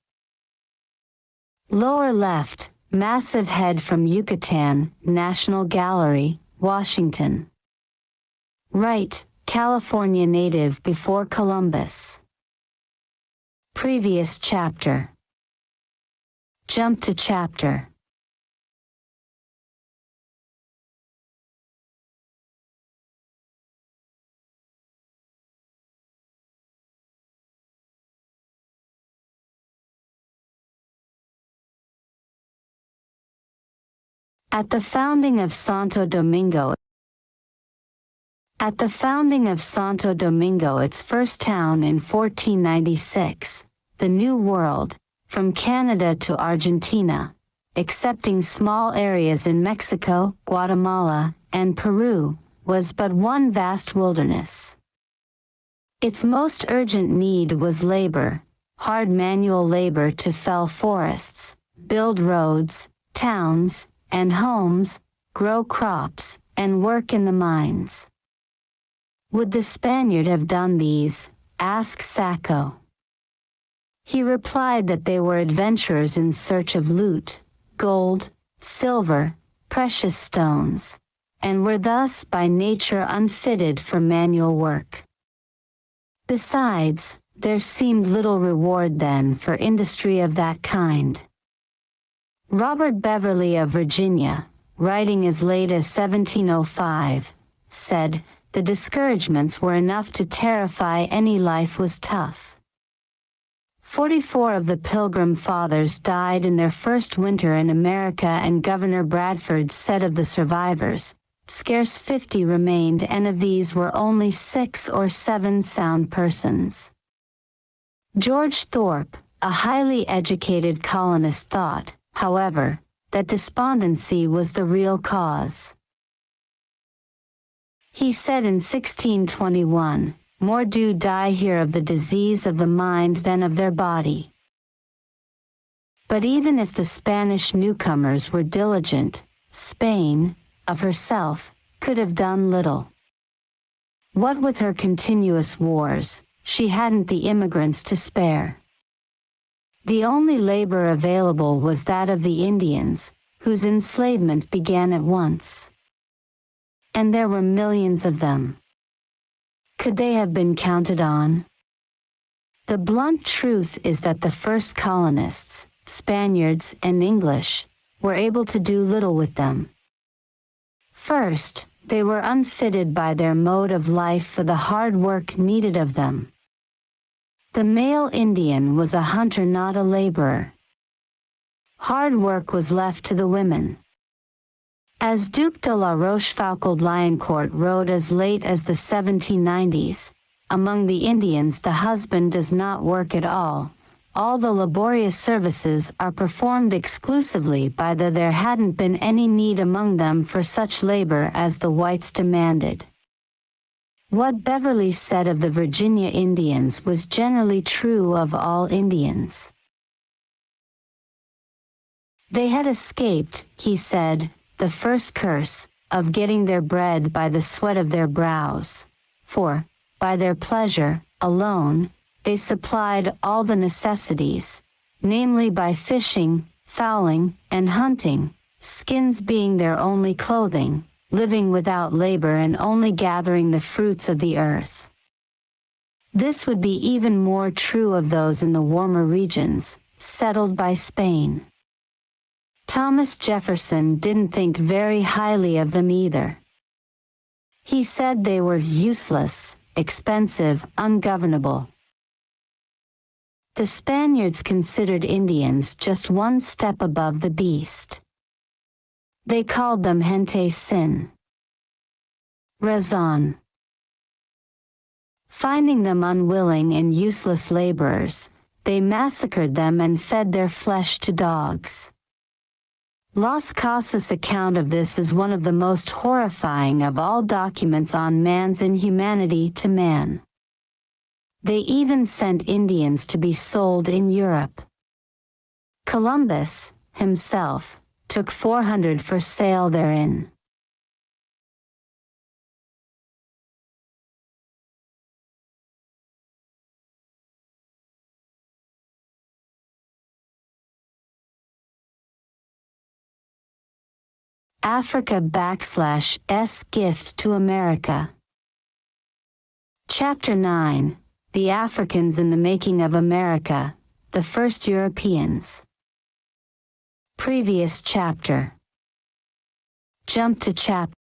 Lower left, massive head from Yucatan, National Gallery, Washington. Right, California native before Columbus. Previous chapter. Jump to chapter. At the founding of Santo Domingo, its first town in 1496, the New World, from Canada to Argentina, excepting small areas in Mexico, Guatemala, and Peru, was but one vast wilderness. Its most urgent need was labor, hard manual labor to fell forests, build roads, towns, and homes, grow crops, and work in the mines. Would the Spaniard have done these? Asked Sacco. He replied that they were adventurers in search of loot, gold, silver, precious stones, and were thus by nature unfitted for manual work. Besides, there seemed little reward then for industry of that kind. Robert Beverly of Virginia, writing as late as 1705, said, "The discouragements were enough to terrify any life was tough." 44 of the Pilgrim Fathers died in their first winter in America, and Governor Bradford said of the survivors, scarce 50 remained, and of these were only 6 or 7 sound persons. George Thorpe, a highly educated colonist, thought, however, that despondency was the real cause. He said in 1621, "More do die here of the disease of the mind than of their body." But even if the Spanish newcomers were diligent, Spain, of herself, could have done little. What with her continuous wars, she hadn't the immigrants to spare. The only labor available was that of the Indians, whose enslavement began at once. And there were millions of them. Could they have been counted on? The blunt truth is that the first colonists, Spaniards and English, were able to do little with them. First, they were unfitted by their mode of life for the hard work needed of them. The male Indian was a hunter, not a laborer. Hard work was left to the women. As Duc de la Rochefoucauld Liancourt wrote as late as the 1790s, Among the Indians, the husband does not work at all. All the laborious services are performed exclusively by there hadn't been any need among them for such labor as the whites demanded. What Beverly said of the Virginia Indians was generally true of all Indians. They had escaped, he said, the first curse of getting their bread by the sweat of their brows, for, by their pleasure alone, they supplied all the necessities, namely by fishing, fowling, and hunting, skins being their only clothing, living without labor and only gathering the fruits of the earth. This would be even more true of those in the warmer regions, settled by Spain. Thomas Jefferson didn't think very highly of them either. He said they were useless, expensive, ungovernable. The Spaniards considered Indians just one step above the beast. They called them gente sin razón. Finding them unwilling and useless laborers, they massacred them and fed their flesh to dogs. Las Casas' account of this is one of the most horrifying of all documents on man's inhumanity to man. They even sent Indians to be sold in Europe. Columbus, himself, took 400 for sale therein. Africa/S Gift to America. Chapter 9. The Africans in the Making of America, the First Europeans. Previous chapter. Jump to chapter.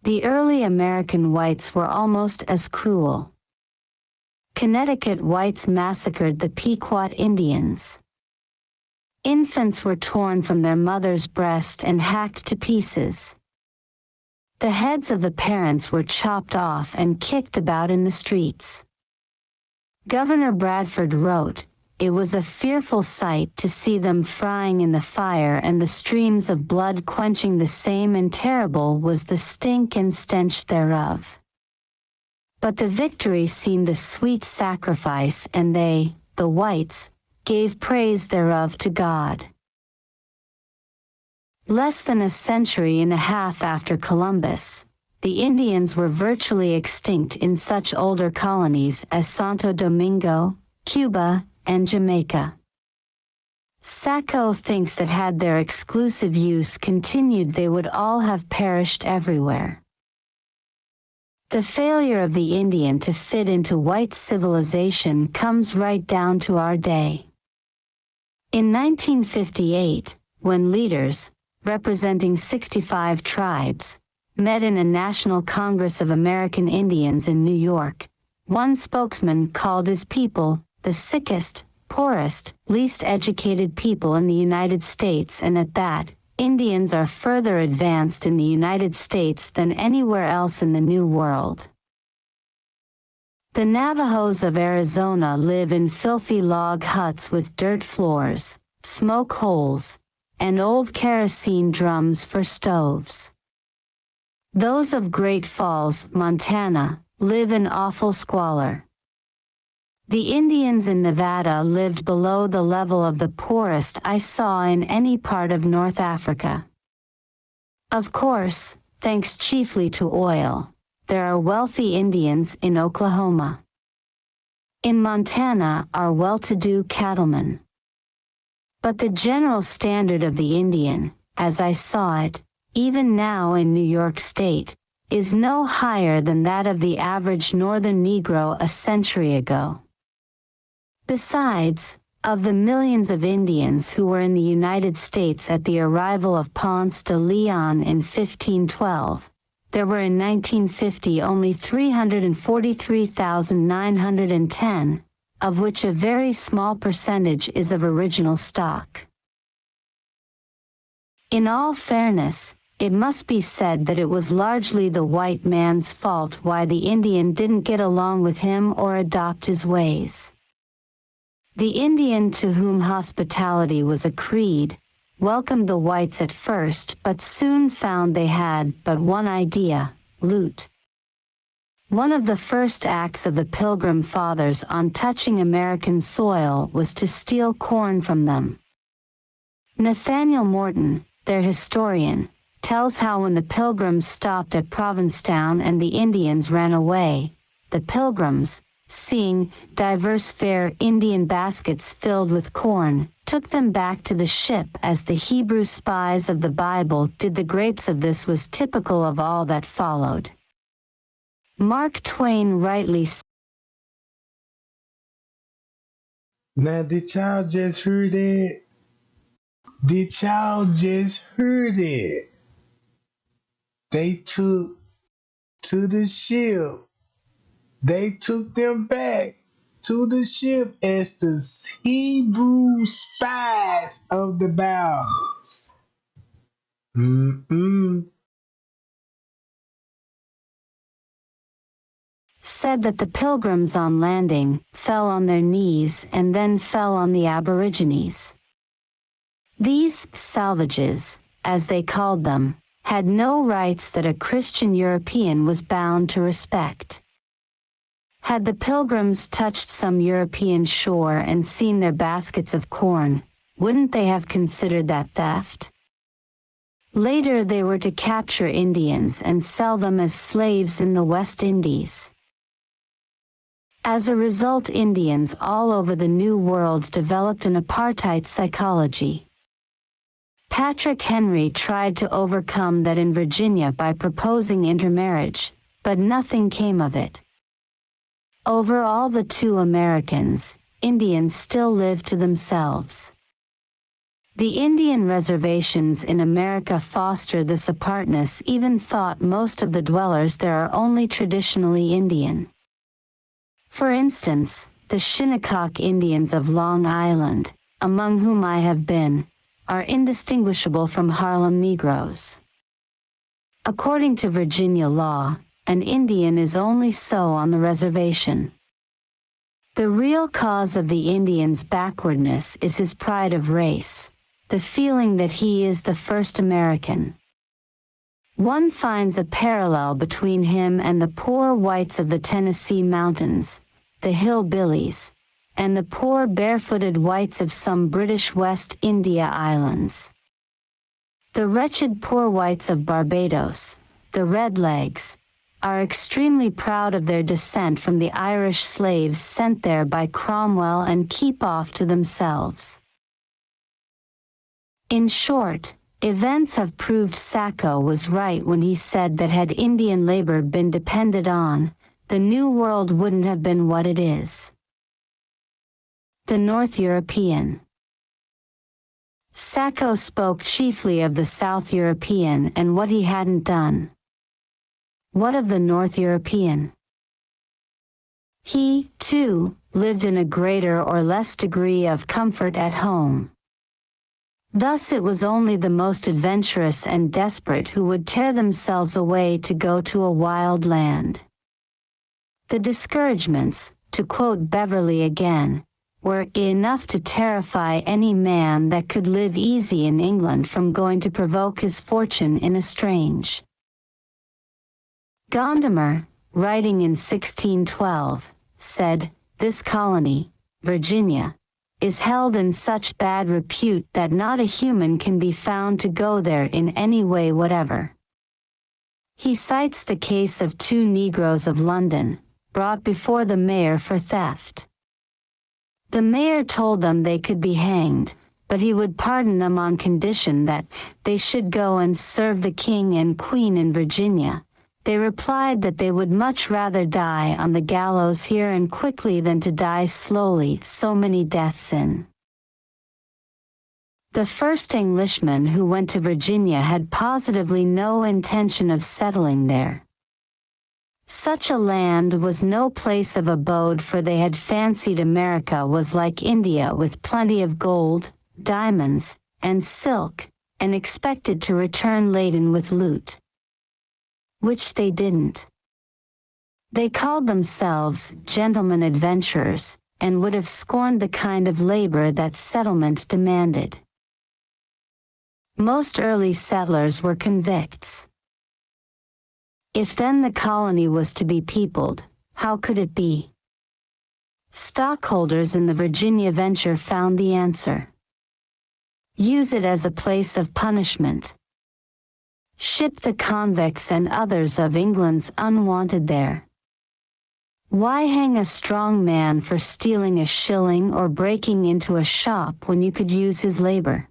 The early American whites were almost as cruel. Connecticut whites massacred the Pequot Indians. Infants were torn from their mother's breast and hacked to pieces. The heads of the parents were chopped off and kicked about in the streets. Governor Bradford wrote, "It was a fearful sight to see them frying in the fire and the streams of blood quenching the same, and terrible was the stink and stench thereof. But the victory seemed a sweet sacrifice, and they, the whites, gave praise thereof to God." Less than a century and a half after Columbus, the Indians were virtually extinct in such older colonies as Santo Domingo, Cuba, and Jamaica. Sacco thinks that had their exclusive use continued, they would all have perished everywhere. The failure of the Indian to fit into white civilization comes right down to our day. In 1958, when leaders, representing 65 tribes, met in a National Congress of American Indians in New York, one spokesman called his people the sickest, poorest, least educated people in the United States, and at that, Indians are further advanced in the United States than anywhere else in the New World. The Navajos of Arizona live in filthy log huts with dirt floors, smoke holes, and old kerosene drums for stoves. Those of Great Falls, Montana, live in awful squalor. The Indians in Nevada lived below the level of the poorest I saw in any part of North Africa. Of course, thanks chiefly to oil, there are wealthy Indians in Oklahoma. In Montana are well-to-do cattlemen. But the general standard of the Indian, as I saw it, even now in New York State, is no higher than that of the average northern Negro a century ago. Besides, of the millions of Indians who were in the United States at the arrival of Ponce de Leon in 1512, there were in 1950 only 343,910, of which a very small percentage is of original stock. In all fairness, it must be said that it was largely the white man's fault why the Indian didn't get along with him or adopt his ways. The Indian, to whom hospitality was a creed, welcomed the whites at first but soon found they had but one idea: loot. One of the first acts of the Pilgrim Fathers on touching American soil was to steal corn from them. Nathaniel Morton, their historian, tells how when the Pilgrims stopped at Provincetown and the Indians ran away, the Pilgrims, seeing diverse fair Indian baskets filled with corn, took them back to the ship as the Hebrew spies of the Bible did. The grapes of this was typical of all that followed. Mark Twain rightly said, Now, did y'all just hear that? Did y'all just hear that? They took to the ship. They took them back to the ship as the Hebrew spies of the Bibles. said that the Pilgrims on landing fell on their knees and then fell on the Aborigines. These salvages, as they called them, had no rights that a Christian European was bound to respect. Had the Pilgrims touched some European shore and seen their baskets of corn, wouldn't they have considered that theft? Later they were to capture Indians and sell them as slaves in the West Indies. As a result, Indians all over the New World developed an apartheid psychology. Patrick Henry tried to overcome that in Virginia by proposing intermarriage, but nothing came of it. Over all the 2 Americans, Indians still lived to themselves. The Indian reservations in America foster this apartness, even thought most of the dwellers there are only traditionally Indian. For instance, the Shinnecock Indians of Long Island, among whom I have been, are indistinguishable from Harlem Negroes. According to Virginia law, an Indian is only so on the reservation. The real cause of the Indian's backwardness is his pride of race, the feeling that he is the first American. One finds a parallel between him and the poor whites of the Tennessee mountains, the hillbillies, and the poor barefooted whites of some British West India islands. The wretched poor whites of Barbados, the Redlegs, are extremely proud of their descent from the Irish slaves sent there by Cromwell and keep off to themselves. In short, events have proved Sacco was right when he said that had Indian labor been depended on, the New World wouldn't have been what it is. The North European. Sacco spoke chiefly of the South European and what he hadn't done. What of the North European? He, too, lived in a greater or less degree of comfort at home. Thus it was only the most adventurous and desperate who would tear themselves away to go to a wild land. The discouragements, to quote Beverly again, were enough to terrify any man that could live easy in England from going to provoke his fortune in a strange. Gondomar, writing in 1612, said, "This colony, Virginia, is held in such bad repute that not a human can be found to go there in any way whatever." He cites the case of 2 Negroes of London, brought before the mayor for theft. The mayor told them they could be hanged, but he would pardon them on condition that they should go and serve the king and queen in Virginia. They replied that they would much rather die on the gallows here and quickly than to die slowly, so many deaths in. The first Englishmen who went to Virginia had positively no intention of settling there. Such a land was no place of abode, for they had fancied America was like India with plenty of gold, diamonds, and silk, and expected to return laden with loot. Which they didn't. They called themselves gentlemen adventurers, and would have scorned the kind of labor that settlement demanded. Most early settlers were convicts. If then the colony was to be peopled, how could it be? Stockholders in the Virginia venture found the answer. Use it as a place of punishment. Ship the convicts and others of England's unwanted there. Why hang a strong man for stealing a shilling or breaking into a shop when you could use his labor?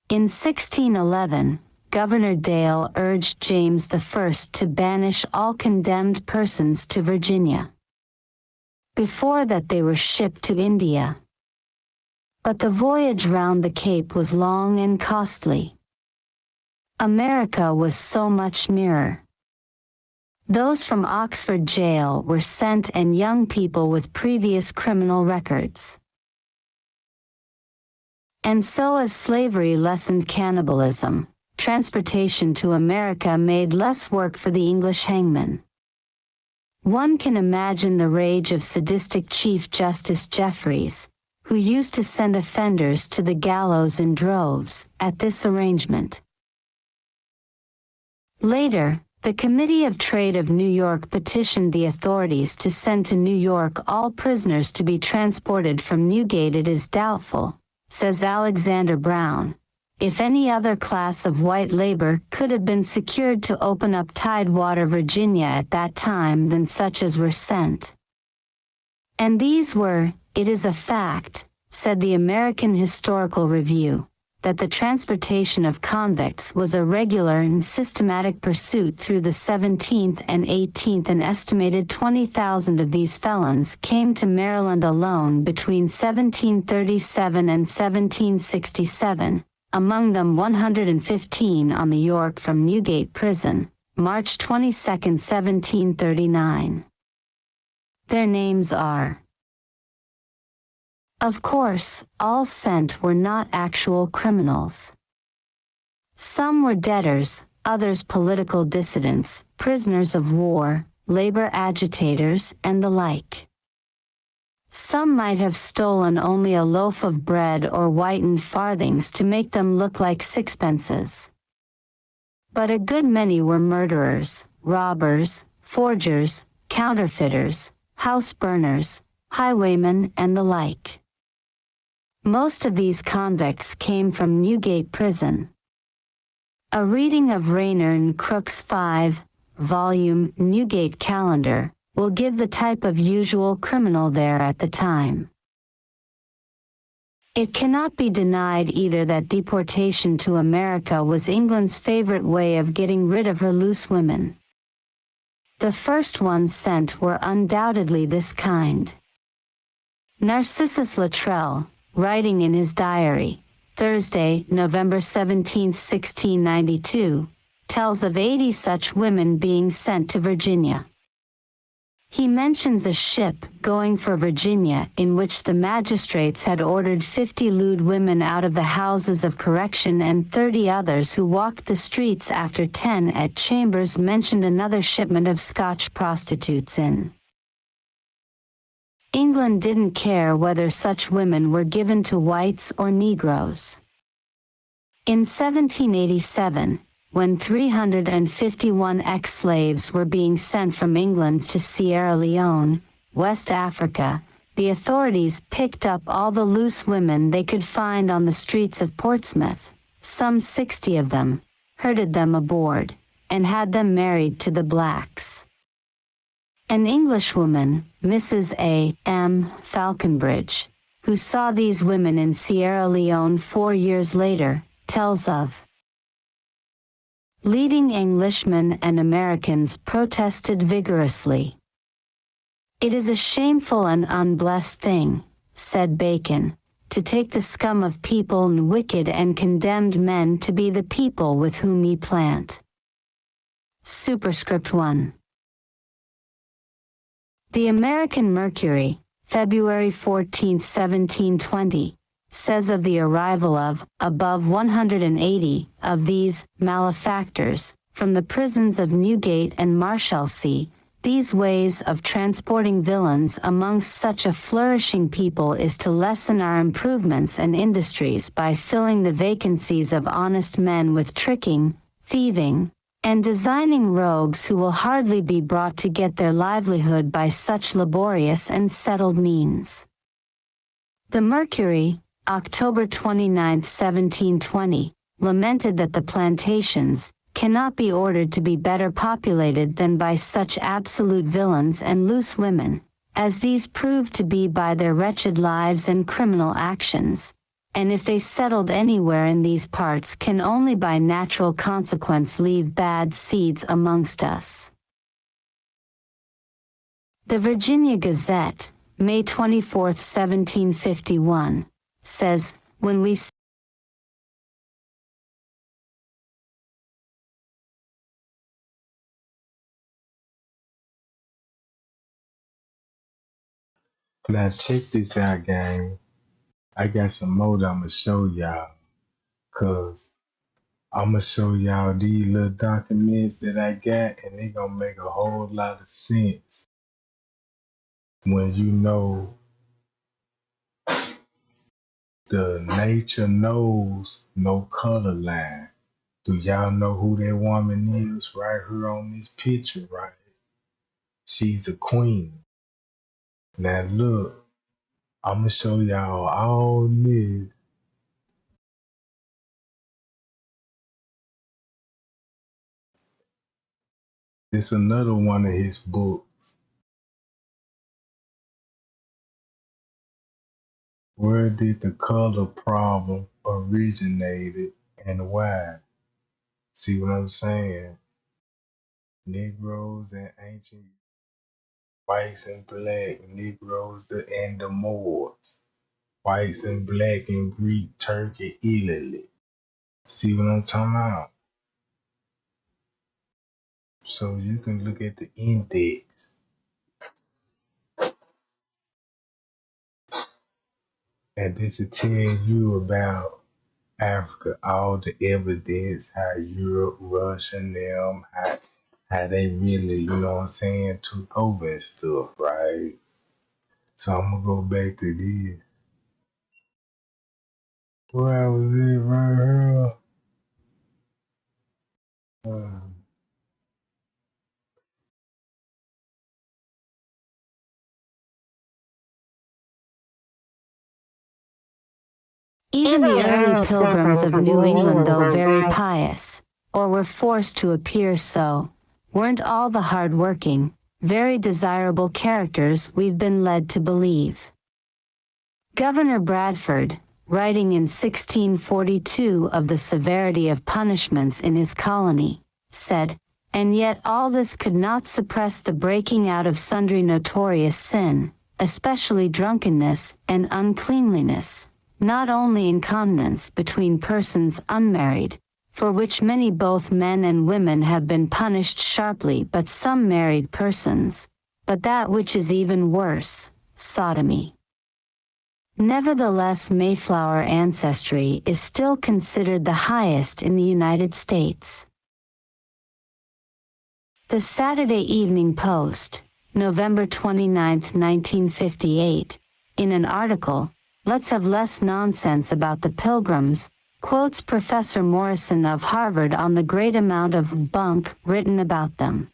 In 1611, Governor Dale urged James I to banish all condemned persons to Virginia. Before that they were shipped to India. But the voyage round the Cape was long and costly. America was so much nearer. Those from Oxford jail were sent and young people with previous criminal records. And so as slavery lessened cannibalism, transportation to America made less work for the English hangman. One can imagine the rage of sadistic Chief Justice Jeffreys, who used to send offenders to the gallows in droves, at this arrangement. Later, the Committee of Trade of New York petitioned the authorities to send to New York all prisoners to be transported from Newgate. It is doubtful, says Alexander Brown, if any other class of white labor could have been secured to open up Tidewater, Virginia at that time than such as were sent. And these were, it is a fact, said the American Historical Review, that the transportation of convicts was a regular and systematic pursuit through the 17th and 18th. An estimated 20,000 of these felons came to Maryland alone between 1737 and 1767, among them 115 on the York from Newgate Prison, March 22, 1739. Their names are. Of course, all sent were not actual criminals. Some were debtors, others political dissidents, prisoners of war, labor agitators, and the like. Some might have stolen only a loaf of bread or whitened farthings to make them look like sixpences. But a good many were murderers, robbers, forgers, counterfeiters, house burners, highwaymen, and the like. Most of these convicts came from Newgate Prison. A reading of Rayner and Crook's 5-volume Newgate Calendar will give the type of usual criminal there at the time. It cannot be denied either that deportation to America was England's favorite way of getting rid of her loose women. The first ones sent were undoubtedly this kind. Narcissus Luttrell, writing in his diary, Thursday, November 17, 1692, tells of 80 such women being sent to Virginia. He mentions a ship going for Virginia in which the magistrates had ordered 50 lewd women out of the houses of correction and 30 others who walked the streets after 10 at Chambers mentioned another shipment of Scotch prostitutes in. England didn't care whether such women were given to whites or Negroes. In 1787, when 351 ex-slaves were being sent from England to Sierra Leone, West Africa, the authorities picked up all the loose women they could find on the streets of Portsmouth, some 60 of them, herded them aboard, and had them married to the blacks. An Englishwoman, Mrs. A. M. Falconbridge, who saw these women in Sierra Leone 4 years later, tells of leading Englishmen and Americans protested vigorously. "It is a shameful and unblessed thing," said Bacon, "to take the scum of people and wicked and condemned men to be the people with whom ye plant." Superscript 1. The American Mercury, February 14, 1720, says of the arrival of above 180 of these malefactors from the prisons of Newgate and Marshalsea. These ways of transporting villains amongst such a flourishing people is to lessen our improvements and industries by filling the vacancies of honest men with tricking, thieving, and designing rogues who will hardly be brought to get their livelihood by such laborious and settled means. The Mercury, October 29, 1720, lamented that the plantations cannot be ordered to be better populated than by such absolute villains and loose women, as these proved to be by their wretched lives and criminal actions, and if they settled anywhere in these parts can only by natural consequence leave bad seeds amongst us. The Virginia Gazette, May 24, 1751, says, when we Now check this out, gang. I got some more that I'ma show y'all. Cause I'ma show y'all these little documents that I got, and they gonna make a whole lot of sense when you know the nature knows no color line. Do y'all know who that woman is right here on this picture, right? She's a queen. Now look, I'ma show y'all all this. It's another one of his books. Where did the color problem originated and why? See what I'm saying? Negroes and ancient whites and black, Negroes and the Moors, whites and black and Greek, Turkey, Italy. See what I'm talking about? So you can look at the index, and this will tell you about Africa, all the evidence, how Europe, Russia, and them, how they really, you know what I'm saying, took over and stuff, right? So I'm gonna go back to this. Where was it right here? Even the early pilgrims of New England, though very pious, or were forced to appear so, weren't all the hard-working, very desirable characters we've been led to believe. Governor Bradford, writing in 1642 of the severity of punishments in his colony, said, "And yet all this could not suppress the breaking out of sundry notorious sin, especially drunkenness and uncleanliness, not only incontinence between persons unmarried, for which many both men and women have been punished sharply, but some married persons, but that which is even worse, sodomy." Nevertheless, Mayflower ancestry is still considered the highest in the United States. The Saturday Evening Post, November 29, 1958, in an article, "Let's Have Less Nonsense About the Pilgrims," quotes Professor Morrison of Harvard on the great amount of bunk written about them.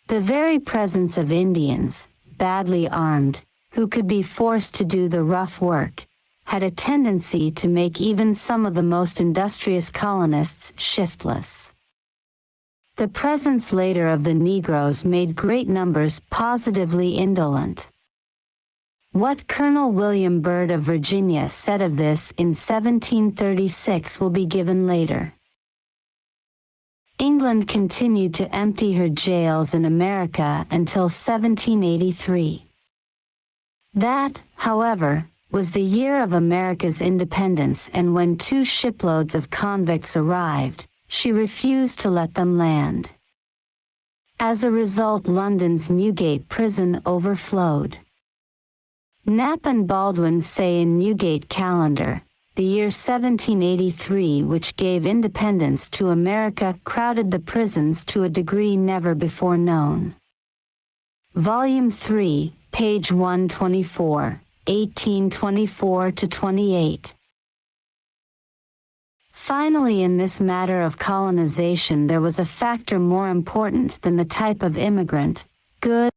The very presence of Indians, badly armed, who could be forced to do the rough work, had a tendency to make even some of the most industrious colonists shiftless. The presence later of the Negroes made great numbers positively indolent. What Colonel William Byrd of Virginia said of this in 1736 will be given later. England continued to empty her jails in America until 1783. That, however, was the year of America's independence, and when 2 shiploads of convicts arrived, she refused to let them land. As a result, London's Newgate prison overflowed. Knapp and Baldwin say in Newgate Calendar, the year 1783, which gave independence to America, crowded the prisons to a degree never before known. Volume 3, page 124, 1824-28. Finally, in this matter of colonization, there was a factor more important than the type of immigrant, good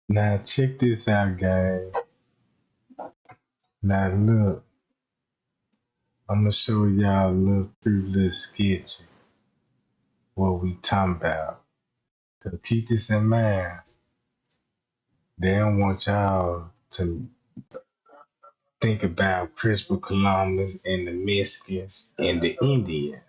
Now check this out, guys. Now look, I'm gonna show y'all a little few little sketch what we talking about. So keep this in mind. They don't want y'all to think about Christopher Columbus and the Mexicans and the Indians.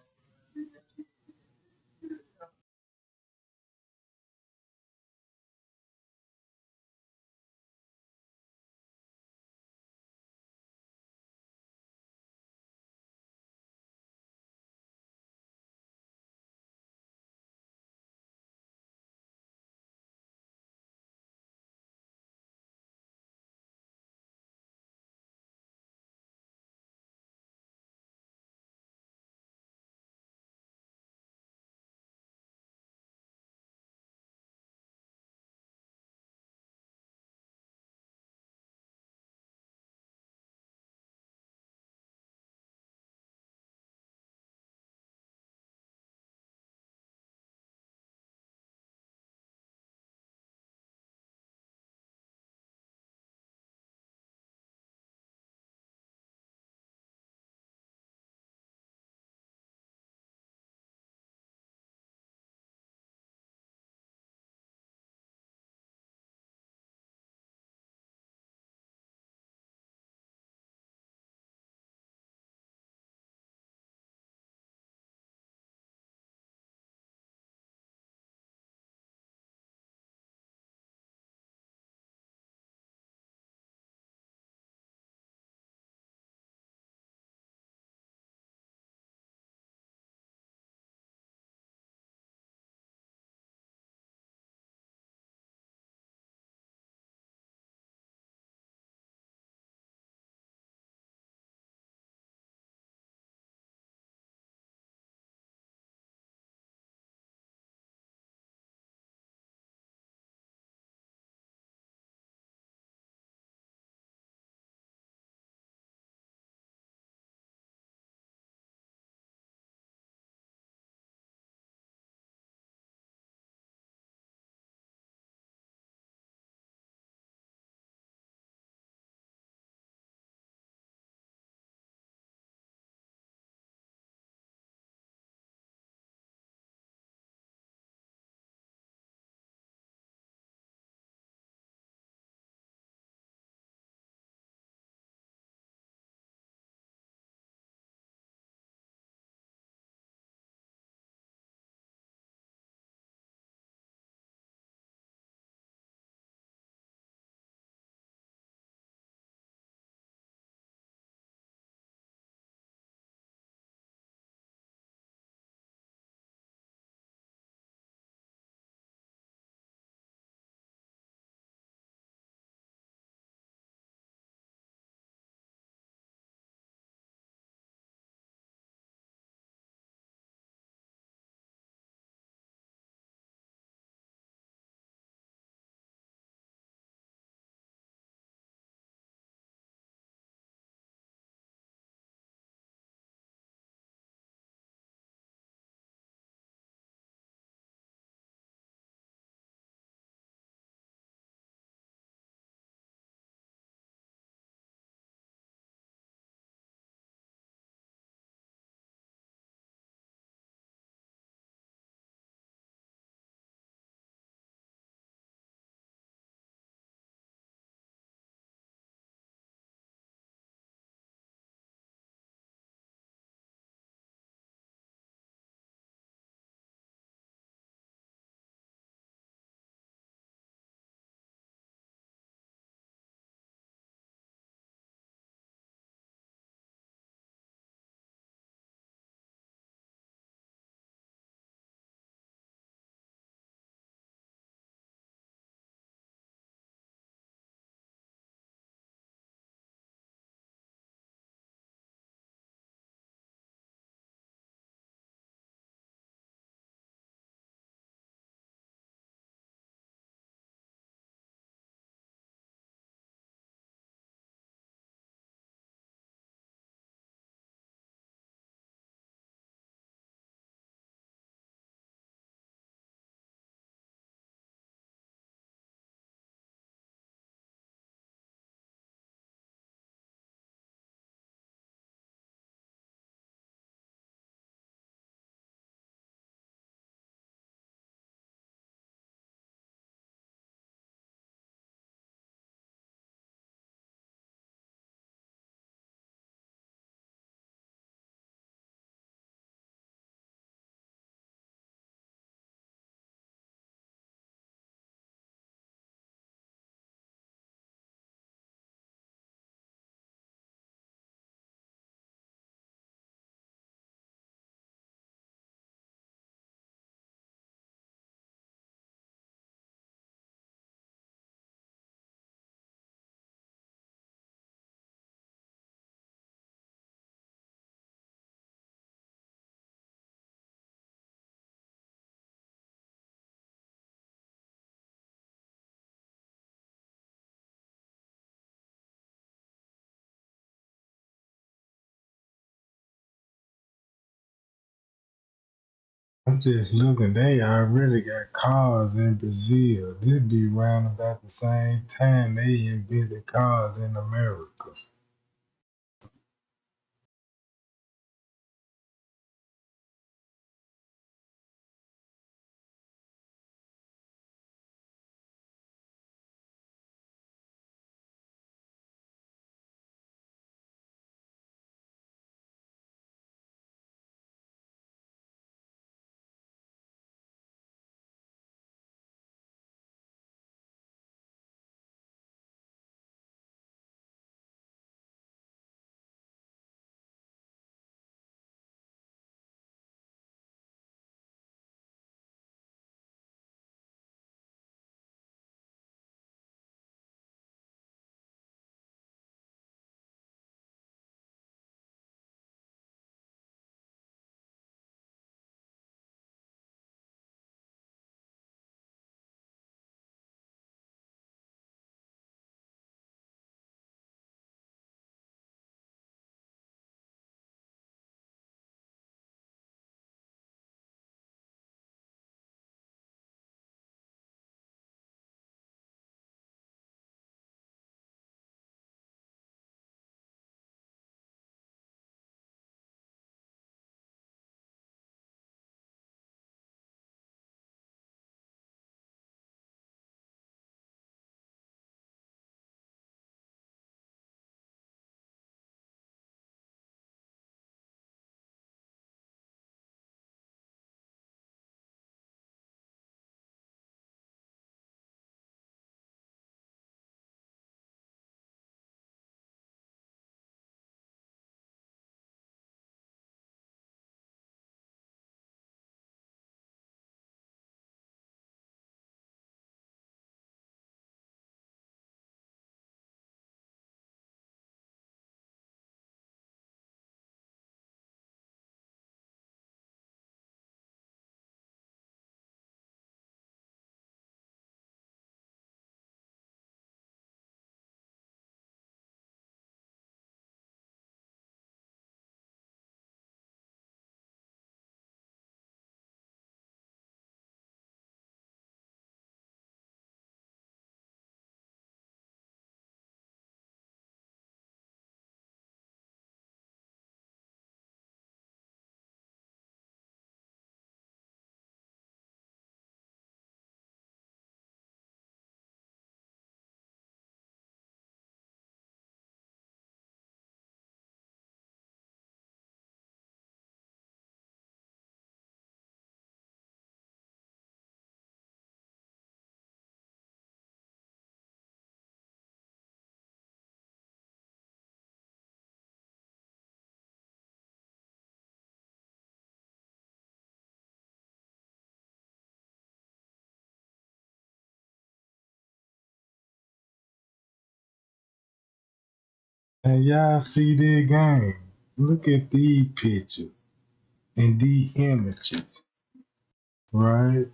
I'm just looking, they already got cars in Brazil. This be around about the same time they invented cars in America. And y'all see that game. Look at these pictures and these images, right?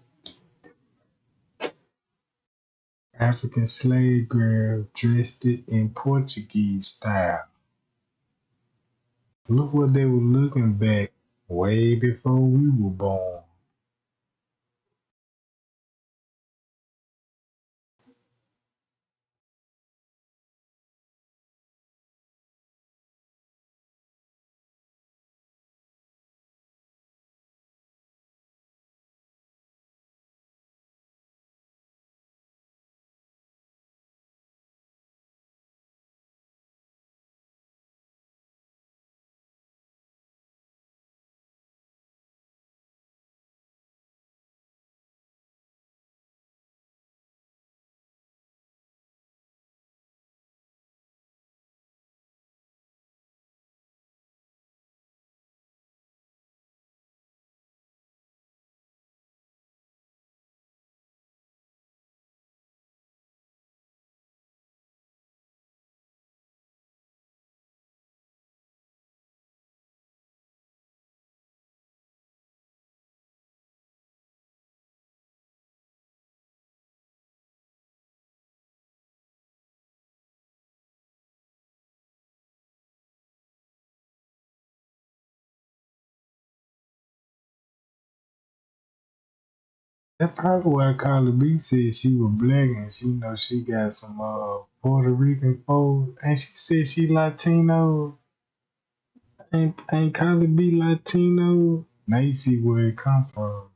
African slave girl dressed it in Portuguese style. Look what they were looking back way before we were born. That's probably why Carly B said she was black and she got some Puerto Rican folks. And she said she Latino. Ain't Carly B Latino? Now you see where it come from.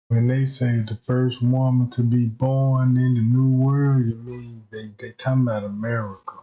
When they say the first woman to be born in the new world, you mean they talking about America.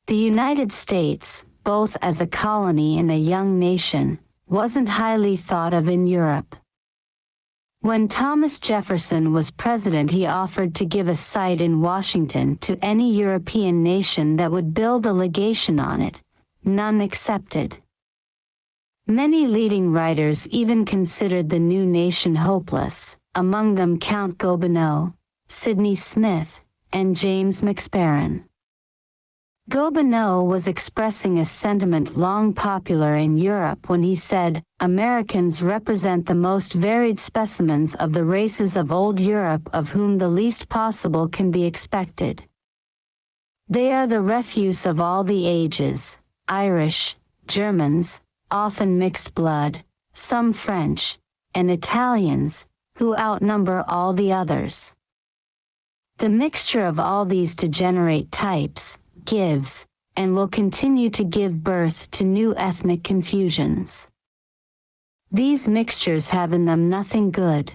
The United States, both as a colony and a young nation, wasn't highly thought of in Europe. When Thomas Jefferson was president, he offered to give a site in Washington to any European nation that would build a legation on it. None accepted. Many leading writers even considered the new nation hopeless, among them Count Gobineau, Sidney Smith, and James McSparran. Gobineau was expressing a sentiment long popular in Europe when he said, "Americans represent the most varied specimens of the races of old Europe, of whom the least possible can be expected. They are the refuse of all the ages, Irish, Germans, often mixed blood, some French, and Italians, who outnumber all the others. The mixture of all these to generate types gives, and will continue to give birth to new ethnic confusions. These mixtures have in them nothing good.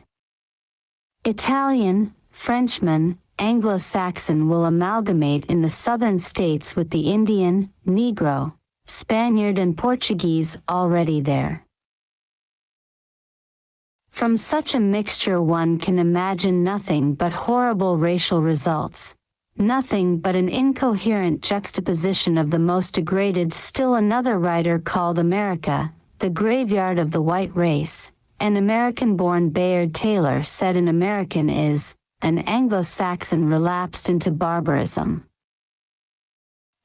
Italian, Frenchman, Anglo-Saxon will amalgamate in the southern states with the Indian, Negro, Spaniard and Portuguese already there. From such a mixture one can imagine nothing but horrible racial results. Nothing but an incoherent juxtaposition of the most degraded." Still another writer called America, the graveyard of the white race. An American-born Bayard Taylor said an American is an Anglo-Saxon relapsed into barbarism.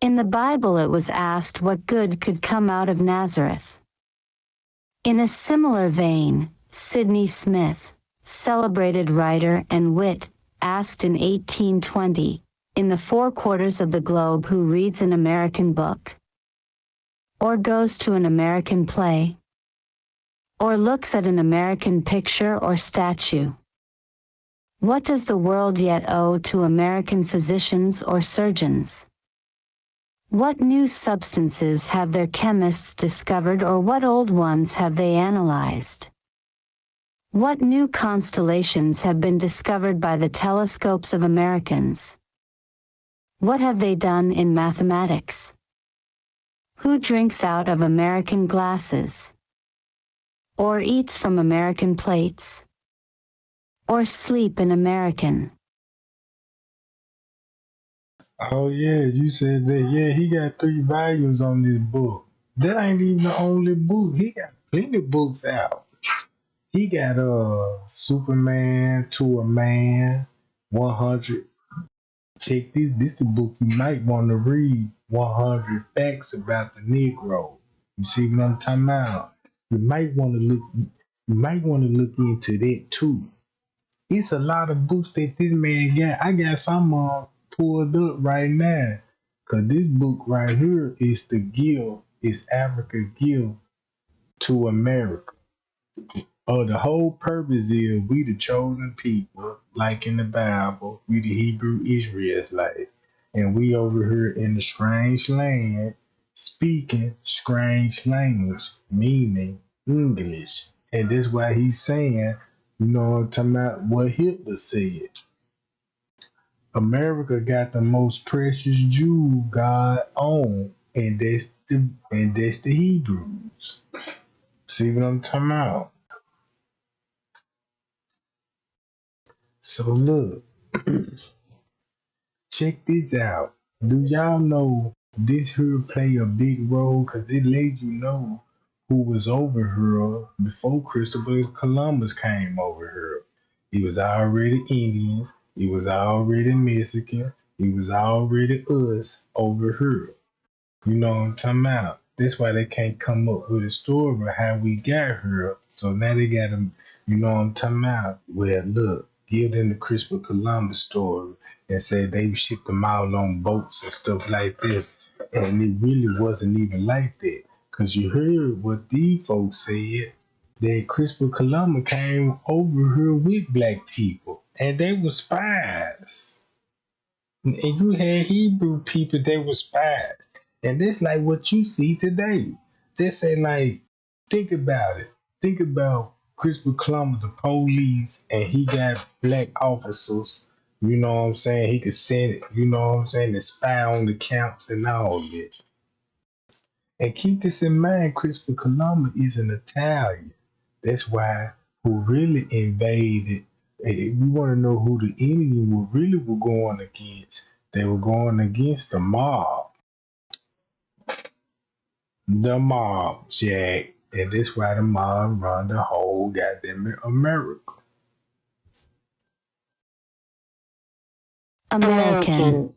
In the Bible it was asked what good could come out of Nazareth. In a similar vein, Sidney Smith, celebrated writer and wit, asked in 1820, in the four quarters of the globe, who reads an American book? Or goes to an American play? or looks at an American picture or statue. What does the world yet owe to American physicians or surgeons? What new substances have their chemists discovered, or what old ones have they analyzed? What new constellations have been discovered by the telescopes of Americans? What have they done in mathematics? Who drinks out of American glasses? Or eats from American plates? Or sleep in American? Oh yeah, you said that. Yeah, he got 3 volumes on this book. That ain't even the only book. He got plenty of books out. He got Superman to a Man, 100. Check this. This the book you might want to read. 100 Facts About the Negro. You see what I'm talking about? You might want to look. You might want to look into that too. It's a lot of books that this man got. I got some pulled up right now. Cause this book right here is the gift. It's Africa gift to America. Oh, the whole purpose is we the chosen people, like in the Bible, we the Hebrew Israelites, like, and we over here in the strange land speaking strange language, meaning English. And that's why he's saying, you know what I'm talking about, what Hitler said. America got the most precious jewel God owned, and that's the Hebrews. See what I'm talking about? So look, check this out. Do y'all know this here play a big role? Cause it let you know who was over here before Christopher Columbus came over here. He was already Indians. He was already Mexican. He was already us over here. You know what I'm talking about? That's why they can't come up with a story of how we got here. So now they got them, you know what I'm talking about? Well, look, give them the Christopher Columbus story and say they shipped them out on boats and stuff like that. And it really wasn't even like that. Because you heard what these folks said, that Christopher Columbus came over here with black people. And they were spies. And you had Hebrew people that were spies. And that's like what you see today. Just say like, think about it. Think about Christopher Columbus, the police, and he got black officers. You know what I'm saying? He could send it, you know what I'm saying, to spy on the camps and all that. And keep this in mind, Christopher Columbus is an Italian. That's why who really invaded. If we want to know who the enemy were going against, they were going against the mob. The mob, Jack. And that's why the mob run the whole goddamn America. American.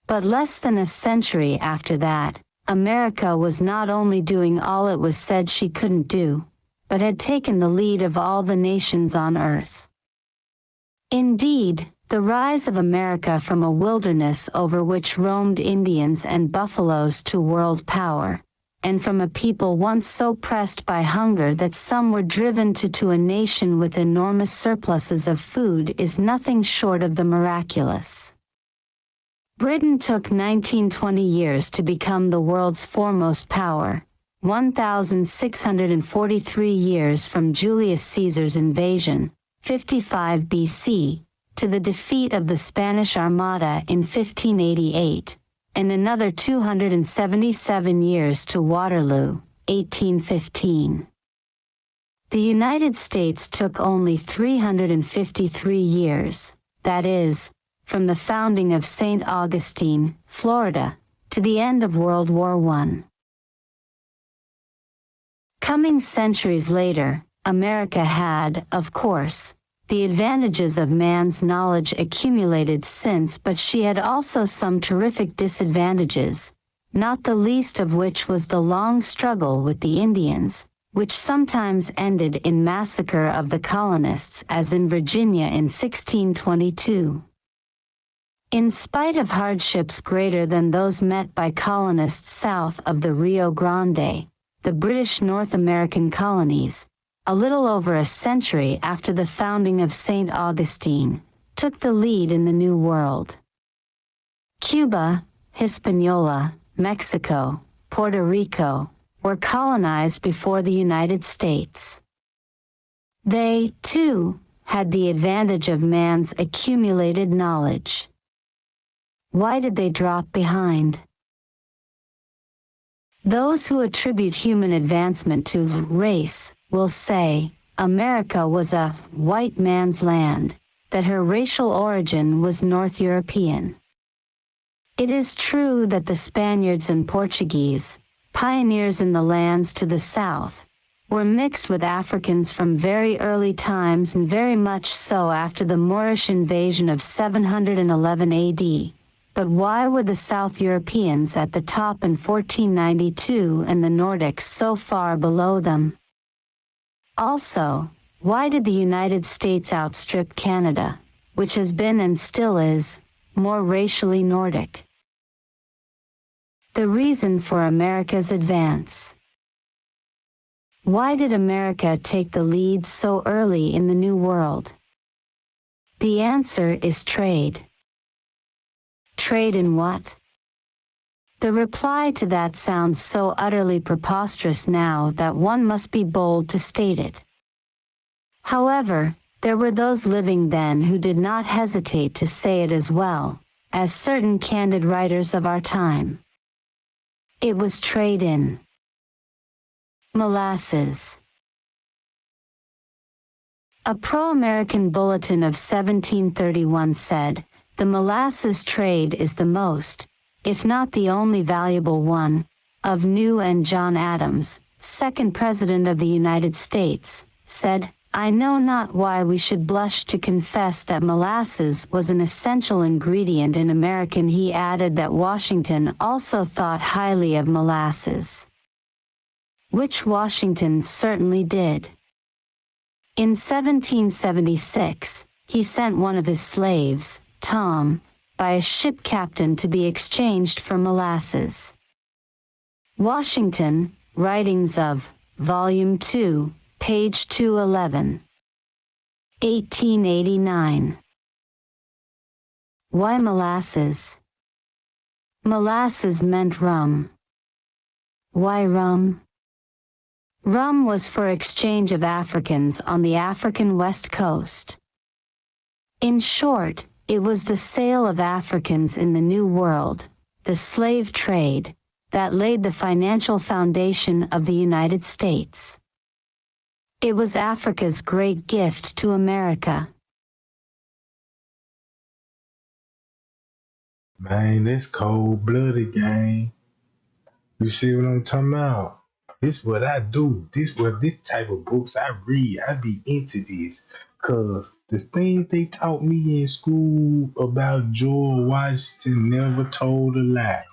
But less than a century after that, America was not only doing all it was said she couldn't do, but had taken the lead of all the nations on earth. Indeed, the rise of America from a wilderness over which roamed Indians and buffaloes to world power, and from a people once so pressed by hunger that some were driven to a nation with enormous surpluses of food, is nothing short of the miraculous. Britain took 19-20 years to become the world's foremost power, 1,643 years from Julius Caesar's invasion, 55 BC, to the defeat of the Spanish Armada in 1588, and another 277 years to Waterloo, 1815. The United States took only 353 years, that is, from the founding of St. Augustine, Florida, to the end of World War I. Coming centuries later, America had, of course, the advantages of man's knowledge accumulated since, but she had also some terrific disadvantages, not the least of which was the long struggle with the Indians, which sometimes ended in massacre of the colonists, as in Virginia in 1622. In spite of hardships greater than those met by colonists south of the Rio Grande, the British North American colonies, a little over a century after the founding of St. Augustine, took the lead in the New World. Cuba, Hispaniola, Mexico, Puerto Rico were colonized before the United States. They, too, had the advantage of man's accumulated knowledge. Why did they drop behind? Those who attribute human advancement to race will say America was a white man's land, that her racial origin was North European. It is true that the Spaniards and Portuguese, pioneers in the lands to the south, were mixed with Africans from very early times and very much so after the Moorish invasion of 711 AD. But why were the South Europeans at the top in 1492 and the Nordics so far below them? Also, why did the United States outstrip Canada, which has been and still is, more racially Nordic? The reason for America's advance. Why did America take the lead so early in the New World? The answer is trade. Trade in what? The reply to that sounds so utterly preposterous now that one must be bold to state it. However, there were those living then who did not hesitate to say it as well as certain candid writers of our time. It was trade in molasses. A pro-American bulletin of 1731 said, "The molasses trade is the most, if not the only valuable one, of New." And John Adams, second President of the United States, said, "I know not why we should blush to confess that molasses was an essential ingredient in American." He added that Washington also thought highly of molasses, which Washington certainly did. In 1776, he sent one of his slaves, Tom, by a ship captain to be exchanged for molasses. Washington, Writings of, Volume 2, page 211. 1889. Why molasses? Molasses meant rum. Why rum? Rum was for exchange of Africans on the African West Coast. In short, it was the sale of Africans in the New World, the slave trade, that laid the financial foundation of the United States. It was Africa's great gift to America. Man, that's cold-blooded, gang. You see what I'm talking about? This what I do. This type of books I read. I be into this. Cause the things they taught me in school about George Washington never told a lie.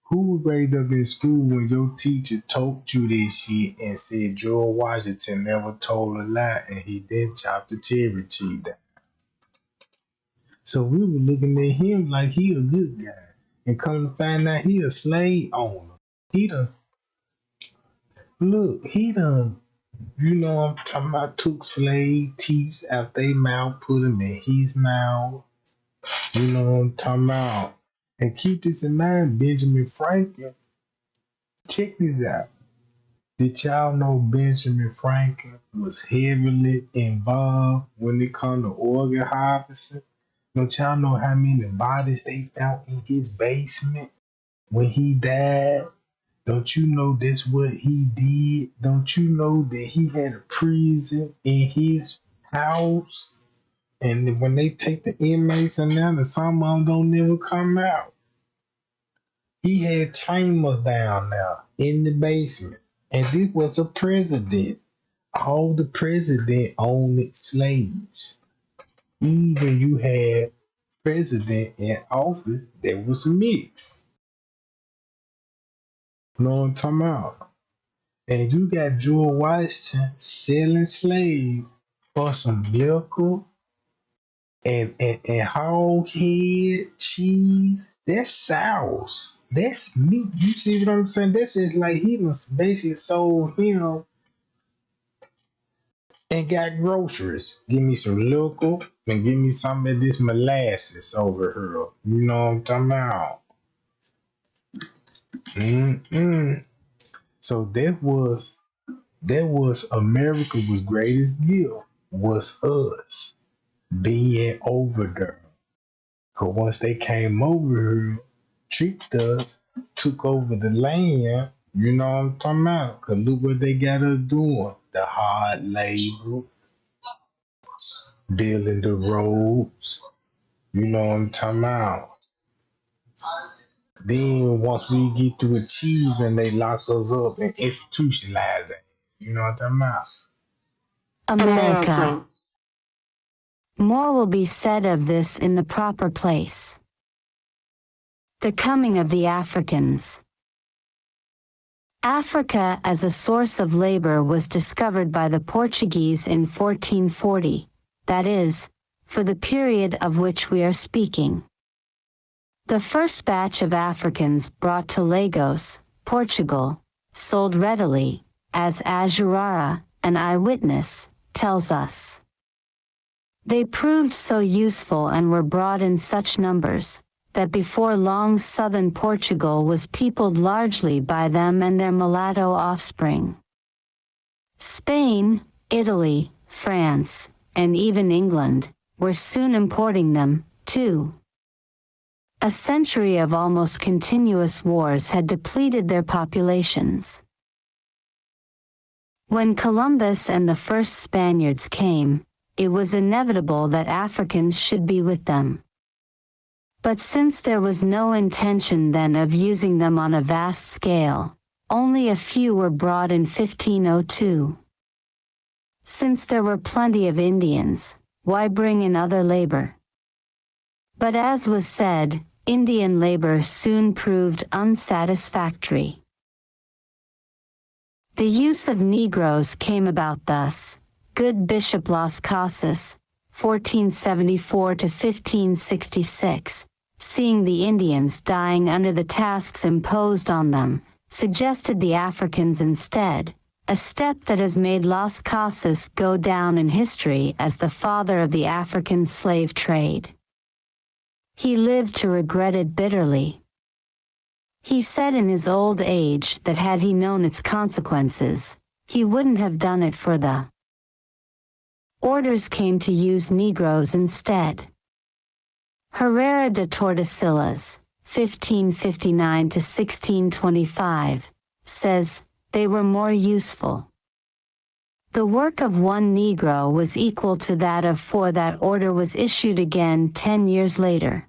Who was raised up in school when your teacher taught you this shit and said George Washington never told a lie and he then chopped the cherry tree down? So we were looking at him like he a good guy. And come to find out he a slave owner. He done, you know what I'm talking about, took slave teeth out their mouth, put them in his mouth. You know what I'm talking about. And keep this in mind, Benjamin Franklin. Check this out. Did y'all know Benjamin Franklin was heavily involved when it come to organ harvesting? Don't y'all know how many bodies they found in his basement when he died? Don't you know that's what he did? Don't you know that he had a prison in his house? And when they take the inmates in there, some of them don't never come out. He had chambers down there in the basement. And this was a president. All the president owned slaves. Even you had president in office that was mixed. You know what I'm talking about? And you got George Washington selling slaves for some liquor and hog head cheese. That's sour. That's me. You see what I'm saying? That's just like he was basically sold him and got groceries. Give me some local and give me some of this molasses over here. You know what I'm talking about? Mm-mm. So that was America's greatest gift was us being over there. Cause once they came over here, tricked us, took over the land, you know what I'm talking about? Cause look what they got us doing. The hard labor, building the roads, you know what I'm talking about? Then once we get to achieving, they lock us up and institutionalize it. You know what I'm talking about? America. More will be said of this in the proper place. The coming of the Africans. Africa as a source of labor was discovered by the Portuguese in 1440, that is, for the period of which we are speaking. The first batch of Africans brought to Lagos, Portugal, sold readily, as Azurara, an eyewitness, tells us. They proved so useful and were brought in such numbers, that before long southern Portugal was peopled largely by them and their mulatto offspring. Spain, Italy, France, and even England, were soon importing them, too. A century of almost continuous wars had depleted their populations. When Columbus and the first Spaniards came, it was inevitable that Africans should be with them. But since there was no intention then of using them on a vast scale, only a few were brought in 1502. Since there were plenty of Indians, why bring in other labor? But as was said, Indian labor soon proved unsatisfactory. The use of Negroes came about thus. Good Bishop Las Casas, 1474 to 1566, seeing the Indians dying under the tasks imposed on them, suggested the Africans instead, a step that has made Las Casas go down in history as the father of the African slave trade. He lived to regret it bitterly. He said in his old age that had he known its consequences, he wouldn't have done it for the orders came to use Negroes instead. Herrera de Tordesillas, 1559 to 1625, says, they were more useful. The work of one Negro was equal to that of four. That order was issued again 10 years later.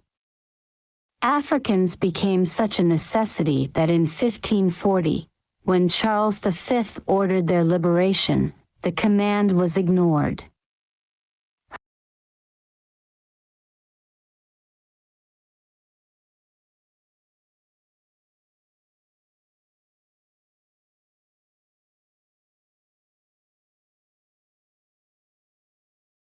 Africans became such a necessity that in 1540, when Charles V ordered their liberation, the command was ignored.